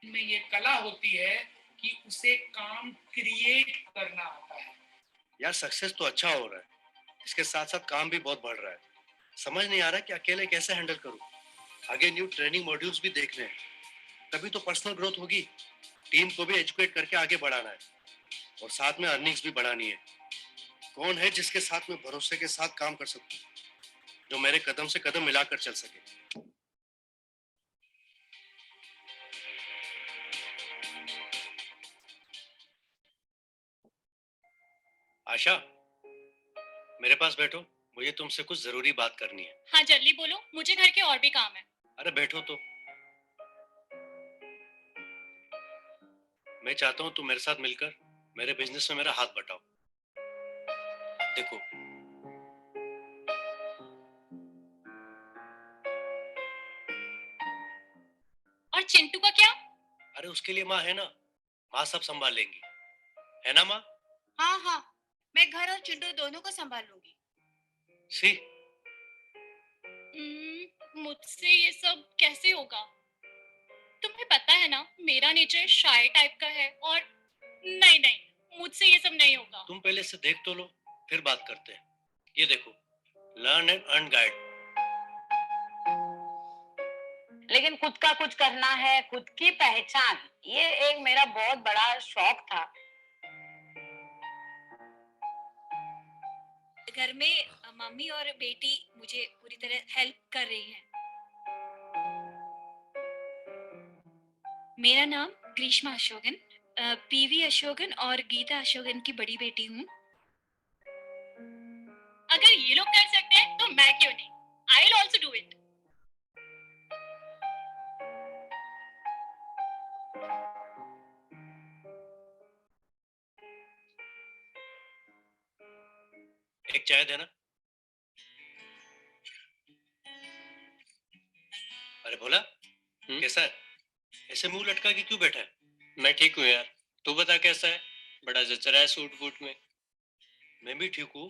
में ये कला होती है कि उसे काम क्रिएट करना आता है। यार सक्सेस तो अच्छा हो रहा है, इसके साथ साथ काम भी बहुत बढ़ रहा है। समझ नहीं आ रहा कि अकेले कैसे हैंडल करूं। आगे न्यू ट्रेनिंग मॉड्यूल्स भी देखने हैं, तभी तो पर्सनल ग्रोथ होगी। टीम को भी एजुकेट करके आगे बढ़ाना है और साथ में अर्निंग्स भी बढ़ानी है। कौन है जिसके साथ में भरोसे के साथ काम कर सकूं, जो मेरे कदम से कदम मिलाकर चल सके। आशा, मेरे पास बैठो, मुझे तुमसे कुछ जरूरी बात करनी है। हाँ जल्दी बोलो, मुझे घर के और भी काम है। अरे बैठो तो। मैं चाहता हूँ तुम मेरे साथ मिलकर मेरे बिजनेस में मेरा हाथ बटाओ। देखो, और चिंटू का क्या? अरे उसके लिए माँ है ना, माँ सब संभाल लेंगी, है ना माँ? हाँ हाँ, मैं घर और चिंटू दोनों को संभाल लूंगी। सी, मुझसे ये सब कैसे होगा? तुम्हें पता है ना, मेरा नेचर शाय टाइप का है और नहीं नहीं, मुझसे ये सब नहीं होगा। तुम पहले से देख तो लो, फिर बात करते हैं। ये देखो, लर्न एंड अर्न गाइड। लेकिन खुद का कुछ करना है, खुद की पहचान, ये एक मेरा बहुत बड़ा शौक था। घर में मम्मी और बेटी मुझे पूरी तरह हेल्प कर रही हैं। मेरा नाम ग्रीष्मा अशोकन, पीवी अशोकन और गीता अशोकन की बड़ी बेटी हूँ। अगर ये लोग कर सकते हैं तो मैं क्यों नहीं? I will also do it. एक चाय देना। अरे भोला, कैसा है? ऐसे मुंह लटका के क्यों बैठा है? मैं ठीक हूँ यार, तू बता कैसा है? बड़ा जचरा है सूट बूट में। मैं भी ठीक हूँ,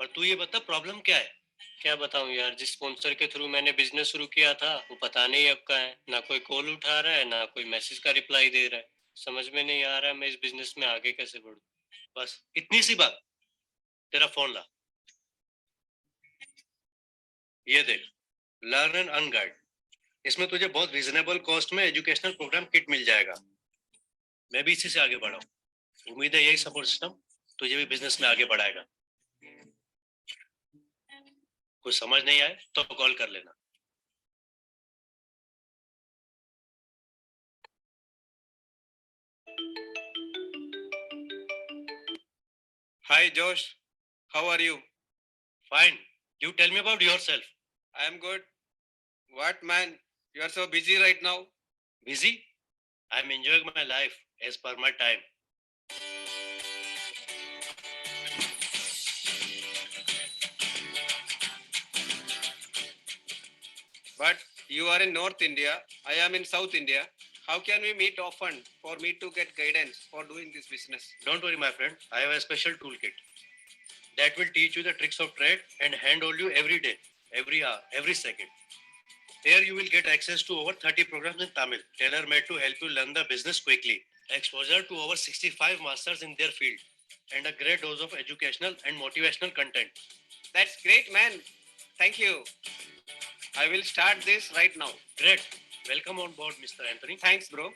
पर तू ये बता प्रॉब्लम क्या है? क्या बताऊं यार, जिस स्पॉन्सर के थ्रू मैंने बिजनेस शुरू किया था वो पता नहीं अब का है, ना कोई कॉल उठा रहा है ना कोई मैसेज का रिप्लाई दे रहा है। समझ में नहीं आ रहा मैं इस बिजनेस में आगे कैसे बढ़ूं। बस इतनी सी बात। तेरा फोन ला, ये देख, लर्न एंड अर्न गाइड। इसमें तुझे बहुत रीजनेबल कॉस्ट में एजुकेशनल प्रोग्राम किट मिल जाएगा। मैं भी इसी से आगे बढ़ा हूँ। उम्मीद है यही सपोर्ट सिस्टम तुझे भी बिजनेस में आगे बढ़ाएगा। कुछ समझ नहीं आए तो कॉल कर लेना। Hi Josh, how are you? Fine. You tell me about yourself. I am good. What man? You are so busy right now. Busy? I'm enjoying my life as per my time. But you are in North India. I am in South India. How can we meet often for me to get guidance for doing this business? Don't worry, my friend. I have a special toolkit that will teach you the tricks of trade and handhold you every day, every hour, every second. Here you will get access to over 30 programs in Tamil, tailor-made to help you learn the business quickly. Exposure to over 65 masters in their field, and a great dose of educational and motivational content. That's great, man. Thank you. I will start this right now. Great. Welcome on board, Mr. Anthony. Thanks, bro.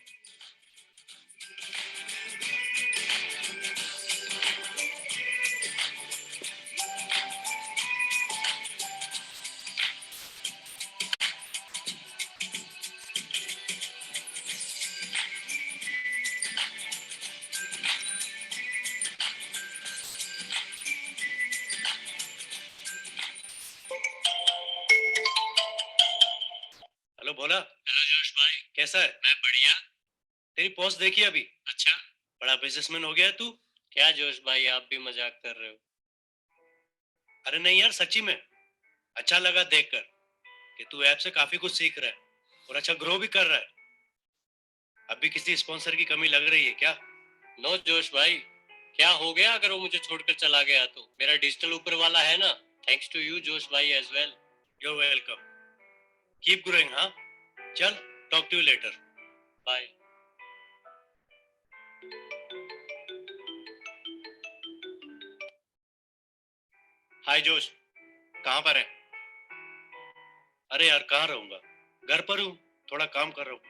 Hello Bhola. Hello Josh भाई, कैसा है? मैं बढ़िया। तेरी post देखी अभी? अच्छा, बड़ा बिजनेसमैन हो गया तू। क्या जोश भाई, आप भी मजाक कर रहे हो? अरे नहीं यार, सच्ची में अच्छा लगा देखकर कि तू ऐप से काफी कुछ सीख रहा है और अच्छा ग्रो भी कर रहा है। अभी किसी स्पॉन्सर की कमी लग रही है क्या? नो जोश भाई, क्या हो गया अगर वो मुझे छोड़कर चला गया तो? मेरा डिजिटल ऊपर वाला है ना। थैंक्स टू यू जोश भाई as well. You are welcome. Keep growing. हाँ चल, talk to you later. Bye. Hi Josh, कहाँ पर है? अरे यार कहाँ रहूंगा, घर पर हूँ, थोड़ा काम कर रहा हूँ।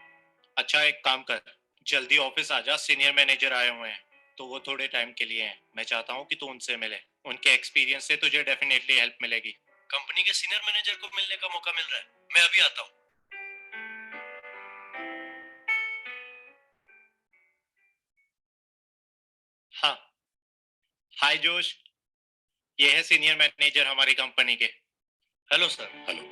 अच्छा एक काम कर, जल्दी ऑफिस आ जा, सीनियर मैनेजर आए हुए हैं तो वो थोड़े टाइम के लिए हैं। मैं चाहता हूँ कि तू उनसे मिले, उनके एक्सपीरियंस से तुझे डेफिनेटली हेल्प मिलेगी। कंपनी के सीनियर मैनेजर को मिलने का मौका मिल रहा है, मैं अभी आता हूँ। हाँ, हाय जोश, ये है सीनियर मैनेजर हमारी कंपनी के। Hello sir. हेलो,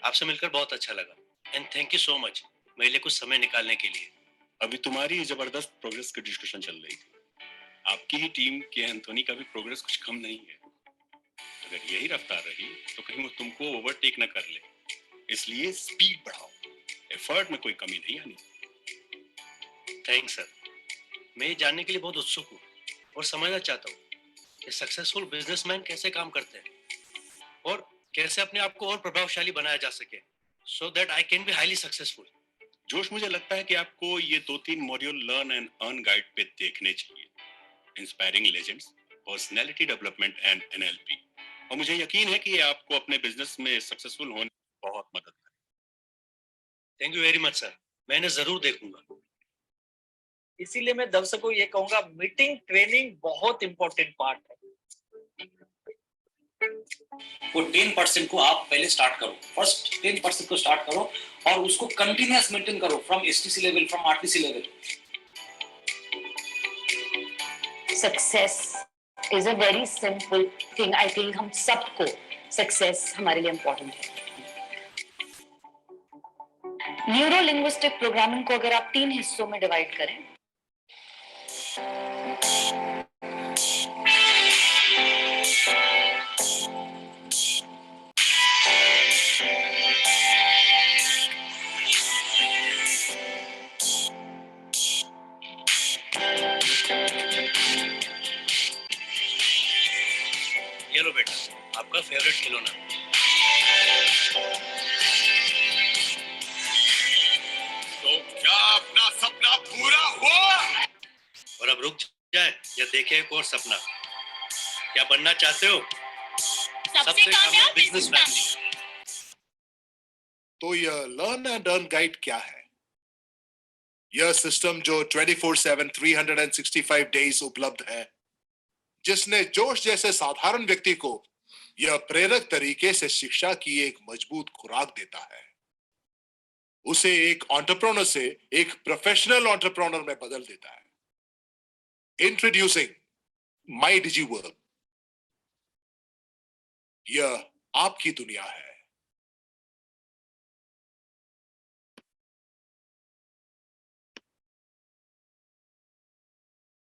आपसे मिलकर बहुत अच्छा लगा and thank you so much मेरे लिए कुछ समय निकालने के लिए। अभी तुम्हारी जबरदस्त प्रोग्रेस की डिस्कशन चल रही थी। आपकी ही टीम के एंथोनी का भी प्रोग्रेस कुछ कम नहीं है। अगर यही रफ्तार रही तो कहीं वो तुमको ओवरटेक न कर ले, इसलिए स्पीड बढ़ाओ, एफर्ट में कोई कमी नहीं आनी। थैंक्स सर, मैं ये जानने के लिए बहुत उत्सुक हूँ और समझना चाहता हूँ कि सक्सेसफुल बिजनेसमैन कैसे काम करते हैं और कैसे अपने आप को और प्रभावशाली बनाया जा सके, so that I can be highly successful। जोश, मुझे लगता है कि आपको ये 2-3 module learn and earn guide पे देखने चाहिए। Inspiring legends, personality development and NLP। और मुझे यकीन है कि ये आपको अपने बिजनेस में सक्सेसफुल होने में बहुत मदद करेगा। Thank you very much sir, मैं इन्हें जरूर देखूंगा। इसीलिए मैं दर्शकों को ये कहूंगा, मीटिंग ट्रेनिंग बहुत इंपॉर्टेंट पार्ट है। वो 10% को आप पहले स्टार्ट करो, फर्स्ट 10% को स्टार्ट करो और उसको कंटिन्यूअस मेंटेन करो from STC level, from RTC level. Success is a very simple thing. I think हम सबको सक्सेस हमारे लिए इम्पोर्टेंट है। न्यूरो लिंग्विस्टिक प्रोग्रामिंग को अगर आप 3 हिस्सों में डिवाइड करें, ये लो बेटा, आपका फेवरेट खिलौना। तो क्या अपना सपना पूरा हुआ? और अब रुक जाए या देखें एक और सपना। क्या बनना चाहते हो? सबसे कामयाब बिजनेसमैन। तो यह लर्न एंड अर्न गाइड क्या है? यह सिस्टम जो 24/7 365 डेज उपलब्ध है, जिसने जोश जैसे साधारण व्यक्ति को यह प्रेरक तरीके से शिक्षा की एक मजबूत खुराक देता है, उसे एक एंटरप्रेन्योर से एक प्रोफेशनल एंटरप्रेन्योर में बदल देता है। इंट्रोड्यूसिंग माई डिजी वर्ल्ड, यह आपकी दुनिया है।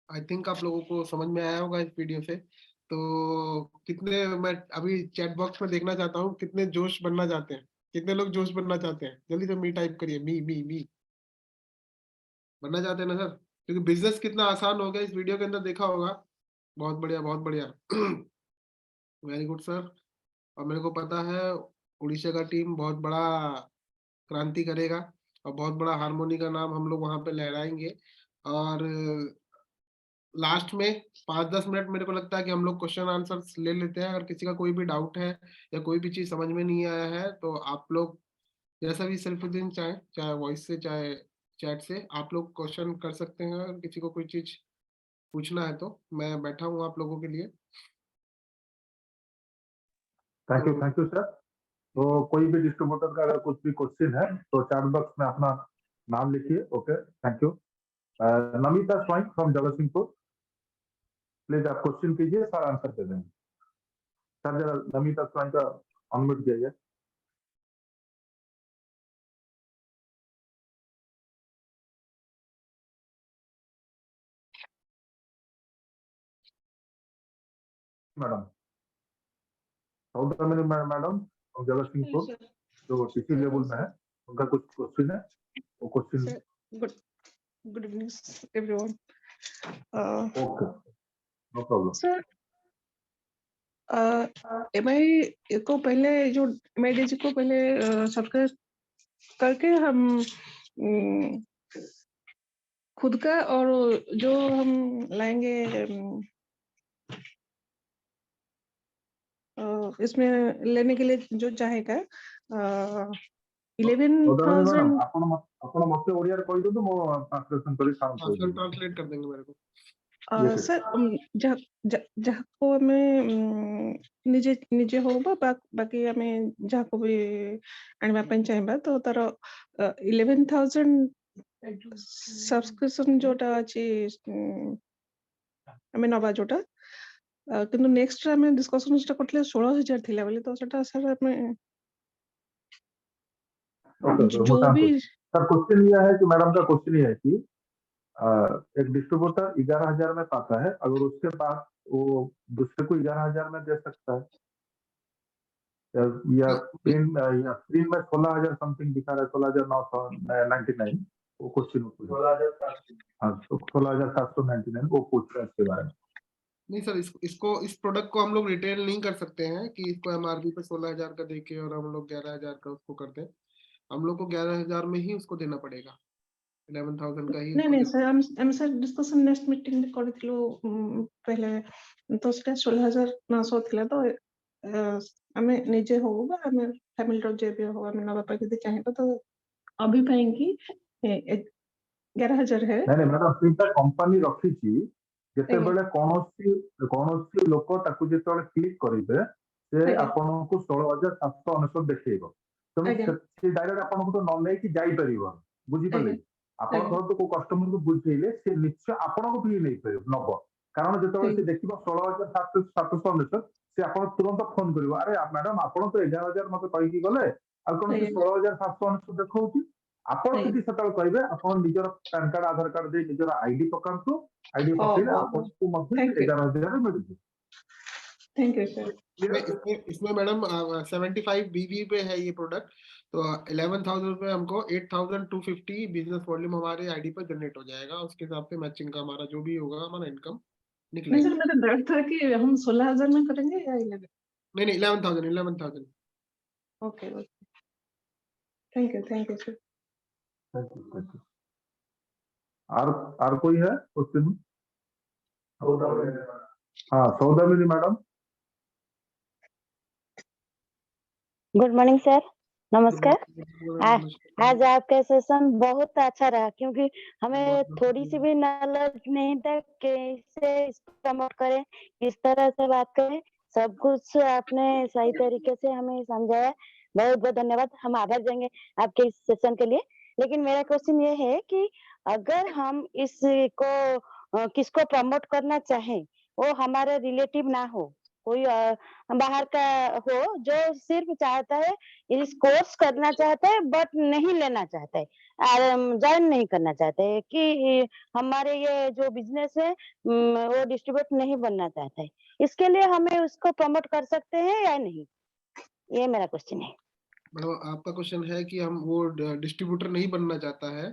आई थिंक आप लोगों को समझ में आया होगा इस वीडियो से। तो कितने, मैं अभी चैट बॉक्स में देखना चाहता हूँ कितने जोश बनना चाहते हैं, कितने लोग जोश बनना चाहते हैं। जल्दी से मी टाइप करिए, मी बनना चाहते हैं ना सर? क्योंकि बिजनेस कितना आसान हो गया इस वीडियो के अंदर देखा होगा। बहुत बढ़िया, बहुत बढ़िया। Very good sir. और मेरे को पता है उड़ीसा का टीम बहुत बड़ा क्रांति करेगा और बहुत बड़ा हारमोनी का नाम हम लोग वहां पे लहराएंगे। और लास्ट में 5-10 मिनट मेरे को लगता है कि हम लोग क्वेश्चन आंसर ले लेते हैं। अगर किसी का कोई भी डाउट है या कोई भी चीज समझ में नहीं आया है तो आप लोग जैसा भी सैफुद्दीन चाहे वॉइस से चाहे चैट से आप लोग क्वेश्चन कर सकते हैं। अगर किसी को कोई चीज पूछना है तो मैं बैठा हूँ आप लोगों के लिए। Thank you sir. तो कोई भी डिस्ट्रीब्यूटर का अगर कुछ भी क्वेश्चन है तो चैट बॉक्स में अपना नाम लिखिए। Okay, thank you. Namita swine from Jagatsinghpur, please आप क्वेश्चन कीजिए, सर आंसर दे देंगे। सर जरा नमिता स्वाइन का अनम्यूट कीजिए। मैडम मैडम जगतसिंहपुर जो टीसी लेवल में है, उनका कुछ क्वेश्चन है, वो question. Good evening, everyone. Okay, no problem. Sir, MI को पहले जो MIDG को पहले सब्सक्राइब करके हम खुद का और जो हम लाएंगे इसमें लेने के लिए जो चाहेगा 11,000 ଆପଣ ମତେ ଓଡିଆରେ କହିଦିଅନ୍ତୁ ମୁଁ ଟ୍ରାନ୍ସଲେସନ କରି ସାଉଣ୍ଡ हाँ सर କରିଦେବି। ट्रांसलेट कर देंगे मेरे को। सर ଯାହାକୁ ଆମେ ନିଜେ ହଉ ବା ବାକି ଆମେ ଯାହାକୁ ବି ଆଣିବା ପାଇଁ ଚାହିଁବା ତ ତାର 11,000 ସବସ୍କ୍ରିପସନ ଯୋଉଟା ଅଛି ଆମେ ନବା ଯୋଉଟା କିନ୍ତୁ ନେକ୍ସଟ ଆମେ ଡିସ୍କସନ ସେଟା କରିଥିଲେ 16,000 ଥିଲା ବୋଲି ତ ସେଟା ସାର୍ ଆମେ जो भी सर क्वेश्चन यह है कि मैडम का क्वेश्चन यह है कि एक डिस्ट्रीब्यूटर 11,000 में पाता है, अगर उसके पास वो दूसरे को 11,000 में दे सकता है या स्क्रीन में 16,000 समथिंग दिखा रहा है, 16,999 वो क्वेश्चन हाँ 16,799 वो पूछ रहा है इसके बारे में। नहीं सर इस प्रोडक्ट को हम लोग रिटेल नहीं कर सकते हैं कि इसको एमआरपी पे 16,000 का देके और हम लोग 11,000 का उसको करते हैं। हम लोग को 11,000 में ही उसको देना पड़ेगा, 11,000 का ही नहीं सर हम सर डिस्कशन नेक्स्ट मीटिंग में କରିଥିଲୁ पहले तो ସେଟା 16,900 ଥିଲା ତ ଆମେ ନିଜେ ହଉ ବା ଆମେ ଫ୍ୟାମିଲି ର ଯେ ବି ହଉ ଆମେ ନବା ପାଇଁ ଯଦି ଚାହିଁବା ତ अभी ପାଇଁ କି 11,000 है नहीं मैडम ସେଇଟା कंपनी ରଖିଛି ଯେତେବେଳେ କୌଣସି ଲୋକ ତାକୁ ଯେତେବେଳେ କ୍ଲିକ୍ କରିବେ ସେ ଆପଣଙ୍କୁ 16,799 ଦେଖେଇବ ତେଣୁ ସେ ଡାଇରେକ୍ଟ ଆପଣଙ୍କୁ ତ ନ ନେଇକି ଯାଇପାରିବ ବୁଝିପାରିଲେ ଆପଣ ଧରନ୍ତୁ କୋଉ କଷ୍ଟମର କୁ ବୁଝେଇଲେ ସେ ନିଶ୍ଚୟ ଆପଣଙ୍କୁ ବି ନେଇପାରିବ ନବ କାରଣ ଯେତେବେଳେ ସେ ଦେଖିବ 16,799 ସେ ଆପଣ ତୁରନ୍ତ ଫୋନ କରିବ ଆରେ ମ୍ୟାଡମ ଆପଣ ତ 11,000 ମତେ କହିକି ଗଲେ ଆଉ କଣ ସେ 16,799 ଦେଖଉଛି ଆପଣ ଯଦି ସେତେବେଳେ କହିବେ ଆପଣ ନିଜର ପାନ କାର୍ଡ ଆଧାର କାର୍ଡ ଦେଇ ନିଜର ଆଇଡି ପକାନ୍ତୁ ଆଇଡି ପକେଇଲେ ଆପଣଙ୍କୁ ମଧ୍ୟ 11,000 ମିଳିଯିବ। Thank you sir. इसमें मैडम 75 बीबी पे है ये प्रोडक्ट तो 11,000 पे हमको 8,250 बिजनेस वॉल्यूम हमारे आईडी पर जनरेट हो जाएगा, उसके हिसाब से मैचिंग का हमारा जो भी होगा हमारा इनकम निकलेगा। नहीं सर मेरा डर था कि हम 16,000 में करेंगे या 11? नहीं 11,000 ओके थैंक यू सर। और कोई है क्वेश्चन? हाँ Saudamini madam. Good morning sir, नमस्कार। आज आपका सेशन बहुत अच्छा रहा क्योंकि हमें थोड़ी सी भी नॉलेज नहीं था कैसे इसको प्रमोट करें, किस तरह से बात करें, सब कुछ आपने सही तरीके से हमें समझाया। बहुत बहुत धन्यवाद, हम आभार देंगे आपके इस सेशन के लिए। लेकिन मेरा क्वेश्चन ये है कि अगर हम इसको किसको प्रमोट करना चाहें, वो हमारे रिलेटिव ना हो, कोई बाहर का हो जो सिर्फ चाहता है इस कोर्स करना चाहता है बट नहीं लेना चाहता है, ज्वाइन नहीं करना चाहता है कि हमारे ये जो बिजनेस है वो डिस्ट्रीब्यूट नहीं बनना चाहता है, इसके लिए हमें उसको प्रमोट कर सकते हैं या नहीं, ये मेरा क्वेश्चन है। मैडम आपका क्वेश्चन है कि हम वो डिस्ट्रीब्यूटर नहीं बनना चाहता है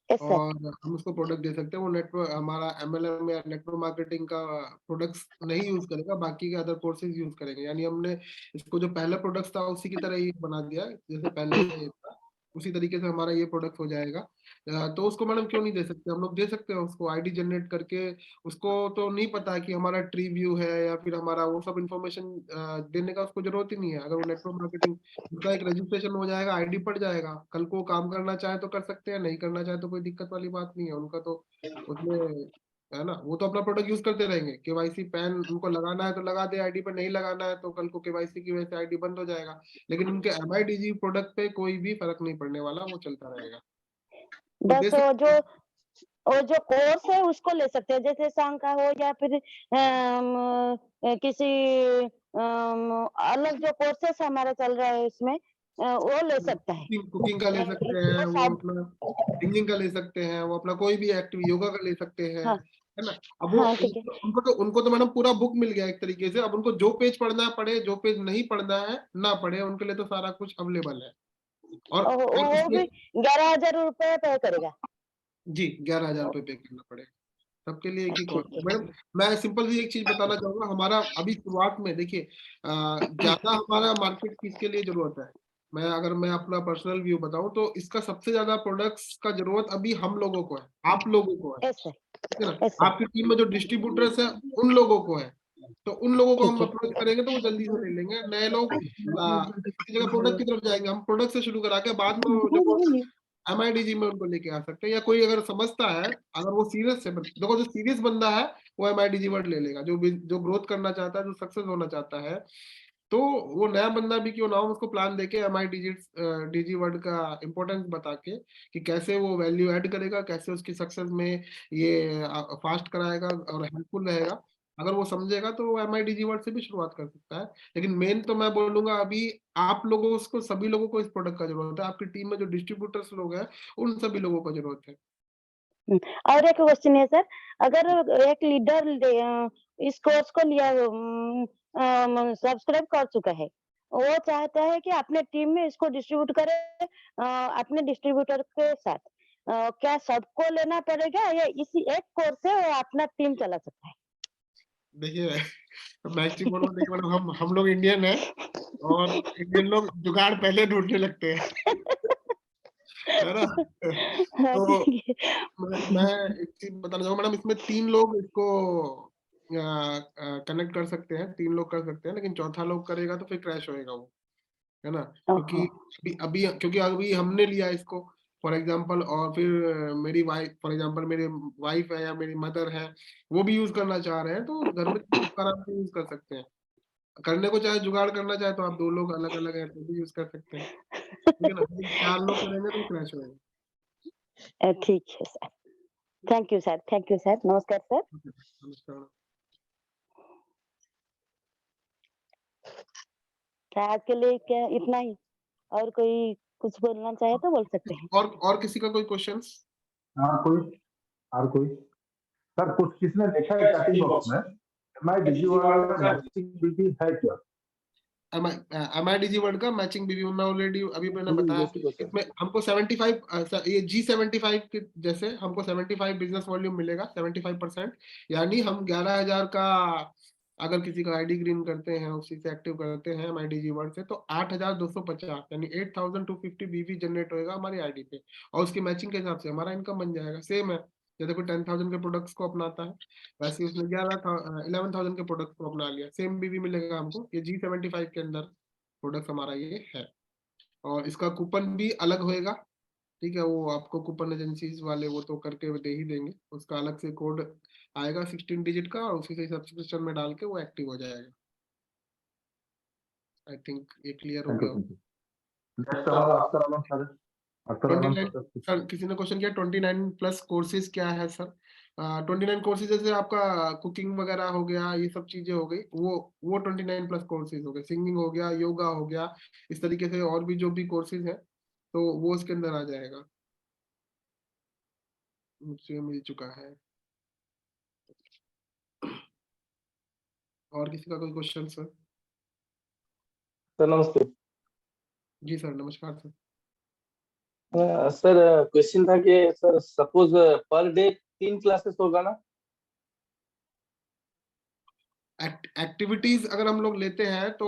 और हम उसको प्रोडक्ट दे सकते हैं, वो नेटवर्क हमारा MLM या नेटवर्क मार्केटिंग का प्रोडक्ट्स नहीं यूज करेगा, बाकी के अदर कोर्सेज यूज करेंगे। यानी हमने इसको जो पहला प्रोडक्ट था उसी की तरह ही बना दिया, जैसे पहले था उसी तरीके से हमारा ये प्रोडक्ट हो जाएगा। तो उसको मैडम क्यों नहीं दे सकते, हम लोग दे सकते हैं उसको आईडी जनरेट करके। उसको तो नहीं पता कि हमारा ट्री व्यू है या फिर हमारा वो सब इन्फॉर्मेशन देने का उसको जरूरत ही नहीं है। अगर वो नेटवर्क मार्केटिंग उसका एक रजिस्ट्रेशन हो जाएगा, आईडी पड़ जाएगा, कल को काम करना चाहे तो कर सकते हैं, नहीं करना चाहे तो कोई दिक्कत वाली बात नहीं है उनका, तो उसमें है ना, वो तो अपना प्रोडक्ट यूज करते रहेंगे। केवाईसी पैन उनको लगाना है तो लगा दे आईडी पर, नहीं लगाना है तो कल को केवाईसी की वजह से आईडी बंद हो जाएगा, लेकिन उनके MIDG प्रोडक्ट पे कोई भी फर्क नहीं पड़ने वाला, वो चलता रहेगा। बस वो जो कोर्स है उसको ले सकते हैं, जैसे सांग का हो या फिर किसी अलग जो कोर्सेस हमारा चल रहा है उसमें वो ले सकता है। कुकिंग का ले सकते हैं, वो अपना सिंगिंग का ले सकते हैं, वो अपना कोई भी एक्टिव योगा का ले सकते हैं, है ना। अब वो उनको तो मैडम पूरा बुक मिल गया एक तरीके से। अब उनको जो पेज पढ़ना पड़े, जो पेज नहीं पढ़ना है ना पढ़े, उनके लिए तो सारा कुछ अवेलेबल है। और वो भी 11,000 रुपए पे करेगा जी, 11,000 रुपए पे करना पड़ेगा सबके लिए एक ही कॉस्ट है। मैडम मैं सिंपल सी एक चीज बताना चाहूंगा, हमारा अभी शुरुआत में देखिए ज्यादा हमारा मार्केट किसके लिए जरूरत है, अगर मैं अपना पर्सनल व्यू बताऊं तो इसका सबसे ज्यादा प्रोडक्ट्स का जरूरत अभी हम लोगों को है, आप लोगों को है, ठीक है ना। आपकी टीम में जो डिस्ट्रीब्यूटर्स है उन लोगों को है, तो उन लोगों को हम अप्रोच करेंगे तो वो जल्दी से ले लेंगे। नए लोग किसी जगह प्रोडक्ट की तरफ जाएंगे, हम प्रोडक्ट से शुरू करा के बाद में जो MIDG में उनको लेके आ सकते हैं। या कोई अगर समझता है, अगर वो सीरियस है, देखो जो सीरियस बंदा है वो MIDG वर्ड ले लेगा, जो ग्रोथ करना चाहता है, जो सक्सेस होना चाहता है, तो वो नया बंदा भी क्यों ना हो, उसको प्लान देके MIDG वर्ड का इंपॉर्टेंस बता के कि कैसे वो वैल्यू ऐड करेगा, कैसे उसकी सक्सेस में ये फास्ट कराएगा और हेल्पफुल रहेगा। अगर वो समझेगा तो वो MIDG वर्ड से भी शुरुआत कर सकता है। लेकिन मेन तो मैं बोलूंगा अभी आप लोगों को, सभी लोगों को इस प्रोडक्ट का जरूरत है। आपकी टीम में जो डिस्ट्रीब्यूटर्स लोग हैं उन सभी लोगों को जरूरत है। और एक क्वेश्चन है सर, अगर एक लीडर इस कोर्स को लिया सब्सक्राइब कर चुका है, वो चाहता है कि अपने टीम में इसको डिस्ट्रीब्यूट करे अपने डिस्ट्रीब्यूटर के साथ, क्या सबको लेना पड़ेगा या इसी एक कोर्स से वो अपना टीम चला सकता है? देखिए मैं एक्चुअली बोलूं, देखिए मैडम, हम लोग इंडियन है और इंडियन लोग जुगाड़ पहले ढूंढने लगते हैं है ना। तो मैं एक चीज बताना चाहूंगा मैडम, इसमें 3 लोग इसको कनेक्ट कर सकते हैं, 3 लोग कर सकते हैं, लेकिन चौथा लोग करेगा तो फिर क्रैश होएगा वो, है ना। क्योंकि अभी हमने लिया इसको फॉर एग्जांपल, और फिर मेरी वाइफ, फॉर एग्जांपल मेरी वाइफ है या मेरी मदर है, वो भी यूज करना चाह रहे हैं, तो घर में आराम से यूज कर सकते हैं। करने को चाहे जुगाड़ करना चाहे तो आप 2 लोग अलग अलग है तो भी यूज कर सकते हैं, ठीक है ना। 4 लोग करेंगे तो क्रैश होएगा। ठीक है sir, thank you sir, thank you sir, नमस्कार सर। नमस्कार। तो आज के लिए क्या इतना ही, और कोई कुछ बोलना चाहे तो बोल सकते हैं। और किसी का कोई क्वेश्चंस? और कोई सर, कुछ किसने लिखा है चैटिंग बॉक्स में, MIDG वर्ड मैचिंग बीबी है क्या? MIDG वर्ड का मैचिंग बीबी मैं ऑलरेडी अभी मैंने बताया, इसमें हमको 75 ये G75 के जैसे हमको 75 बिजनेस वॉल्यूम मिलेगा, 75%, यानी हम 11,000 का अगर किसी का ID ग्रीन करते हैं, उसी से एक्टिव करते हैं MIDG वर्ड से, तो 8,250 यानी 8,250 बीबी जनरेट होएगा हमारी ID पे, और उसकी मैचिंग के हिसाब से हमारा इनकम बन जाएगा। सेम है, जैसे कोई 10,000 के प्रोडक्ट्स को अपनाता है, वैसे उसने 11,000 के प्रोडक्ट्स को अपना लिया, सेम बीबी मिलेगा हमको। ये G75 के अंदर प्रोडक्ट हमारा ये है, और इसका कूपन भी अलग होएगा, ठीक है। वो आपको कूपन एजेंसीज वाले वो तो करके दे ही देंगे, उसका अलग से कोड आएगा 16 डिजिट का, और उसी से सब्सक्रिप्शन में डाल के वो एक्टिव हो जाएगा। आई थिंक ये क्लियर हो गया। किसी ने क्वेश्चन किया 29 प्लस कोर्सेज क्या है सर। 29 कोर्सेज जैसे आपका कुकिंग वगैरह हो गया, ये सब चीजें हो गई, वो 29 प्लस कोर्सेज हो गए। सिंगिंग हो गया, योगा हो गया, इस तरीके से और भी जो भी कोर्सेज है तो वो इसके अंदर आ जाएगा, मुझे मिल चुका है। और किसी का कोई क्वेश्चन सर? सर नमस्ते। जी सर, नमस्कार सर। सर क्वेश्चन था कि sir suppose per day 3 classes होगा ना? एक्टिविटीज अगर हम लोग लेते हैं तो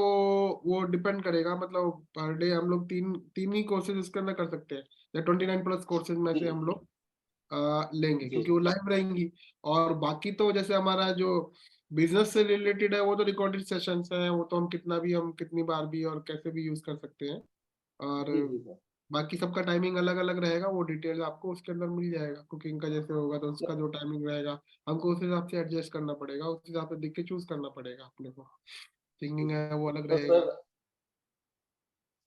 वो डिपेंड करेगा, मतलब पर डे हम लोग तीन ही कोर्सेज इसके अंदर कर सकते हैं, या 29 प्लस कोर्सेज में से हम लोग लेंगे, क्योंकि वो लाइव रहेंगी। और बाकी तो जैसे हमारा जो बिजनेस से रिलेटेड है वो तो रिकॉर्डेड सेशंस हैं, वो तो हम कितनी बार भी और कैसे भी यूज कर सकते हैं। और बाकी सबका टाइमिंग अलग अलग रहेगा, वो डिटेल आपको उसके अंदर मिल जाएगा। कुकिंग का जैसे होगा तो उसका जो टाइमिंग रहेगा हमको उस हिसाब से एडजस्ट करना पड़ेगा, उस हिसाब से देख के चूज करना पड़ेगा अपने को। सिंगिंग है वो अलग तो रहेगा।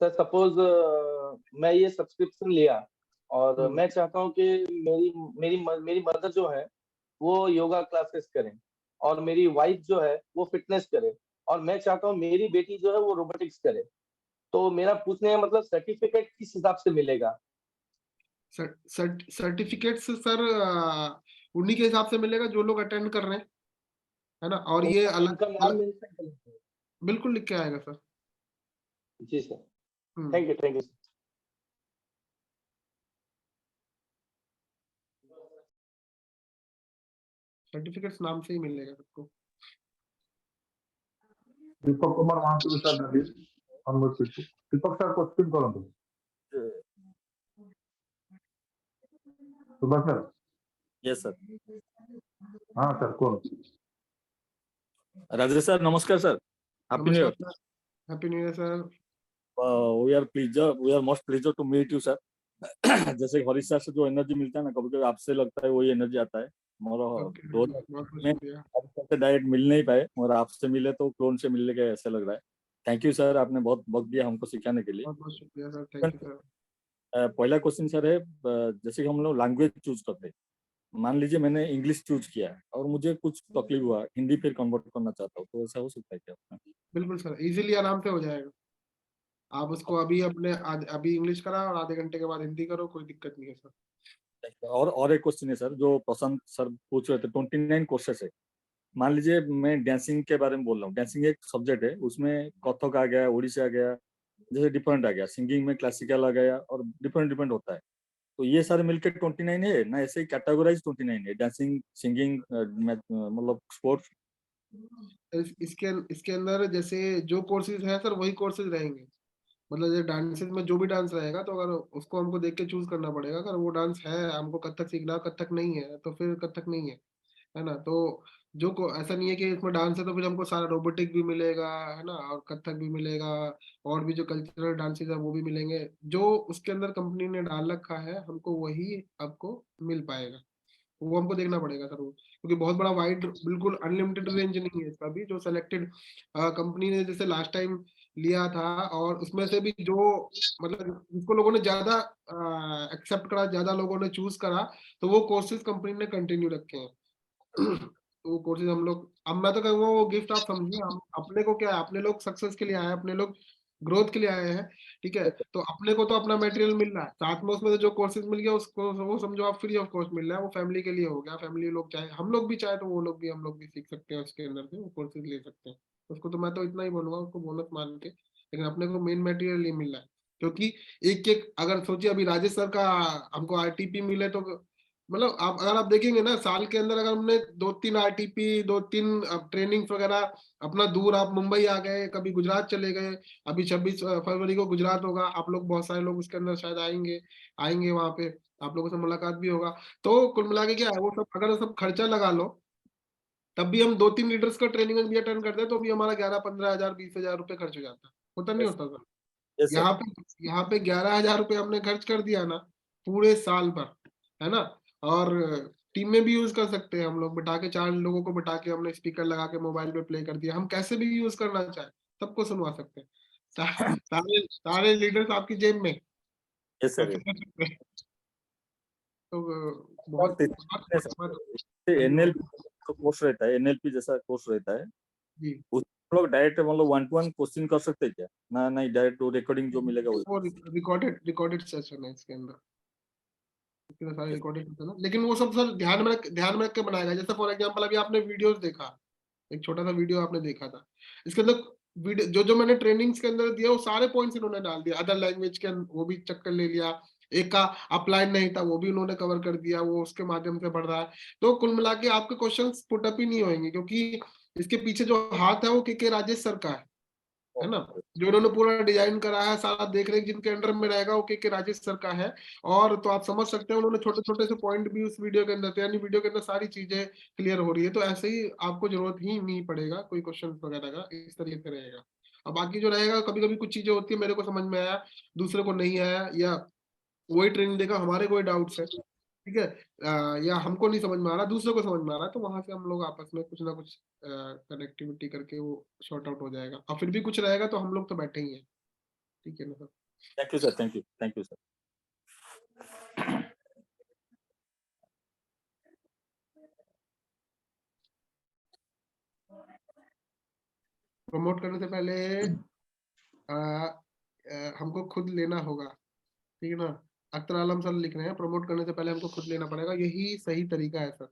सर सपोज मैं ये सब्सक्रिप्शन लिया और मैं चाहता हूँ कि मेरी मदर जो है वो योगा क्लासेस करें, और मेरी वाइफ जो है वो फिटनेस करे, और मैं चाहता हूँ मेरी बेटी जो है वो रोबोटिक्स करे, तो मेरा पूछने का मतलब सर्टिफिकेट किस हिसाब से मिलेगा? सर्टिफिकेट सर उन्हीं के हिसाब से मिलेगा जो लोग अटेंड कर रहे हैं, है ना। और ये अलग बिल्कुल लिख के आएगा सर। जी sir, thank you sir. Certificates नाम से ही मिलेगा सबको। दीपक कुमार महापुरुषा दलित। दीपक सर क्वेश्चन करो सुभाष सर। Yes sir. हाँ सर कौन? राजेश सर नमस्कार sir, happy new year. Happy new year sir. We are most pleasure to meet you sir. जैसे हरीश सर से जो एनर्जी मिलता है ना, कभी कभी आपसे लगता है वही एनर्जी आता है। दो में डायरेक्ट मिल नहीं पाए, और आपसे मिले तो क्लोन से मिलने के ऐसे लग रहा है। थैंक यू सर, आपने बहुत वक्त दिया हमको सिखाने के लिए। बहुत बहुत शुक्रिया सर, थैंक यू सर। पहला क्वेश्चन सर है, जैसे कि हम लोग लैंग्वेज चूज करते हैं, मान लीजिए मैंने इंग्लिश चूज किया और मुझे कुछ तकलीफ हुआ, हिंदी फिर कन्वर्ट करना चाहता हूँ, तो ऐसा हो सकता है क्या? बिल्कुल सर, इजीली आराम से हो जाएगा। आप उसको अभी अभी इंग्लिश करा और आधे घंटे के बाद हिंदी करो, कोई दिक्कत नहीं है सर। और एक क्वेश्चन है सर, जो प्रशांत सर पूछ रहे थे, 29 कोर्सेस है। मान लीजिए मैं डांसिंग के बारे में बोल रहा हूँ, डांसिंग एक सब्जेक्ट है, उसमें कथक आ गया, ओडिसी आ गया, जैसे डिफरेंट आ गया, सिंगिंग में क्लासिकल आ गया, और डिफरेंट होता है। तो ये सारे मिलकर 29 है ना, ऐसे ही कैटेगराइज 29 है, डांसिंग, सिंगिंग, मतलब स्पोर्ट्स। इसके अंदर जैसे जो कोर्सेज है सर वही कोर्सेज रहेंगे। मतलब ये डांसेस में जो भी डांस रहेगा, तो अगर उसको हमको देख के चूज करना पड़ेगा। अगर वो डांस है, हमको कथक सीखना, कथक नहीं है तो फिर कथक नहीं है ना। तो जो को ऐसा नहीं है कि इसमें डांस है तो फिर हमको सारा रोबोटिक भी मिलेगा, है ना, और कथक भी मिलेगा, और भी जो कल्चरल डांसेस है वो भी मिलेंगे। जो उसके अंदर कंपनी ने डाल रखा है, हमको वही आपको मिल पाएगा। वो हमको देखना पड़ेगा सर, क्योंकि बहुत बड़ा वाइड, बिल्कुल अनलिमिटेड रेंज नहीं है इसका भी। जो सेलेक्टेड कंपनी ने जैसे लास्ट टाइम लिया था, और उसमें से भी जो मतलब जिसको लोगों ने ज्यादा एक्सेप्ट करा, ज्यादा लोगों ने चूज करा, तो वो कोर्सेज कंपनी ने कंटिन्यू रखे हैं। तो वो कोर्सेज हम लोग, अब मैं तो कहूँगा वो गिफ्ट आप समझिए। हम अपने को क्या है, अपने लोग सक्सेस के लिए आए हैं, अपने लोग ग्रोथ के लिए आए हैं, ठीक है। तो अपने को तो अपना मटेरियल मिल रहा है, साथ में उसमें से जो कोर्सेज मिल गया उसको वो समझो आप फ्री ऑफ कॉस्ट मिल रहा है। वो फैमिली के लिए हो गया, फैमिली लोग चाहे, हम लोग भी चाहे तो वो लोग भी, हम लोग भी सीख सकते हैं उसके अंदर से, वो कोर्सेज ले सकते हैं। उसको तो मैं तो इतना ही बोलूंगा, उसको बोनस मान के, लेकिन अपने को मेन मटेरियल ही मिल रहा है। क्योंकि एक एक अगर सोचिए, अभी राजेश सर का हमको आरटीपी मिले, तो मतलब आप अगर आप देखेंगे ना, साल के अंदर अगर हमने 2-3 आरटीपी, 2-3 ट्रेनिंग्स वगैरह, अपना दूर, आप मुंबई आ गए, कभी गुजरात चले गए, अभी 26 फरवरी को गुजरात होगा, आप लोग बहुत सारे लोग उसके अंदर शायद आएंगे वहां पे, आप लोगों से मुलाकात भी होगा। तो कुल मिला के क्या है, वो सब अगर सब खर्चा लगा लो, तब भी हम 2-3 लीडर्स का ट्रेनिंग भी अटेंड करते हैं, तो भी हमारा 11-15 हजार 20 हजार रुपये खर्च हो जाता है। होता नहीं होता सर? यहाँ पे 11 हजार रुपये हमने खर्च कर दिया ना पूरे साल भर, है ना। और टीम में भी यूज कर सकते हैं हम लोग, बिठा के 4 लोगों को बिठा के हमने स्पीकर लगा के मोबाइल पे प्ले कर दिया, हम कैसे भी यूज करना चाहे सबको सुनवा सकते हैं। सारे लीडर्स आपकी जेब में, यस सर। तो बहुत एनएलपी कोर्स रहता है, एनएलपी जैसा कोर्स रहता है जी। उस लोग डायरेक्ट मतलब 1-to-1 क्वेश्चन कर सकते हैं क्या? ना नहीं, डायरेक्ट रिकॉर्डिंग जो मिलेगा वो रिकॉर्डेड सेशन है इसके अंदर, सारे रिकॉर्डेड होते हैं ना। लेकिन वो सब सर ध्यान में रख के बनाएगा। जैसे फॉर एग्जांपल अभी आपने वीडियोस देखा, एक छोटा सा वीडियो आपने देखा था, इसके अंदर वीडियो जो मैंने ट्रेनिंग्स के अंदर दिया, वो सारे पॉइंट्स इन्होंने डाल दिया। अदर लैंग्वेज के वो भी चक्कर ले लिया, एक का अपलाइन नहीं था वो भी उन्होंने कवर कर दिया, वो उसके माध्यम से बढ़ रहा है। तो कुल मिला के आपके क्वेश्चंस पुट अप ही नहीं होंगे, क्योंकि इसके पीछे जो हाथ है वो के राजेश सर का है ना। जो इन्होंने पूरा डिजाइन करा है, सारा देख रेख जिनके अंडर में रहेगा वो के राजेश सर का है। और तो आप समझ सकते हैं उन्होंने छोटे छोटे से पॉइंट भी उस वीडियो के अंदर थे, यानी वीडियो के अंदर सारी चीजें क्लियर हो रही है। तो ऐसे ही आपको जरूरत ही नहीं पड़ेगा कोई क्वेश्चन वगैरह का, इस तरीके से रहेगा। और बाकी जो रहेगा, कभी कभी कुछ चीजें होती है मेरे को समझ में आया, दूसरे को नहीं आया, या वही ट्रेनिंग देखा, हमारे कोई डाउट्स है, ठीक है, या हमको नहीं समझ में आ रहा, दूसरे को समझ में आ रहा है, तो वहां से हम लोग आपस में कुछ ना कुछ कनेक्टिविटी करके वो शॉर्ट आउट हो जाएगा। और फिर भी कुछ रहेगा तो हम लोग तो बैठे ही हैं, ठीक है ना sir. Thank you sir, thank you sir. Promote करने से पहले हमको खुद लेना होगा, ठीक है ना। अख्तर आलम सर लिख रहे हैं, प्रमोट करने से पहले हमको खुद लेना पड़ेगा, यही सही तरीका है सर।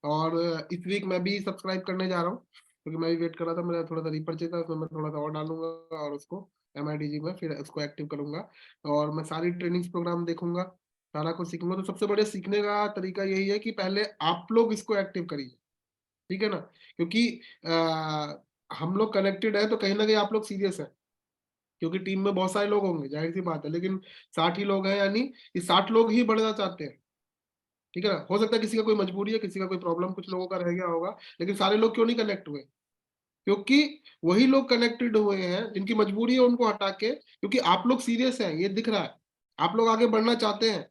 और इस वीक मैं भी सब्सक्राइब करने जा रहा हूँ, क्योंकि मैं भी वेट कर रहा था, मेरा थोड़ा सा रीपरचेज था, उसमें मैं थोड़ा सा और डालूंगा और उसको MIDG में फिर उसको एक्टिव करूंगा। और मैं सारी ट्रेनिंग्स प्रोग्राम देखूंगा, सारा कुछ सीखूंगा। तो सबसे बड़े सीखने का तरीका यही है कि पहले आप लोग इसको एक्टिव करिए, ठीक है ना। क्योंकि हम लोग कनेक्टेड है, तो कहीं ना कहीं आप लोग सीरियस है, क्योंकि टीम में बहुत सारे लोग होंगे, जाहिर सी बात है, लेकिन 60 ही लोग हैं, यानी ये 60 लोग ही बढ़ना चाहते हैं, ठीक है ना। हो सकता है किसी का कोई मजबूरी है, किसी का कोई प्रॉब्लम कुछ लोगों का रह गया होगा, लेकिन सारे लोग क्यों नहीं कनेक्ट हुए? क्योंकि वही लोग कनेक्टेड हुए हैं जिनकी मजबूरी है, उनको हटा के, क्योंकि आप लोग सीरियस हैं, ये दिख रहा है, आप लोग आगे बढ़ना चाहते हैं,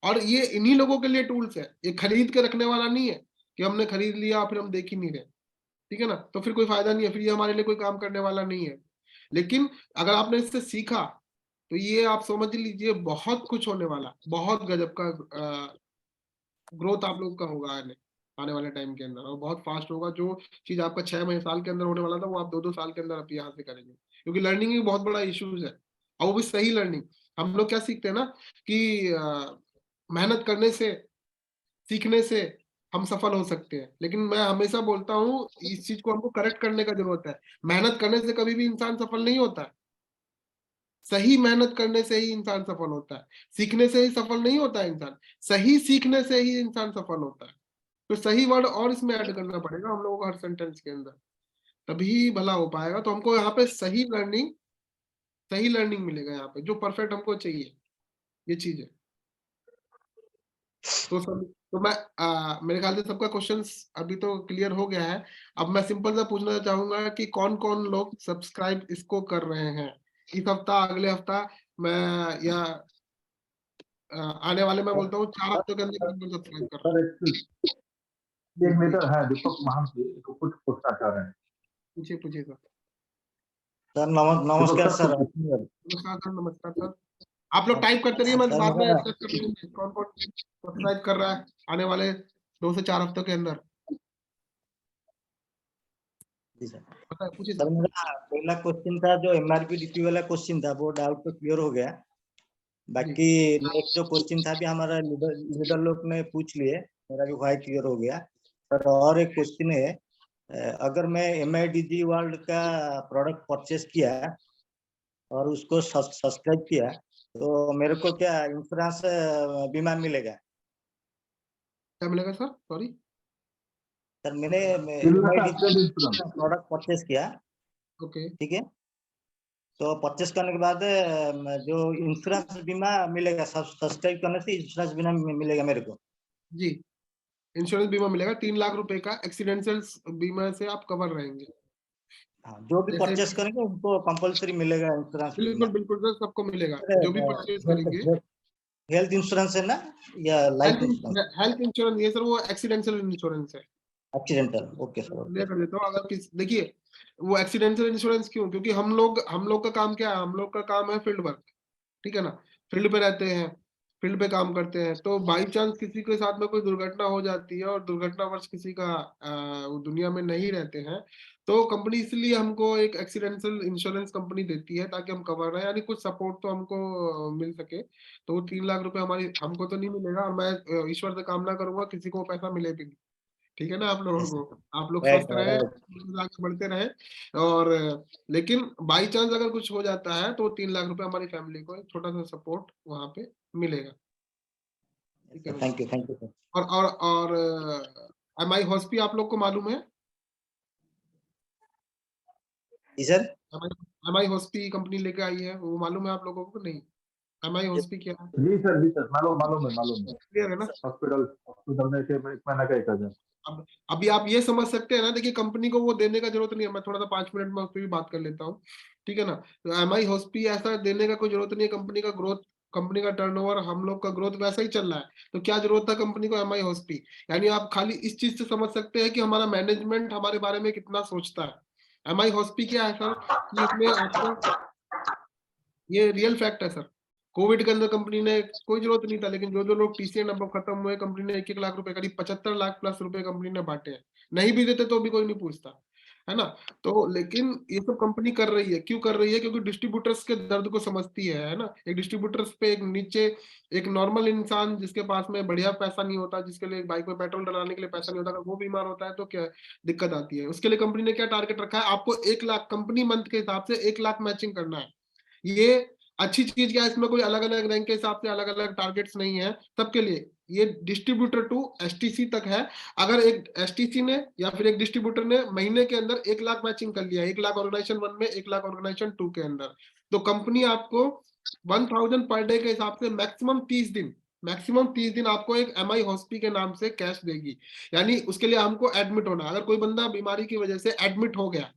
और ये इन्हीं लोगों के लिए टूल्स है, ये खरीद के रखने वाला नहीं है कि हमने खरीद लिया फिर हम देख ही नहीं रहे, ठीक है ना, तो फिर कोई फायदा नहीं है, फिर ये हमारे लिए कोई काम करने वाला नहीं है। लेकिन अगर आपने इससे सीखा तो ये आप समझ लीजिए बहुत कुछ होने वाला, बहुत गजब का ग्रोथ आप लोग का होगा आने वाले टाइम के अंदर, और बहुत फास्ट होगा। जो चीज आपका 6 महीने साल के अंदर होने वाला था, वो आप 2-2 साल के अंदर आप यहाँ से करेंगे, क्योंकि लर्निंग भी बहुत बड़ा इश्यूज है, और वो भी सही लर्निंग। हम लोग क्या सीखते हैं ना कि मेहनत करने से, सीखने से हम सफल हो सकते हैं, लेकिन मैं हमेशा बोलता हूँ इस चीज को हमको करेक्ट करने का जरूरत है। मेहनत करने से कभी भी इंसान सफल नहीं होता है, सही मेहनत करने से ही इंसान सफल होता है, सीखने से ही सफल नहीं होता है इंसान, सही सीखने से ही इंसान सफल होता है। तो सही वर्ड और इसमें ऐड करना पड़ेगा हम लोगों को हर सेंटेंस के अंदर, तभी भला हो पाएगा। तो हमको यहाँ पे सही लर्निंग मिलेगा यहाँ पे, जो परफेक्ट हमको चाहिए, ये चीज है। तो मैं मेरे ख्याल से सबका क्वेश्चंस अभी तो क्लियर हो गया है। अब मैं सिंपल सा पूछना चाहूंगा कि कौन कौन लोग सब्सक्राइब इसको कर रहे हैं इस हफ्ता, अगले हफ्ता, मैं या आने वाले, मैं बोलता हूँ 4 हफ्तों के अंदर सब्सक्राइब कर रहा है। एक मीटर है दीपक महांती, तो कुछ पूछना चाह रहे हैं। पूछिए सर। सर नमस्कार सर। नमस्कार सर। आप लोग टाइप करते रहिए, मैं बाद में चेक कर लूंगा कौन कौन सब्सक्राइब कर रहा है आने वाले 2 से 4 हफ्तों के अंदर। जी सर, मेरा पहला क्वेश्चन था जो MRP-DP वाला क्वेश्चन था, वो डाउट तो क्लियर हो गया। बाकी नेक्स्ट जो क्वेश्चन था भी हमारा लीडर लोग ने पूछ लिए, मेरा भी वही क्लियर हो गया सर। और एक क्वेश्चन है, अगर मैं MIDG वर्ल्ड का प्रोडक्ट परचेस किया और उसको सब्सक्राइब किया, तो मेरे को क्या इंश्योरेंस बीमा मिलेगा? क्या मिलेगा सर? सॉरी सर, मैंने प्रोडक्ट परचेस किया, ओके, ठीक है, तो परचेस करने के बाद जो इंश्योरेंस बीमा मिलेगा, सब्सक्राइब करने से इंश्योरेंस बीमा मिलेगा मेरे को? जी, इंश्योरेंस बीमा मिलेगा 3 लाख रुपए का, एक्सीडेंशियल बीमा से आप कवर रहेंगे। हाँ, जो भी परचेस करेंगे उनको कंपलसरी मिलेगा इंश्योरेंस? बिल्कुल सर, सबको मिलेगा जो भी परचेस करेंगे। हेल्थ इंश्योरेंस है ना, या लाइफ इंश्योरेंस? हेल्थ इंश्योरेंस ये सर, वो एक्सीडेंशियल इंश्योरेंस है। Accidental, okay sir. क्लियर कर देता हूँ। अगर देखिए, वो एक्सीडेंशियल इंश्योरेंस क्यों? क्योंकि हम लोग का काम क्या है? हम लोग का काम है फील्ड वर्क, ठीक है ना, फील्ड पे रहते हैं, फील्ड पे काम करते हैं। तो बाई चांस किसी के साथ में कोई दुर्घटना हो जाती है, और दुर्घटनावश किसी का दुनिया में नहीं रहते हैं, तो कंपनी इसलिए हमको एक एक्सीडेंशियल इंश्योरेंस कंपनी देती है, ताकि हम कवर रहे, यानी कुछ सपोर्ट तो हमको मिल सके। तो वो 3 लाख रुपए हमको तो नहीं मिलेगा, और मैं ईश्वर से कामना करूंगा किसी को पैसा मिले भी नहीं, ठीक है ना। आप लोगों को, आप लोग स्वस्थ रहे, आगे बढ़ते रहे, और लेकिन बाई चांस अगर कुछ हो जाता है तो 3 लाख रुपए हमारी फैमिली को एक छोटा सा सपोर्ट वहां पे मिलेगा, ठीक है। Thank you sir. और MI हॉस्पी आप लोग को मालूम है? जी सर, MI हॉस्पी कंपनी लेके आई है, वो मालूम है आप लोगों को? नहीं, MI हॉस्पी क्या है? जी सर, मालूम है। क्लियर है ना? हॉस्पिटल में एक महीना का 1,000। अब अभी आप ये समझ सकते हैं ना, देखिए कंपनी को वो देने का जरूरत नहीं है। मैं थोड़ा सा 5 मिनट में उस पर भी बात कर लेता हूँ, ठीक है ना। तो MI हॉस्पी ऐसा देने का कोई जरूरत नहीं है। कंपनी का ग्रोथ, कंपनी का टर्नओवर, हम लोग का ग्रोथ वैसा ही चल रहा है, तो क्या जरूरत था कंपनी को MI हॉस्पी? यानी आप खाली इस चीज से समझ सकते हैं कि हमारा मैनेजमेंट हमारे बारे में कितना सोचता है। MI हॉस्पी क्या है सर, कि इसमें आपको, ये रियल फैक्ट है सर, कोविड के अंदर कंपनी ने कोई जरूरत नहीं था, लेकिन जो लोग TCA नंबर खत्म हुए, कंपनी ने 1-1 लाख रुपए, करीब 75 लाख प्लस रुपए कंपनी ने बांटे हैं। नहीं भी देते तो भी कोई नहीं पूछता, है ना। तो लेकिन ये सब कंपनी कर रही है, क्यों कर रही है? क्योंकि डिस्ट्रीब्यूटर्स के दर्द को समझती है ना। एक डिस्ट्रीब्यूटर्स पे एक नीचे एक नॉर्मल इंसान जिसके पास में बढ़िया पैसा नहीं होता, जिसके लिए बाइक में पेट्रोल डलाने के लिए पैसा नहीं होता, अगर वो बीमार होता है तो क्या दिक्कत आती है। उसके लिए कंपनी ने क्या टारगेट रखा है? आपको 1 लाख, कंपनी मंथ के हिसाब से 1 लाख मैचिंग करना है। ये अच्छी चीज क्या है? इसमें कोई अलग अलग रैंक के हिसाब से अलग अलग टारगेट्स नहीं है सबके लिए। ये डिस्ट्रीब्यूटर टू STC तक है। अगर एक STC ने या फिर एक डिस्ट्रीब्यूटर ने महीने के अंदर 1 लाख मैचिंग कर लिया, 1 लाख ऑर्गेनाइजेशन 1 में, 1 लाख ऑर्गेनाइजेशन 2 के अंदर, तो कंपनी आपको 1000 पर डे के हिसाब से मैक्सिमम 30 दिन आपको एक MI हॉस्पी के नाम से कैश देगी। यानी उसके लिए हमको एडमिट होना, अगर कोई बंदा बीमारी की वजह से एडमिट हो गया,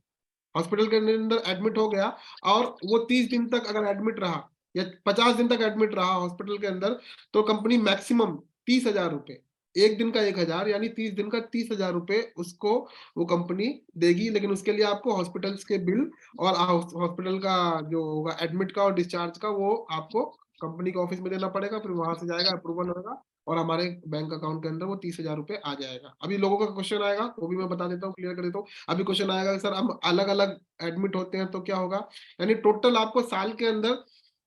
हॉस्पिटल के अंदर एडमिट हो गया और वो 30 दिन तक अगर एडमिट रहा या 50 दिन तक एडमिट रहा हॉस्पिटल के अंदर, तो कंपनी मैक्सिमम 30,000 रुपए, एक दिन का 1,000 यानी 30 दिन का 30,000 रुपए उसको वो कंपनी देगी। लेकिन उसके लिए आपको हॉस्पिटल्स के बिल और हॉस्पिटल का जो होगा एडमिट का और डिस्चार्ज का, वो आपको कंपनी के ऑफिस में देना पड़ेगा, फिर वहां से जाएगा, अप्रूवल होगा और हमारे बैंक अकाउंट के अंदर वो 30,000 रुपए आ जाएगा। अभी लोगों का क्वेश्चन आएगा, वो भी मैं बता देता हूँ, क्लियर कर देता हूँ। अभी क्वेश्चन आएगा सर हम अलग अलग एडमिट होते हैं तो क्या होगा, यानी टोटल आपको साल के अंदर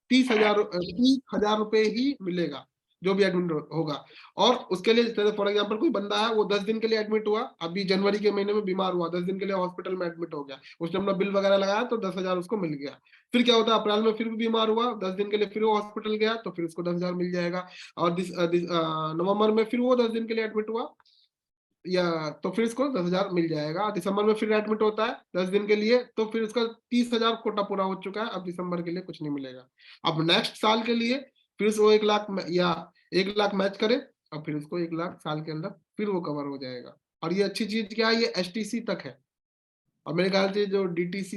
30,000 रुपए ही मिलेगा जो भी एडमिट होगा। और उसके लिए फॉर एग्जांपल कोई बंदा है वो 10 दिन के लिए एडमिट हुआ, अभी जनवरी के महीने में बीमार हुआ, 10 दिन के लिए हॉस्पिटल में एडमिट हो गया, उसने अपना बिल वगैरह लगाया तो 10,000 उसको मिल गया। फिर क्या होता है, अप्रैल में फिर भी बीमार हुआ, 10 दिन के लिए फिर वो हॉस्पिटल गया तो फिर उसको 10,000 मिल जाएगा। और नवंबर में फिर वो 10 दिन के लिए एडमिट हुआ या तो फिर इसको 10,000 मिल जाएगा। दिसंबर में फिर एडमिट होता है 10 दिन के लिए तो फिर उसका 30,000 कोटा पूरा हो चुका है, अब दिसंबर के लिए कुछ नहीं मिलेगा। अब नेक्स्ट साल के लिए फिर वो 1 लाख या 1 लाख मैच करे और फिर उसको 1 लाख साल के अंदर फिर वो कवर हो जाएगा। और ये अच्छी चीज क्या है, ये STC तक है। और मेरे ख्याल से जो DTC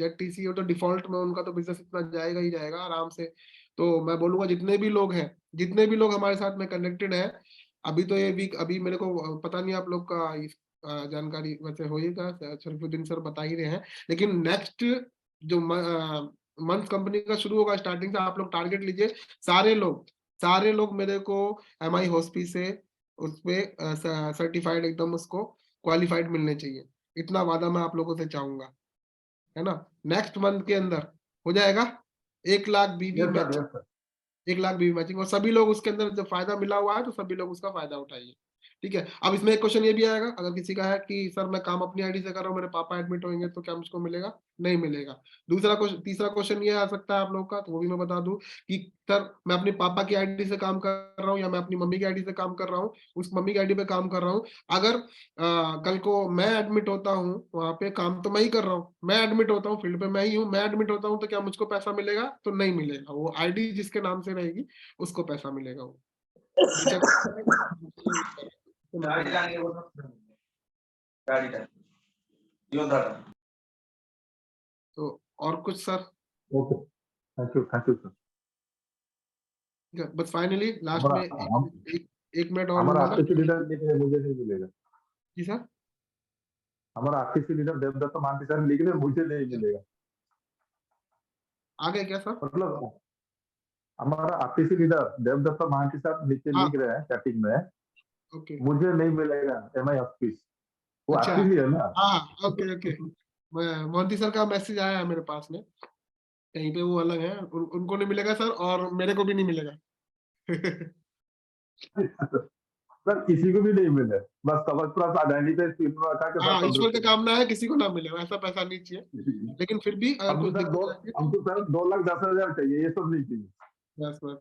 ZTC और तो डिफॉल्ट में उनका तो बिजनेस इतना जाएगा ही जाएगा आराम से। तो मैं बोलूंगा जितने भी लोग हमारे साथ में कनेक्टेड है, अभी तो ये वीक, अभी मेरे को पता नहीं आप लोग का जानकारी वैसे होएगा, शरीफुद्दीन सर बता ही रहे हैं, लेकिन नेक्स्ट जो मंथ कंपनी का शुरू होगा स्टार्टिंग से, आप लोग टारगेट लीजिए, सारे लोग मेरे को MI हॉस्पी से उसपे सर्टिफाइड एकदम उसको क्वालिफाइड मिलने चाहिए, इतना वादा मैं आप लोगों से चाहूंगा, है ना। नेक्स्ट मंथ के अंदर हो जाएगा 1 लाख बीवी मैच, 1 लाख बीवी मैचिंग, और सभी लोग उसके अंदर जब फायदा मिला हुआ है तो सभी लोग उसका फायदा उठाइए, ठीक है। अब इसमें एक क्वेश्चन ये भी आएगा, अगर किसी का है कि सर मैं काम अपनी आईडी से कर रहा हूँ, मेरे पापा एडमिट होंगे तो क्या मुझको मिलेगा, नहीं मिलेगा। तीसरा क्वेश्चन ये आ सकता है आप लोग का, तो वो भी मैं बता दूं कि सर मैं अपने पापा की आईडी से काम कर रहा हूँ या मैं अपनी मम्मी की आईडी से काम कर रहा हूँ, उस मम्मी की आईडी पे काम कर रहा हूँ, अगर कल को मैं एडमिट होता हूँ, वहां पे काम तो मैं ही कर रहा हूँ, मैं एडमिट होता हूँ फील्ड पे मैं ही हूँ, मैं एडमिट होता हूँ तो क्या मुझको पैसा मिलेगा, तो नहीं मिलेगा। वो आईडी जिसके नाम से रहेगी उसको पैसा मिलेगा। वो तो और कुछ sir? Okay, thank you sir. बस फाइनली लास्ट में एक मिनट और हमारा लूंगा। आरटीसी लीडर मुझे नहीं मिलेगा जी सर, हमारा RTC leader Devdatta Mohanty sir लिख रहे, मुझे नहीं मिलेगा। आगे क्या सर? मतलब हमारा आरटीसी लीडर देवदत्त महांती साहब नीचे लिख रहे हैं चैटिंग में, ओके, मुझे नहीं मिलेगा MI ऑफिस, वो अच्छा, आपके लिए है ना। हाँ ओके, मोहंती सर का मैसेज आया है मेरे पास में, कहीं पे वो अलग है, उनको नहीं मिलेगा सर और मेरे को भी नहीं मिलेगा। सर किसी को भी नहीं मिले, बस कवर प्लस अडानी पे तीनों रखा के हाँ, साथ ईश्वर का कामना है किसी को ना मिले, ऐसा पैसा नहीं चाहिए, लेकिन फिर भी हमको सर 2,10,000 चाहिए, ये सब नहीं चाहिए। बस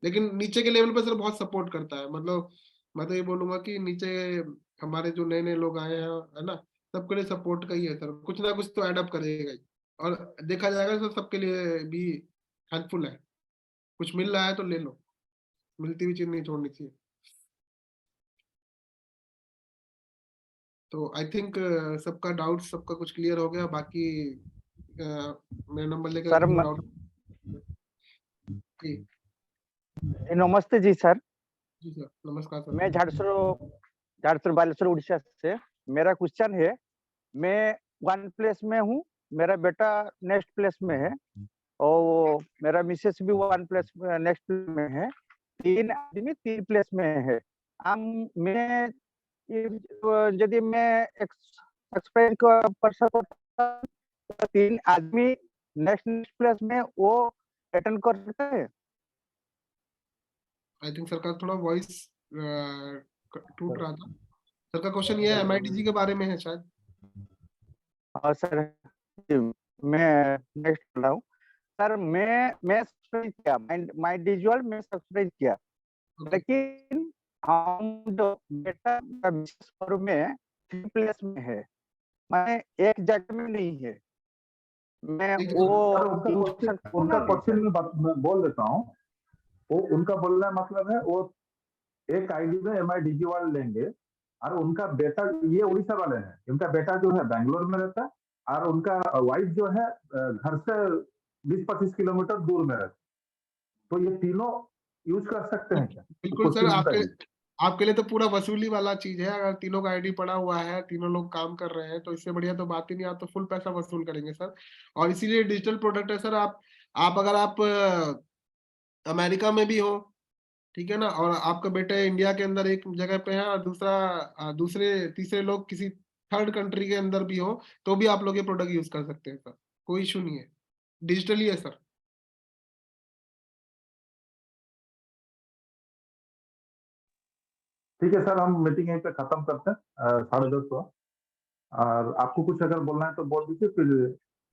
लेकिन नीचे के लेवल पे सर बहुत सपोर्ट करता है, मतलब मैं तो ये बोलूंगा कि नीचे हमारे जो नए लोग आए हैं, है ना, सबके लिए सपोर्ट का ही है सर, कुछ ना कुछ तो एडअप करेगा ही, और देखा जाएगा सर सबके लिए भी हेल्पफुल है, कुछ मिल रहा है तो ले लो, मिलती हुई चीज नहीं छोड़नी चाहिए। तो आई थिंक सबका डाउट, सबका कुछ क्लियर हो गया, बाकी मेरा नंबर लेकर सर डाउट। नमस्ते जी सर। जी सर, नमस्कार सर। मैं झारसुर बालेश्वर उड़ीसा से, मेरा क्वेश्चन है, मैं 1 प्लेस में हूँ, मेरा बेटा नेक्स्ट प्लेस में है और मेरा मिसेस भी 1 प्लेस नेक्स्ट प्लेस में है, 3 आदमी 3 प्लेस में है। मैं यदि मैं एक्सप्लेन कर सकता 3 आदमी नेक्स्ट प्लेस में वो अटेंड कर सकते हैं। आई थिंक सर का थोड़ा वॉइस टूट रहा था, सर का क्वेश्चन ये है MIDG के बारे में है शायद। हाँ सर, मैं नेक्स्ट कर रहा हूँ सर, मैं सब्सक्राइब किया, माय डिजुअल में सब्सक्राइब किया, लेकिन हम जो बेटा में 3 प्लेस में है, मैं एक जगह में नहीं है, मैं वो उनका क्वेश्चन मैं बोल देता हूँ। वो उनका बोलना मतलब है वो एक आईडी में MIDG वाले लेंगे और उनका बेटा, ये उड़ीसा वाले हैं, उनका बेटा जो है बैंगलोर में रहता है और उनका वाइफ जो है घर से 20-25 किलोमीटर दूर में रहता है। तो ये तीनों यूज कर सकते हैं क्या? बिल्कुल सर, आपके लिए तो पूरा वसूली वाला चीज है। अगर तीनों का आईडी पड़ा हुआ है, तीनों लोग काम कर रहे हैं, तो इससे बढ़िया तो बात ही नहीं। आप तो फुल पैसा वसूल करेंगे सर। और इसीलिए डिजिटल प्रोडक्ट है सर। आप अगर आप अमेरिका में भी हो, ठीक है ना, और आपका बेटा इंडिया के अंदर एक जगह पे है और दूसरे तीसरे लोग किसी थर्ड कंट्री के अंदर भी हो, तो भी आप लोग ये प्रोडक्ट यूज कर सकते हैं सर, कोई इशू नहीं है। डिजिटली है सर। ठीक है सर, हम मीटिंग यहीं पे खत्म करते हैं 10:30 को। और आपको कुछ अगर बोलना है तो बोल दीजिए, फिर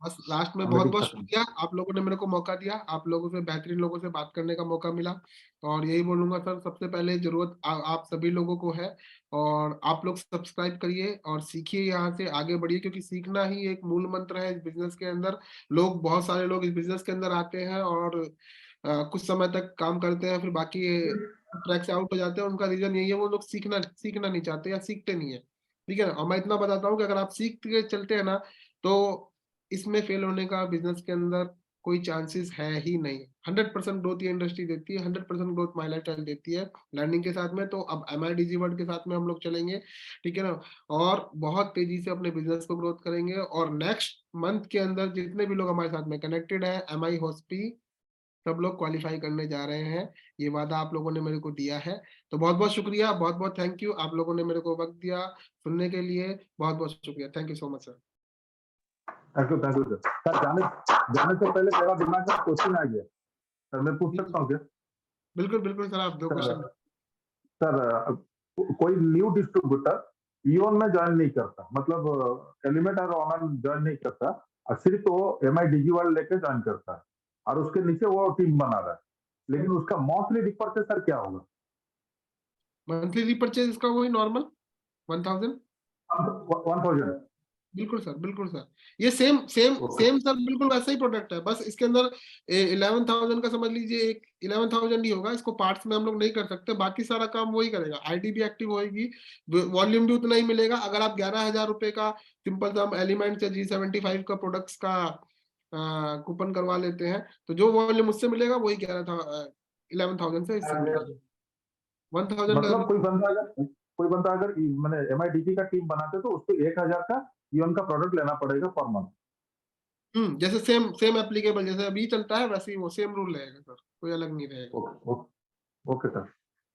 बस लास्ट में बहुत बहुत शुक्रिया, आप लोगों ने मेरे को मौका दिया। आप लोगों से, बेहतरीन लोगों से बात करने का मौका मिला। और यही बोलूंगा सर, सबसे पहले जरूरत आप सभी लोगों को है। और आप लोग सब्सक्राइब करिए और सीखिए, यहाँ से आगे बढ़िए, क्योंकि सीखना ही एक मूल मंत्र है इस बिजनेस के अंदर। बहुत सारे लोग इस बिजनेस के अंदर आते हैं और कुछ समय तक काम करते हैं, फिर बाकी ट्रैक से आउट हो जाते हैं। उनका रीजन यही है, वो लोग सीखना नहीं चाहते या सीखते नहीं है। ठीक है ना। और मैं इतना बताता हूँ कि अगर आप सीख के चलते हैं ना, तो इसमें फेल होने का बिजनेस के अंदर कोई चांसेस है ही नहीं। 100% ग्रोथ ये इंडस्ट्री देती है, 100% ग्रोथ माई लाइफस्टाइल देती है लर्निंग के साथ में। तो अब MIDG वर्ड के साथ में हम लोग चलेंगे, ठीक है ना, और बहुत तेजी से अपने बिजनेस को ग्रोथ करेंगे। और नेक्स्ट मंथ के अंदर जितने भी लोग हमारे साथ में कनेक्टेड है MI हॉस्पी, सब लोग क्वालिफाई करने जा रहे हैं। ये वादा आप लोगों ने मेरे को दिया है। तो बहुत बहुत शुक्रिया, बहुत बहुत थैंक यू। आप लोगों ने मेरे को वक्त दिया सुनने के लिए, बहुत बहुत शुक्रिया। Thank you so much sir. Thank you sir. Sir जाने से पहले मेरा दिमाग में क्वेश्चन आ गया सर, मैं पूछ सकता हूँ क्या? बिल्कुल सर, आप दो क्वेश्चन। सर, कोई न्यू डिस्ट्रीब्यूटर इओन में ज्वाइन नहीं करता, मतलब एलिमेंट और ऑनर ज्वाइन नहीं करता, और सिर्फ वो MIDG वाले लेके ज्वाइन करता है और उसके नीचे वो टीम बना रहा है, लेकिन उसका मंथली रिपर्चेस सर क्या होगा? मंथली रिपर्चेज इसका वही नॉर्मल 1000। बिल्कुल सर, ये सेम सर, बिल्कुल वैसा ही प्रोडक्ट है। बस इसके अंदर 11,000 का समझ लीजिए, एक 11,000 ही होगा। इसको पार्ट्स में हम लोग नहीं कर सकते, बाकी सारा काम वही करेगा। आईडी भी एक्टिव होएगी, वॉल्यूम भी उतना ही मिलेगा। अगर आप 11,000 रुपए का सिंपल सा हम एलिमेंट से G75 का प्रोडक्ट्स का कूपन करवा लेते हैं, तो जो वॉल्यूम उससे मिलेगा वही 11,000 से इससे मिलेगा। 1000 मतलब कोई बंदा अगर मैंने MIDG का टीम बनाते तो उसको 1,000 का इओन का प्रोडक्ट लेना पड़ेगा पर मंथ। जैसे सेम एप्लीकेबल जैसे अभी चलता है, वैसे ही वो सेम रूल रहेगा सर, कोई अलग नहीं रहेगा। Okay sir.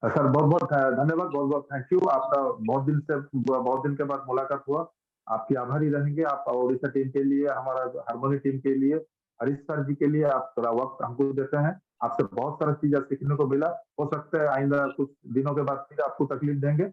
सर बहुत बहुत धन्यवाद, बहुत बहुत थैंक यू। आपका बहुत दिन के बाद मुलाकात हुआ, आपकी आभारी रहेंगे। आप ओडिशा टीम के लिए, हमारा हार्मोनी टीम के लिए, हरीश सर जी के लिए आप थोड़ा वक्त हमको देते हैं। आपसे बहुत सारा चीजें सीखने को मिला। हो सकता है आइंदा कुछ दिनों के बाद फिर आपको तकलीफ देंगे।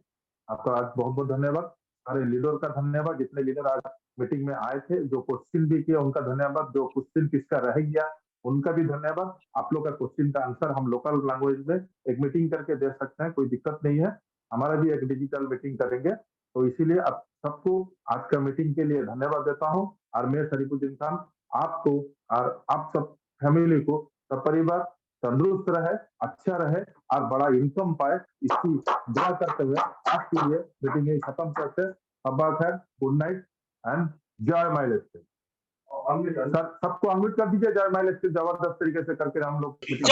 आपका आज बहुत बहुत धन्यवाद। सारे लीडर का धन्यवाद, जितने लीडर आज मीटिंग में आए थे, जो क्वेश्चन भी किया उनका धन्यवाद, जो क्वेश्चन किसका रह गया उनका भी धन्यवाद। आप लोग का क्वेश्चन का आंसर हम लोकल लैंग्वेज में एक मीटिंग करके दे सकते हैं, कोई दिक्कत नहीं है। हमारा भी एक डिजिटल मीटिंग करेंगे, तो इसीलिए आप सबको आज का मीटिंग के लिए धन्यवाद देता हूँ। और मैं शरीफुद्दीन खान आपको और आप सब फैमिली को, सब परिवार तंदुरुस्त रहे, अच्छा रहे और बड़ा इनकम पाए, इसकी दुआ करते हुए आज के लिए मीटिंग यही खत्म करते हैं। गुड नाइट एंड जय माइलेज। सर सबको अनम्यूट कर दीजिए, जय माइलेज से जबरदस्त तरीके से करके हम लोग मीटिंग